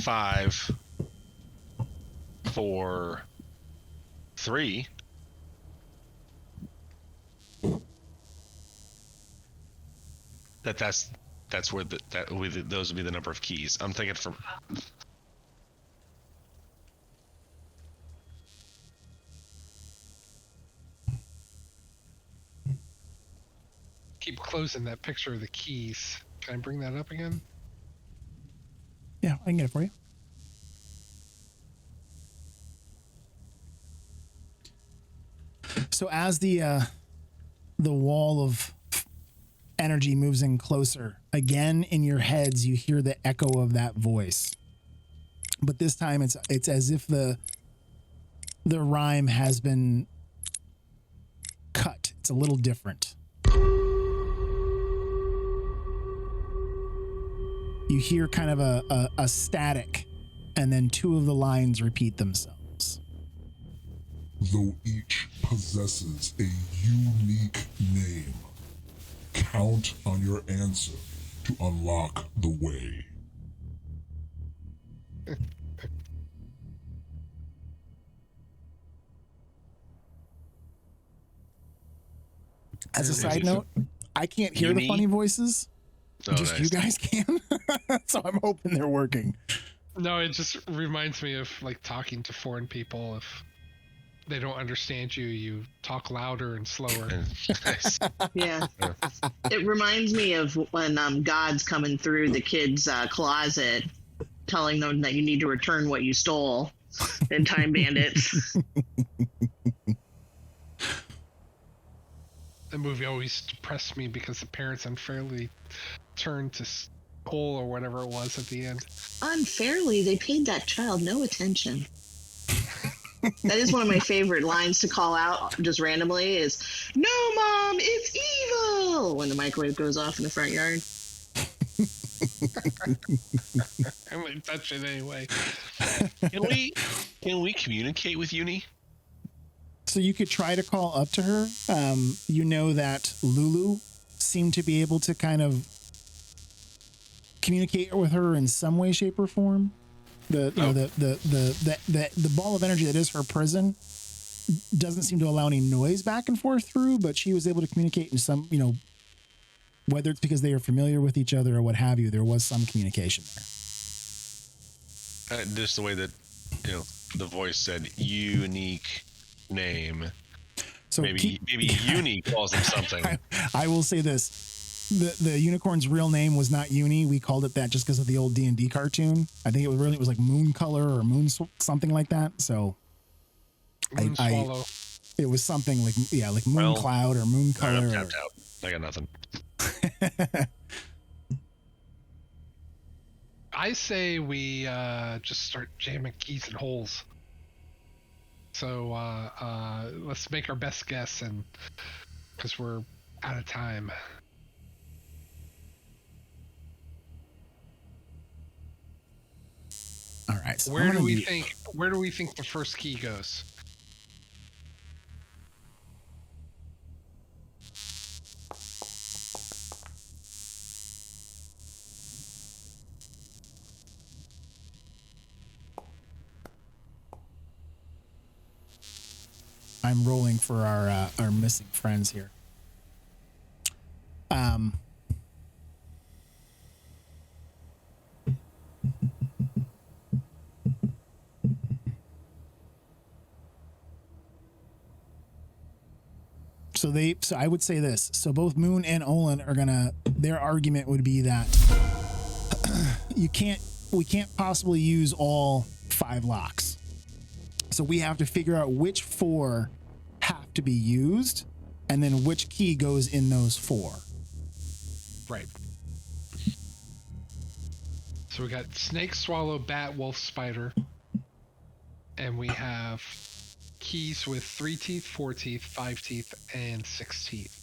5, 4, 3. That's where those would be the number of keys. I'm thinking from. Keep closing that picture of the keys. Can I bring that up again? Yeah, I can get it for you. So as the wall of energy moves in closer, again in your heads you hear the echo of that voice. But this time it's as if the rhyme has been cut. It's a little different. You hear kind of a static, and then 2 of the lines repeat themselves. Though each possesses a unique name, count on your answer to unlock the way. As a side note, I can't hear the funny voices. Oh, just nice. you guys can. So I'm hoping they're working. No, it just reminds me of like talking to foreign people. If they don't understand you, you talk louder and slower. Yeah. It reminds me of when God's coming through the kid's closet, telling them that you need to return what you stole in Time Bandits. The movie always depressed me because the parents unfairly turned to coal or whatever it was at the end. Unfairly, they paid that child no attention. That is one of my favorite lines to call out just randomly is, "No, Mom, it's evil!" when the microwave goes off in the front yard. I'm going to touch it anyway. Can we communicate with Uni? So you could try to call up to her. You know that Lulu seemed to be able to kind of communicate with her in some way, shape, or form. The ball of energy that is her prison doesn't seem to allow any noise back and forth through, but she was able to communicate in some, whether it's because they are familiar with each other or what have you, there was some communication there. Just the way that, the voice said unique name. So maybe Uni calls him something. I will say this. The unicorn's real name was not Uni. We called it that just because of the old D&D cartoon. I think it was like Moon Color or Moon something like that. So Moon Swallow. It was something like Moon Cloud or Moon Color. I'm tapped out. I got nothing. I say we just start jamming keys and holes. So let's make our best guess, and because we're out of time. All right. So where do we think the first key goes? I'm rolling for our missing friends here. So I would say this. So both Moon and Olin are their argument would be that we can't possibly use all 5 locks. So we have to figure out which 4 have to be used and then which key goes in those 4. Right. So we got snake, swallow, bat, wolf, spider. And we have keys with 3 teeth, 4 teeth, 5 teeth, and 6 teeth.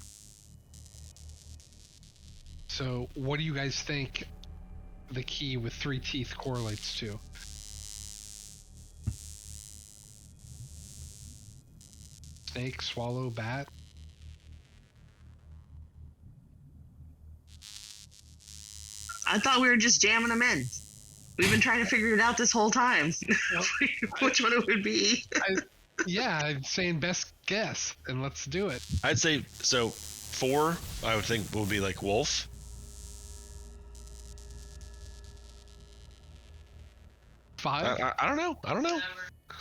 So what do you guys think the key with 3 teeth correlates to? Snake, swallow, bat? I thought we were just jamming them in. We've been trying to figure it out this whole time. Which one it would be. I'm saying best guess, and let's do it. I'd say, so 4, I would think would be like wolf. 5? I don't know.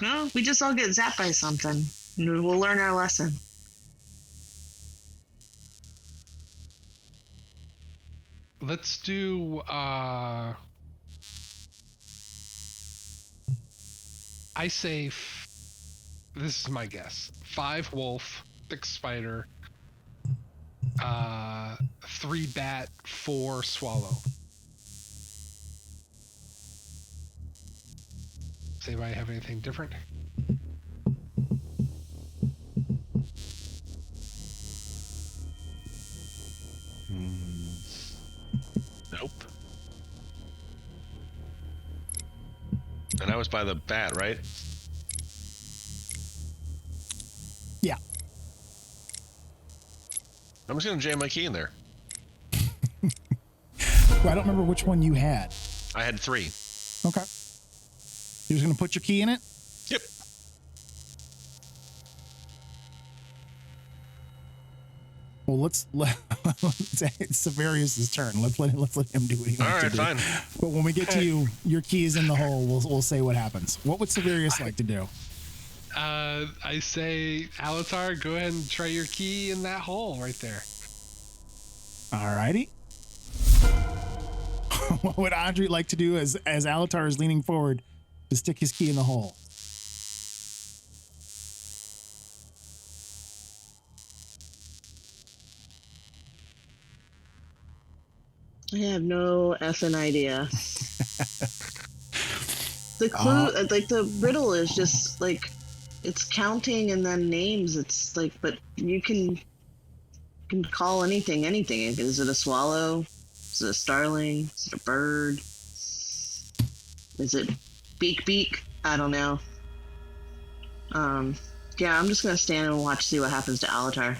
No, we just all get zapped by something. We'll learn our lesson. Let's do I say this is my guess. 5 wolf, 6 spider, 3 bat, 4 swallow. Does anybody have anything different? Nope. And I was by the bat, right? Yeah. I'm just gonna jam my key in there. Well, I don't remember which one you had. I had 3. Okay. You're just gonna put your key in it? Yep. Well, let's it's Severius's turn. Let's let him do what he wants to do. All right, fine. But when we get to your key is in the hole, we'll say what happens. What would Severius like to do? I say, Alatar, go ahead and try your key in that hole right there. Alrighty. What would Audrey like to do as Alatar is leaning forward to stick his key in the hole? I have no effing idea. The clue, like the riddle is just like, it's counting and then names. It's like, but you can call anything. Is it a swallow? Is it a starling? Is it a bird? Is it beak? I don't know. Yeah, I'm just gonna stand and watch, see what happens to Alatar.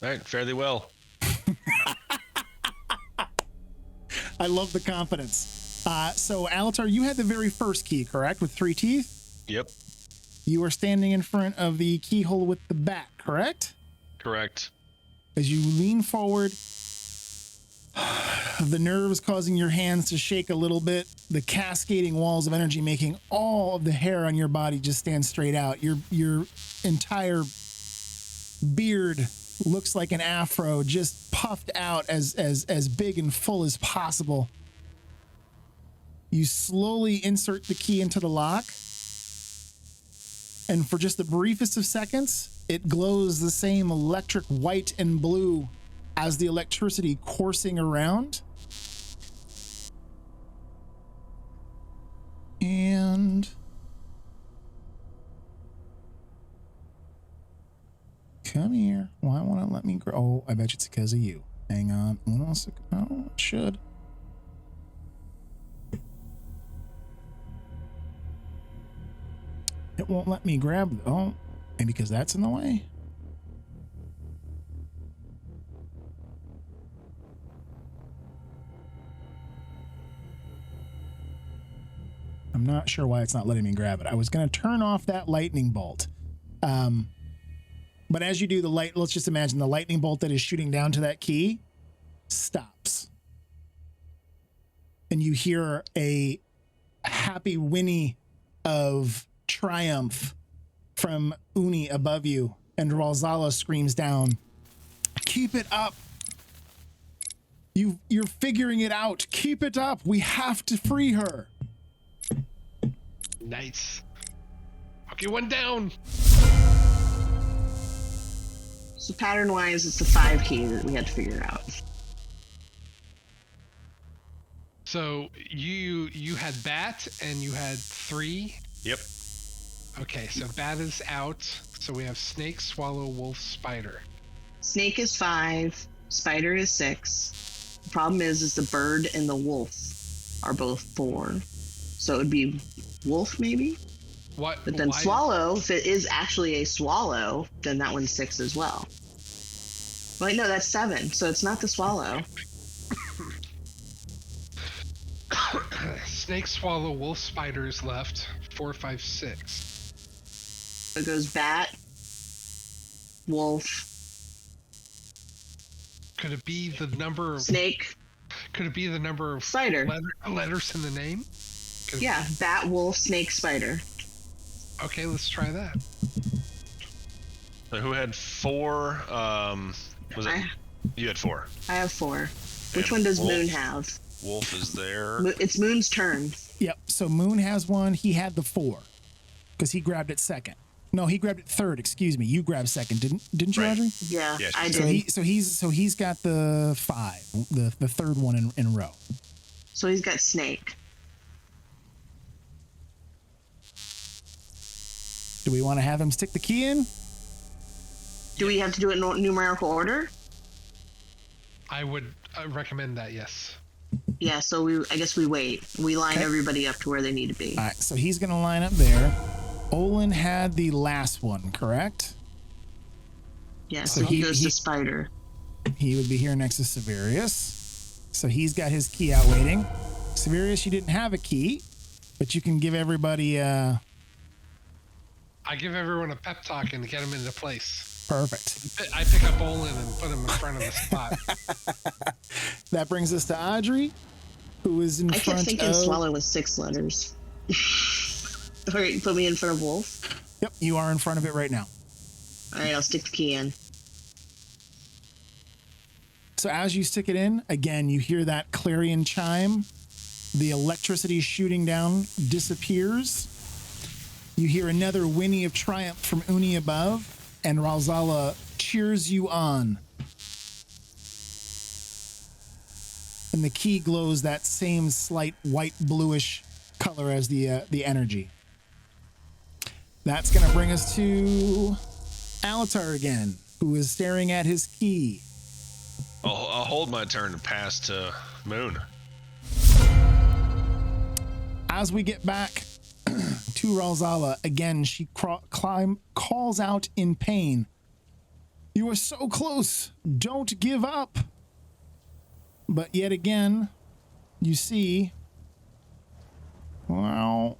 All right, fairly well. I love the confidence. So Alatar, you had the very first key, correct? With 3 teeth? Yep. You are standing in front of the keyhole with the bat, correct? Correct. As you lean forward, the nerves causing your hands to shake a little bit, the cascading walls of energy making all of the hair on your body just stand straight out. Your entire beard looks like an afro, just puffed out as big and full as possible. You slowly insert the key into the lock, and for just the briefest of seconds, it glows the same electric white and blue as the electricity coursing around. And come here. Why won't it let me grow? Oh, I bet it's because of you. Hang on. What else? Oh, it should. It won't let me grab. Oh, maybe because that's in the way. I'm not sure why it's not letting me grab it. I was going to turn off that lightning bolt. But as you do, let's just imagine the lightning bolt that is shooting down to that key stops. And you hear a happy whinny of triumph from Uni above you, and Ralzala screams down, "Keep it up. You're figuring it out. Keep it up. We have to free her." Nice. Okay, one down. So pattern-wise, it's the 5 key that we had to figure out. So you had bat and you had 3. Yep. Okay, so bat is out. So we have snake, swallow, wolf, spider. Snake is 5, spider is 6. The problem is the bird and the wolf are both 4. So it would be wolf maybe? What? But then swallow, if it is actually a swallow, then that one's 6 as well. Wait, no, that's 7, so it's not the swallow. Snake, swallow, wolf, spider is left. 4, 5, 6. So it goes bat, wolf. Could it be the number of snake? Could it be the number of spider letters in the name? Yeah, bat, wolf, snake, spider. Okay, let's try that. So who had 4? Was it? You had 4. I have 4. Which one does Moon have? Wolf is there. It's Moon's turn. Yep. So Moon has one. He had the 4 because he grabbed it second. No, he grabbed it third. Excuse me. You grabbed second, didn't you, Audrey? Yeah, I did. So he's got the 5, the third one in a row. So he's got snake. Do we want to have him stick the key in? Do we have to do it in numerical order? I would recommend that, yes. Yeah, so I guess we wait. We line everybody up to where they need to be. All right, so he's going to line up there. Olin had the last one, correct? Yeah, so he goes to Spider. He would be here next to Severius. So he's got his key out waiting. Severius, you didn't have a key, but you can give everybody... I give everyone a pep talk and get them into place. Perfect. I pick up Olin and put him in front of the spot. That brings us to Audrey, who is in front of... I kept thinking swallow with 6 letters. All right, put me in front of Wolf. Yep, you are in front of it right now. All right, I'll stick the key in. So as you stick it in, again, you hear that clarion chime. The electricity shooting down disappears. You hear another whinny of triumph from Uni above, and Ralzala cheers you on. And the key glows that same slight white bluish color as the energy. That's going to bring us to Alatar again, who is staring at his key. I'll hold my turn to pass to Moon. As we get back to Ralzala, again, she calls out in pain. You are so close. Don't give up. But yet again, you see, well,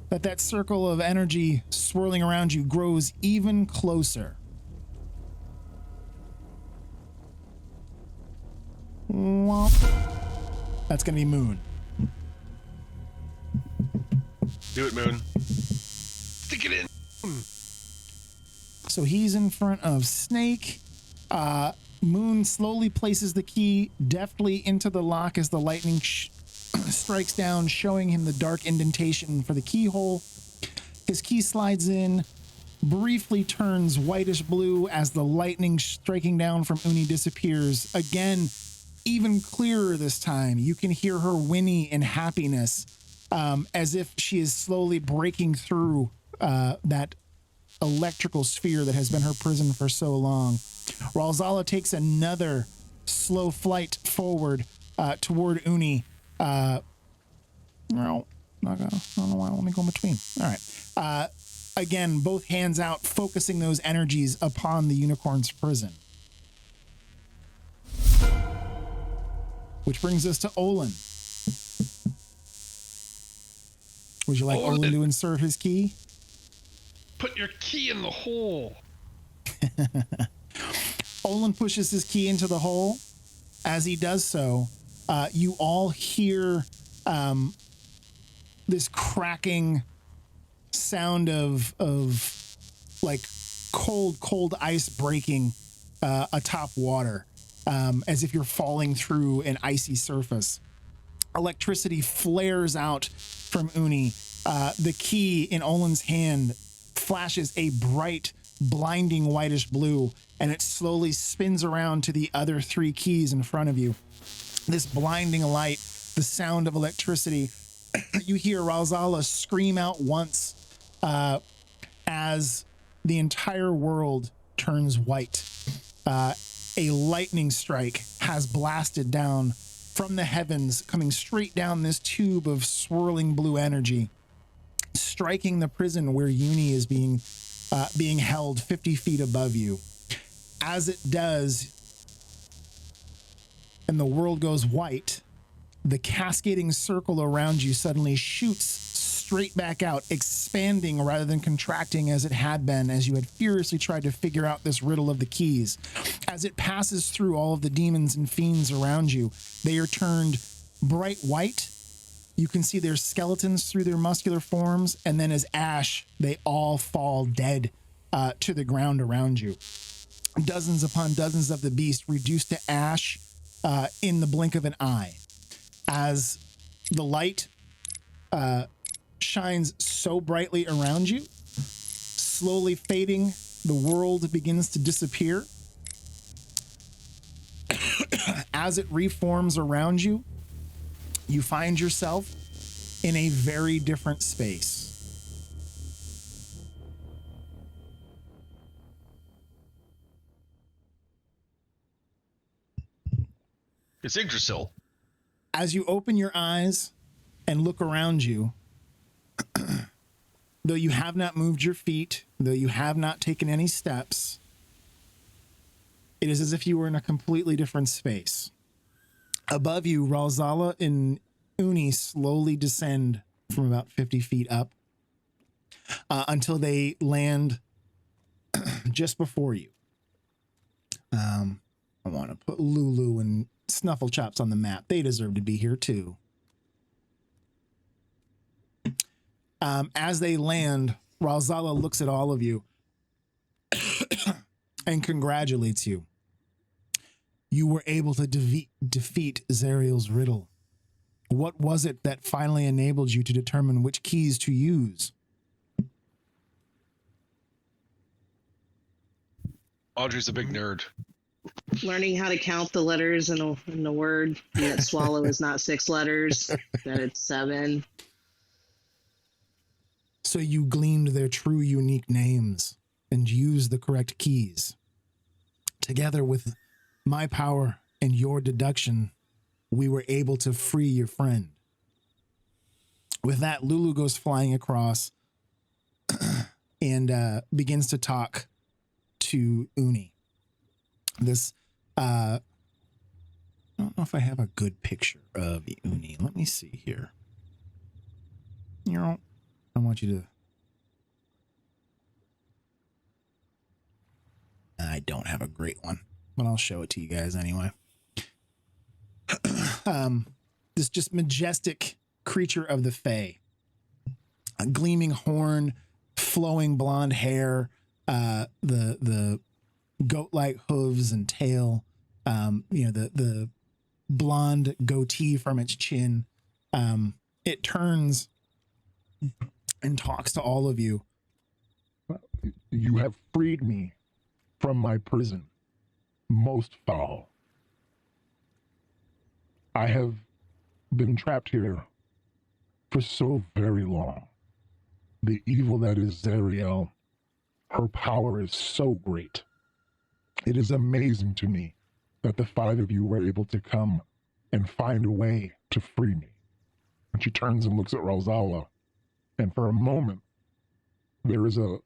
that circle of energy swirling around you grows even closer. Well, that's going to be Moon. Do it, Moon. Stick it in. So he's in front of Snake. Moon slowly places the key deftly into the lock as the lightning strikes down, showing him the dark indentation for the keyhole. His key slides in, briefly turns whitish blue as the lightning striking down from Uni disappears. Again, even clearer this time. You can hear her whinny in happiness, as if she is slowly breaking through that electrical sphere that has been her prison for so long. Ralzala takes another slow flight forward toward Uni. No, I don't know why I want to go in between. All right. Again, both hands out, focusing those energies upon the unicorn's prison. Which brings us to Olin. Would you like Olin to insert his key? Put your key in the hole. Olin pushes his key into the hole. As he does so, you all hear this cracking sound of like cold ice breaking atop water, as if you're falling through an icy surface. Electricity flares out from Uni. The key in Olin's hand flashes a bright, blinding whitish blue, and it slowly spins around to the other three keys in front of you. This blinding light, the sound of electricity, you hear Ralzala scream out once as the entire world turns white. A lightning strike has blasted down from the heavens, coming straight down this tube of swirling blue energy, striking the prison where Uni is being held 50 feet above you. As it does, and the world goes white, the cascading circle around you suddenly shoots straight back out, expanding rather than contracting as it had been, as you had furiously tried to figure out this riddle of the keys. As it passes through all of the demons and fiends around you, they are turned bright white. You can see their skeletons through their muscular forms, and then as ash, they all fall dead to the ground around you. Dozens upon dozens of the beast reduced to ash in the blink of an eye. As the light shines so brightly around you, slowly fading, the world begins to disappear. As it reforms around you, you find yourself in a very different space. It's Yggdrasil. As you open your eyes and look around you, though you have not moved your feet, though you have not taken any steps, it is as if you were in a completely different space. Above you, Ralzala and Uni slowly descend from about 50 feet up until they land just before you. I want to put Lulu and Snufflechops on the map. They deserve to be here too. As they land, Ralzala looks at all of you and congratulates you. You were able to defeat Zariel's riddle. What was it that finally enabled you to determine which keys to use? Audrey's a big nerd. Learning how to count the letters in a word, and that swallow is not 6 letters, that it's 7. So you gleaned their true unique names and used the correct keys. Together with my power and your deduction, we were able to free your friend. With that, Lulu goes flying across and begins to talk to Uni. This, I don't know if I have a good picture of Uni. Let me see here. I want you to... I don't have a great one, but I'll show it to you guys anyway. This just majestic creature of the Fae. A gleaming horn, flowing blonde hair, the goat-like hooves and tail, the blonde goatee from its chin. It turns and talks to all of you. You have freed me from my prison, most foul. I have been trapped here for so very long. The evil that is Zariel, her power is so great. It is amazing to me that the 5 of you were able to come and find a way to free me. And she turns and looks at Ralzala, and for a moment, there is a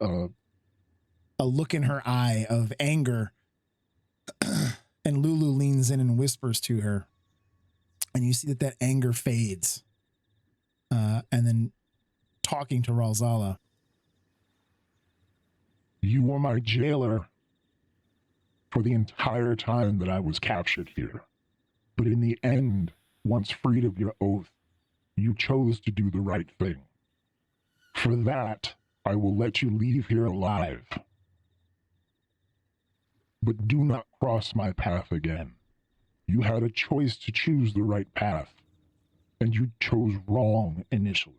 look in her eye of anger, and Lulu leans in and whispers to her, and you see that anger fades. And then talking to Ralzala. You were my jailer for the entire time that I was captured here. But in the end, once freed of your oath, you chose to do the right thing. For that, I will let you leave here alive. But do not cross my path again. You had a choice to choose the right path, and you chose wrong initially.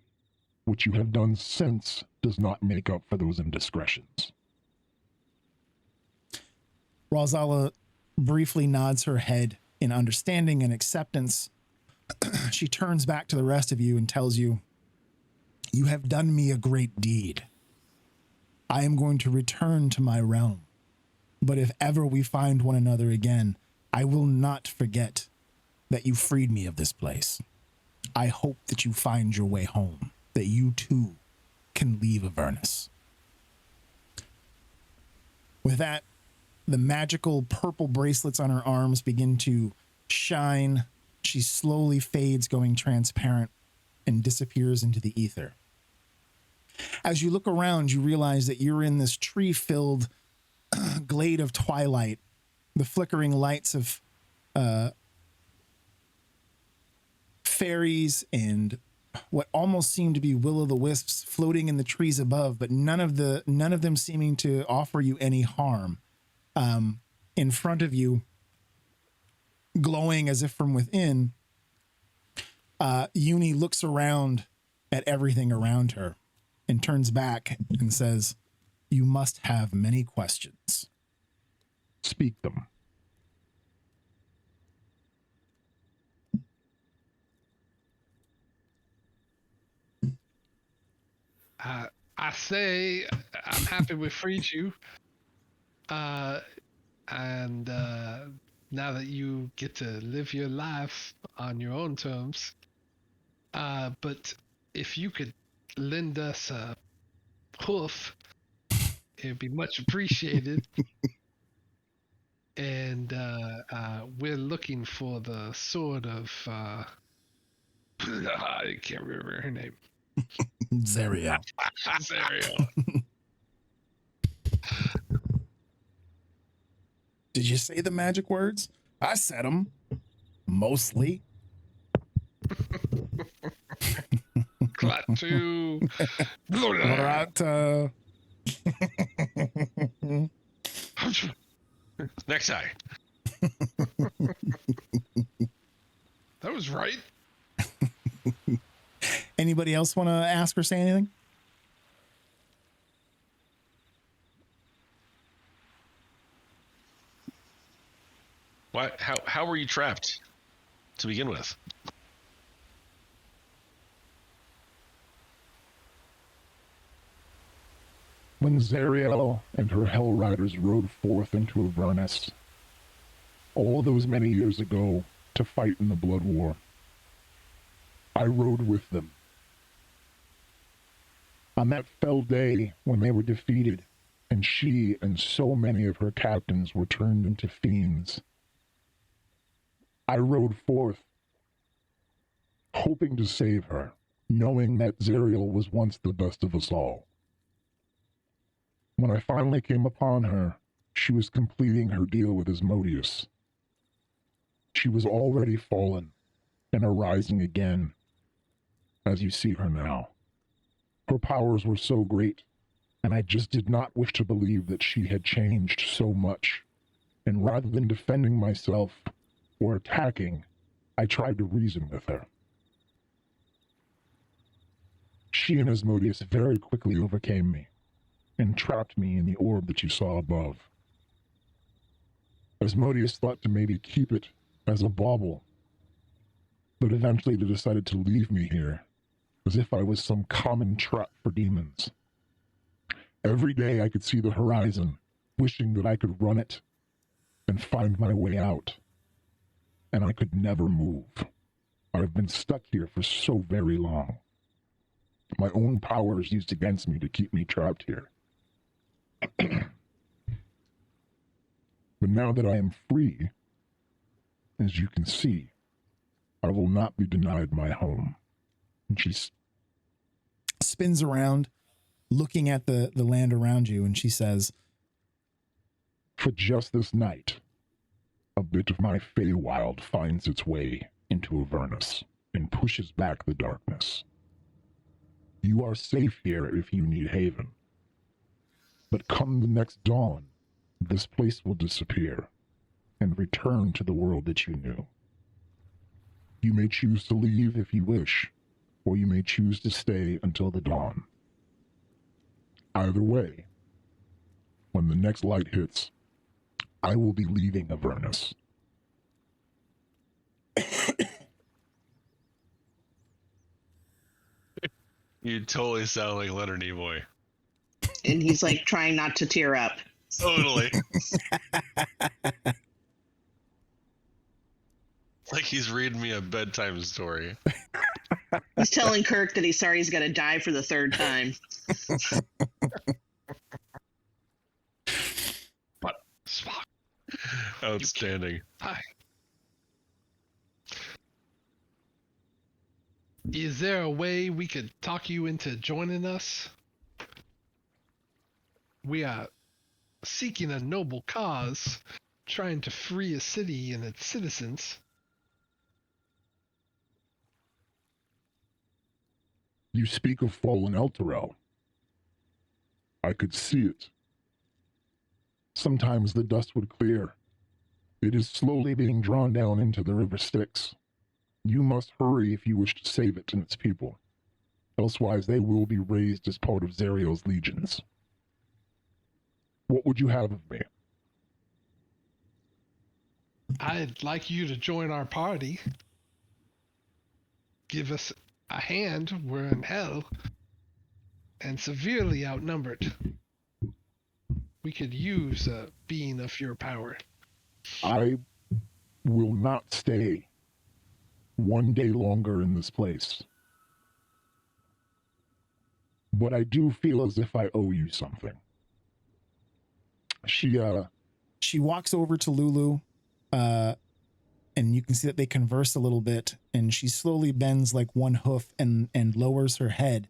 What you have done since does not make up for those indiscretions. Ralzala briefly nods her head in understanding and acceptance. She turns back to the rest of you and tells you, "You have done me a great deed. I am going to return to my realm. But if ever we find one another again, I will not forget that you freed me of this place. I hope that you find your way home, that you too can leave Avernus." With that, the magical purple bracelets on her arms begin to shine. She slowly fades, going transparent, and disappears into the ether. As you look around, you realize that you're in this tree-filled glade of twilight. The flickering lights of fairies and what almost seem to be will-o'-the-wisps floating in the trees above, but none of them seeming to offer you any harm. In front of you, glowing as if from within, Uni looks around at everything around her and turns back and says, "You must have many questions." Speak them. I say I'm happy we freed you. And now that you get to live your life on your own terms, but if you could lend us a hoof, it'd be much appreciated. And we're looking for the sword of I can't remember her name. Zariel. Zariel. Did you say the magic words? I said them. Mostly. Klaatu. Alright, Next eye. That was right. anybody else want to ask or say anything? What? How were you trapped to begin with? When Zariel and her Hell Riders rode forth into Avernus, all those many years ago, to fight in the Blood War, I rode with them. On that fell day when they were defeated, and she and so many of her captains were turned into fiends, I rode forth, hoping to save her, knowing that Zariel was once the best of us all. When I finally came upon her, she was completing her deal with Asmodeus. She was already fallen and arising again, as you see her now. Her powers were so great, and I just did not wish to believe that she had changed so much, and rather than defending myself or attacking, I tried to reason with her. She and Asmodeus very quickly overcame me and trapped me in the orb that you saw above. Asmodeus thought to maybe keep it as a bauble, but eventually they decided to leave me here, as if I was some common trap for demons. Every day I could see the horizon, wishing that I could run it and find my way out. And I could never move. I've been stuck here for so very long. My own power is used against me to keep me trapped here. But now that I am free, as you can see, I will not be denied my home. And she spins around, looking at the land around you, and she says, for just this night, a bit of my Feywild finds its way into Avernus and pushes back the darkness. You are safe here if you need haven. But come the next dawn, this place will disappear and return to the world that you knew. You may choose to leave if you wish, or you may choose to stay until the dawn. Either way, when the next light hits, I will be leaving Avernus. You totally sound like Leonard Nimoy. And he's like trying not to tear up. Totally. Like he's reading me a bedtime story. He's telling Kirk that he's sorry he's got to die for the third time. But Spock. Outstanding. Hi. Is there a way we could talk you into joining us? We are seeking a noble cause, trying to free a city and its citizens. You speak of fallen Elturel. I could see it. Sometimes the dust would clear. It is slowly being drawn down into the river Styx. You must hurry if you wish to save it and its people. Elsewise they will be raised as part of Zariel's legions. What would you have of me? I'd like you to join our party. Give us a hand. We're in hell and severely outnumbered. We could use a being of your power. I will not stay one day longer in this place. But I do feel as if I owe you something. She walks over to Lulu, and you can see that they converse a little bit, and she slowly bends like one hoof and lowers her head.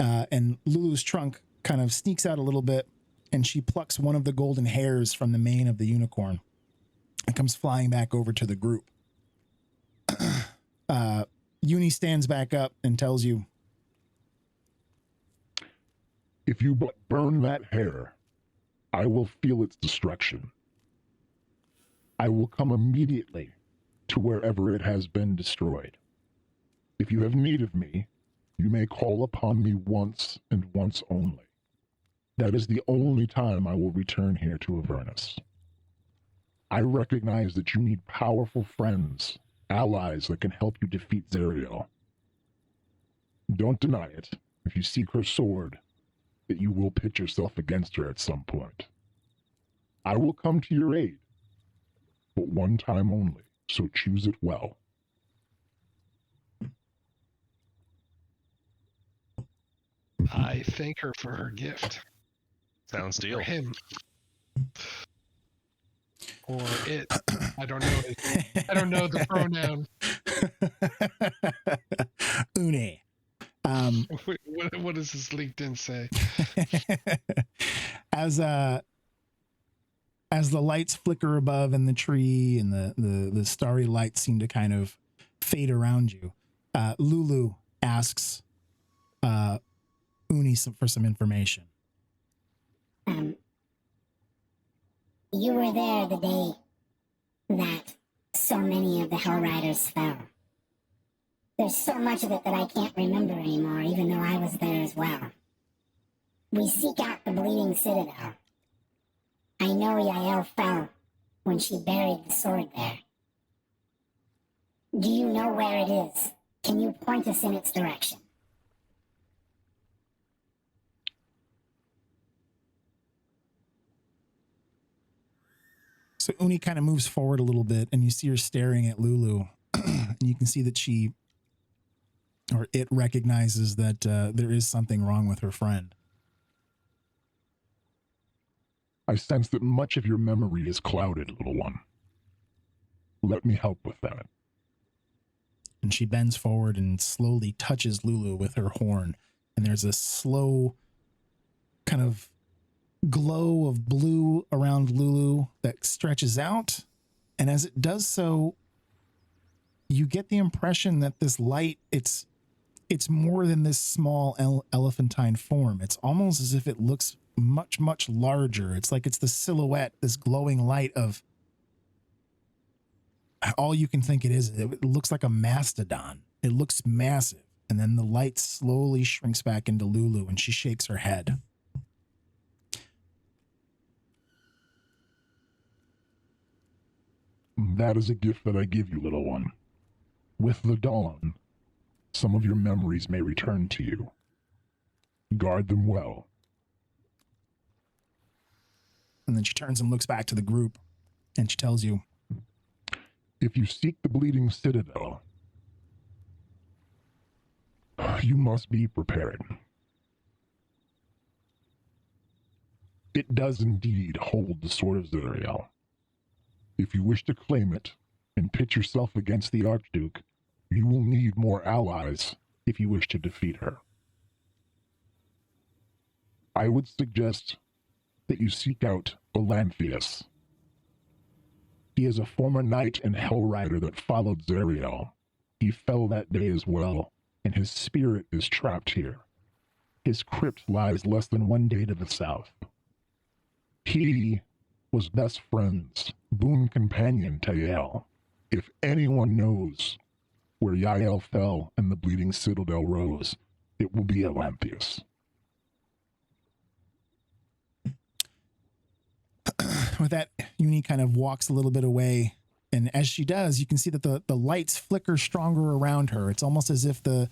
And Lulu's trunk kind of sneaks out a little bit, and she plucks one of the golden hairs from the mane of the unicorn and comes flying back over to the group. Uni stands back up and tells you, If you but burn that hair, I will feel its destruction. I will come immediately to wherever it has been destroyed. If you have need of me, you may call upon me once and once only. That is the only time I will return here to Avernus. I recognize that you need powerful friends, allies that can help you defeat Zariel. Don't deny it, if you seek her sword, that you will pit yourself against her at some point. I will come to your aid, but one time only, so choose it well. I thank her for her gift. Sounds deal. Or him. Or it. I don't know. I don't know the pronoun. Uni. What does his LinkedIn say? As the lights flicker above in the tree and the starry lights seem to kind of fade around you, Lulu asks Uni for some information. You were there the day that so many of the Hell Riders fell. There's so much of it that I can't remember anymore, even though I was there as well. We seek out the Bleeding Citadel. I know Yael fell when she buried the sword there. Do you know where it is? Can you point us in its direction? So Uni kind of moves forward a little bit, and you see her staring at Lulu. And you can see that it recognizes that there is something wrong with her friend. I sense that much of your memory is clouded, little one. Let me help with that. And she bends forward and slowly touches Lulu with her horn. And there's a slow kind of glow of blue around Lulu that stretches out. And as it does so, you get the impression that this light, it's more than this small elephantine form. It's almost as if it looks much, much larger. It's like it's the silhouette, this glowing light of all you can think it is. It looks like a mastodon. It looks massive. And then the light slowly shrinks back into Lulu and she shakes her head. That is a gift that I give you, little one. With the dawn, some of your memories may return to you. Guard them well. And then she turns and looks back to the group and she tells you, if you seek the Bleeding Citadel, you must be prepared. It does indeed hold the Sword of Zariel. If you wish to claim it and pit yourself against the Archduke, you will need more allies if you wish to defeat her. I would suggest that you seek out Olanthius. He is a former knight and hell rider that followed Zariel. He fell that day as well, and his spirit is trapped here. His crypt lies less than 1 day to the south. He was best friends, boon companion to Yael. If anyone knows where Yael fell and the Bleeding Citadel rose, it will be Olanthius. With that, Uni kind of walks a little bit away, and as she does, you can see that the lights flicker stronger around her. It's almost as if the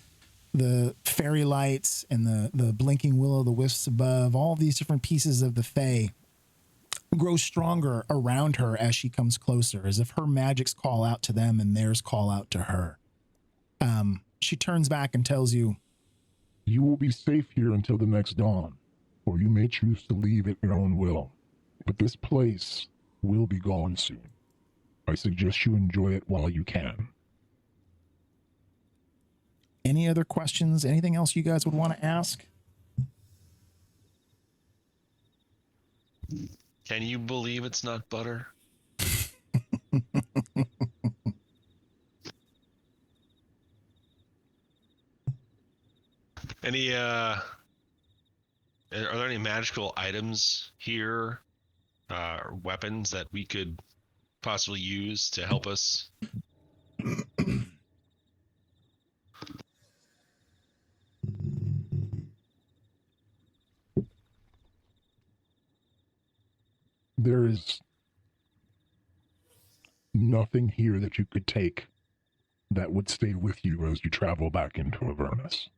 fairy lights and the blinking will-o'-the-wisps above, all these different pieces of the Fae, grow stronger around her as she comes closer, as if her magics call out to them and theirs call out to her. She turns back and tells you, you will be safe here until the next dawn, or you may choose to leave at your own will. But this place will be gone soon. I suggest you enjoy it while you can. Any other questions? Anything else you guys would want to ask? Can you believe it's not butter? Are there any magical items here, or weapons that we could possibly use to help us? There is nothing here that you could take that would stay with you as you travel back into Avernus.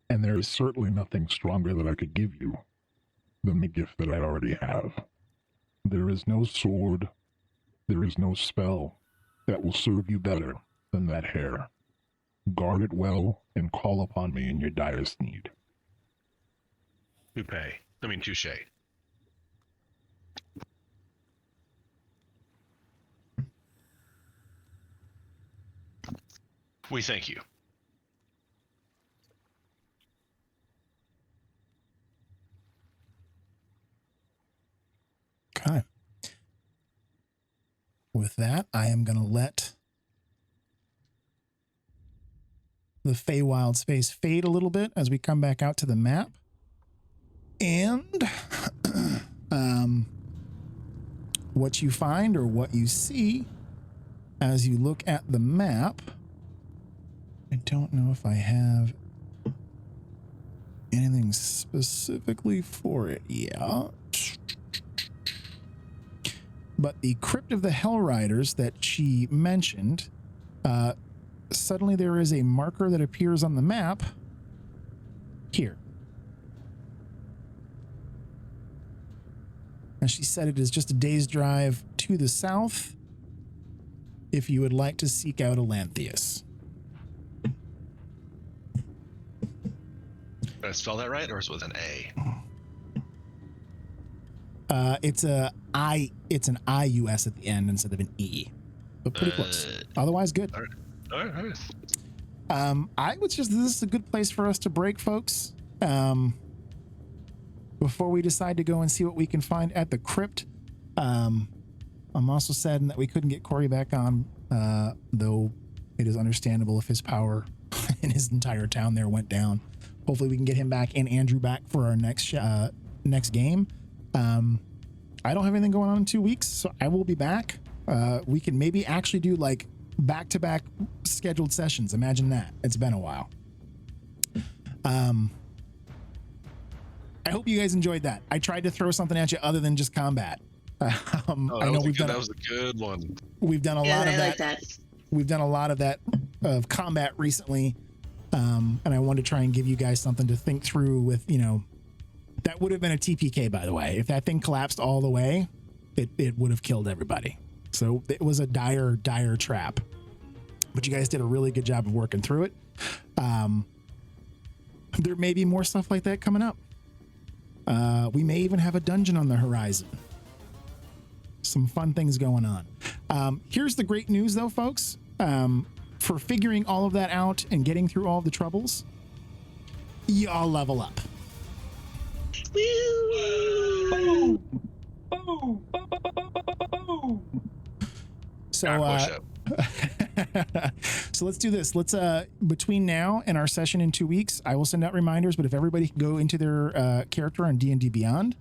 And there is certainly nothing stronger that I could give you than the gift that I already have. There is no sword, there is no spell that will serve you better than that hair. Guard it well and call upon me in your direst need. Touche. We thank you. Okay. With that, I am going to let the Feywild space fade a little bit as we come back out to the map. And what you find or what you see as you look at the map, I don't know if I have anything specifically for it yet. But the Crypt of the Hellriders that she mentioned, suddenly there is a marker that appears on the map here. And she said it is just a day's drive to the south if you would like to seek out Elanthius. Did I spell that right, or is it with an A? It's an I-U-S at the end instead of an E, but pretty close. Otherwise, good. All right. This is a good place for us to break, folks. Before we decide to go and see what we can find at the crypt. I'm also saddened that we couldn't get Corey back on, though it is understandable if his power in his entire town there went down. Hopefully we can get him back and Andrew back for our next game. I don't have anything going on in 2 weeks, so I will be back. We can maybe actually do like back-to-back scheduled sessions. Imagine that. It's been a while. I hope you guys enjoyed that. I tried to throw something at you other than just combat. I know that was a good one. We've done a lot of that. Like that. We've done a lot of that of combat recently. And I wanted to try and give you guys something to think through with, that would have been a TPK, by the way. If that thing collapsed all the way, it would have killed everybody. So it was a dire, dire trap. But you guys did a really good job of working through it. There may be more stuff like that coming up. We may even have a dungeon on the horizon. Some fun things going on. Here's the great news, though, folks. For figuring all of that out and getting through all the troubles, y'all level up. Boom! Boom! Boom! So, so let's do this. Let's between now and our session in 2 weeks, I will send out reminders. But if everybody can go into their character on D&D Beyond,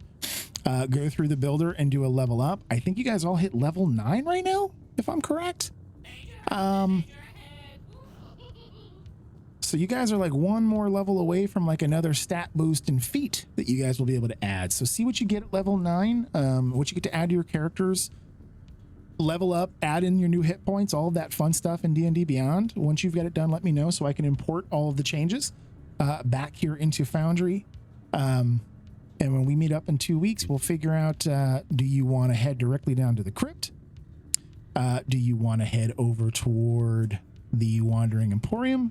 go through the builder and do a level up. I think you guys all hit level 9 right now, if I'm correct. So you guys are like one more level away from like another stat boost in feat that you guys will be able to add. So see what you get at level 9, what you get to add to your characters, level up, add in your new hit points, all of that fun stuff in D&D Beyond. Once you've got it done, let me know so I can import all of the changes back here into Foundry. And when we meet up in 2 weeks, we'll figure out, do you want to head directly down to the crypt? Do you want to head over toward the Wandering Emporium?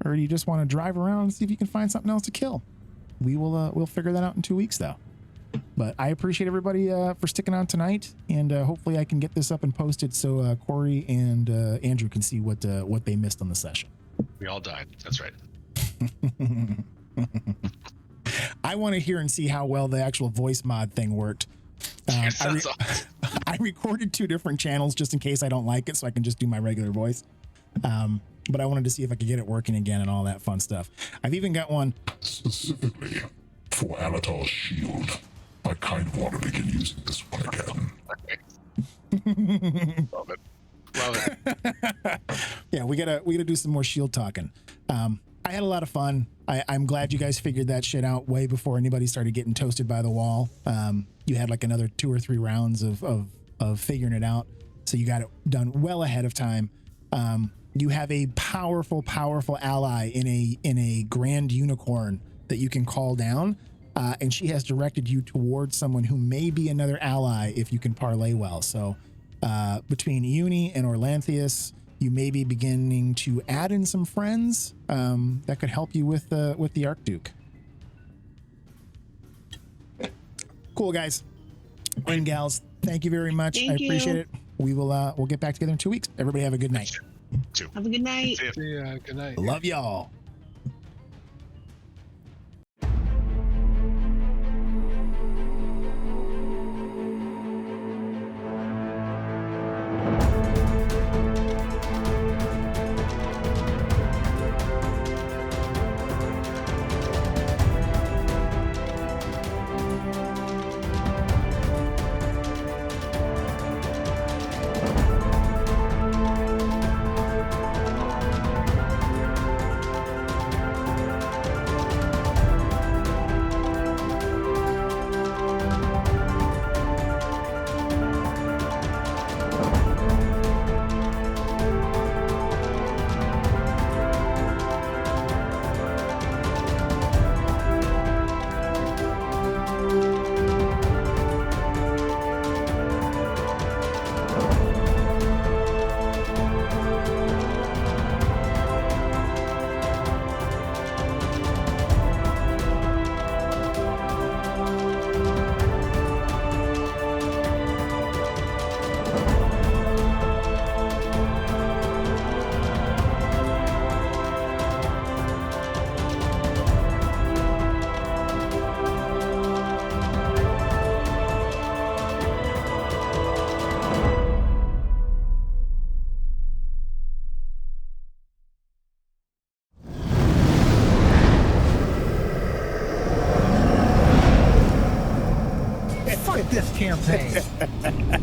Or do you just want to drive around and see if you can find something else to kill? We'll figure that out in 2 weeks, though. But I appreciate everybody for sticking on tonight, and hopefully I can get this up and posted so Corey and Andrew can see what they missed on the session. We all died. That's right. I want to hear and see how well the actual voice mod thing worked. I recorded 2 different channels just in case I don't like it, so I can just do my regular voice. but I wanted to see if I could get it working again and all that fun stuff. I've even got one Specifically for Alatar's shield. I kind of want to begin using this one again. Love it. Love it. Yeah, we gotta do some more shield talking. I had a lot of fun. I'm glad you guys figured that shit out way before anybody started getting toasted by the wall. You had like another 2 or 3 rounds of figuring it out, so you got it done well ahead of time. You have a powerful ally in a grand unicorn that you can call down, and she has directed you towards someone who may be another ally if you can parlay well. So between Uni and Orlanthius, you may be beginning to add in some friends that could help you with the Archduke. Cool, guys and gals. Thank you very much. Thank I you. appreciate it. We'll get back together in 2 weeks. Everybody have a good night. Have a good night. See ya. Yeah, good night. Love y'all. Fuck this campaign.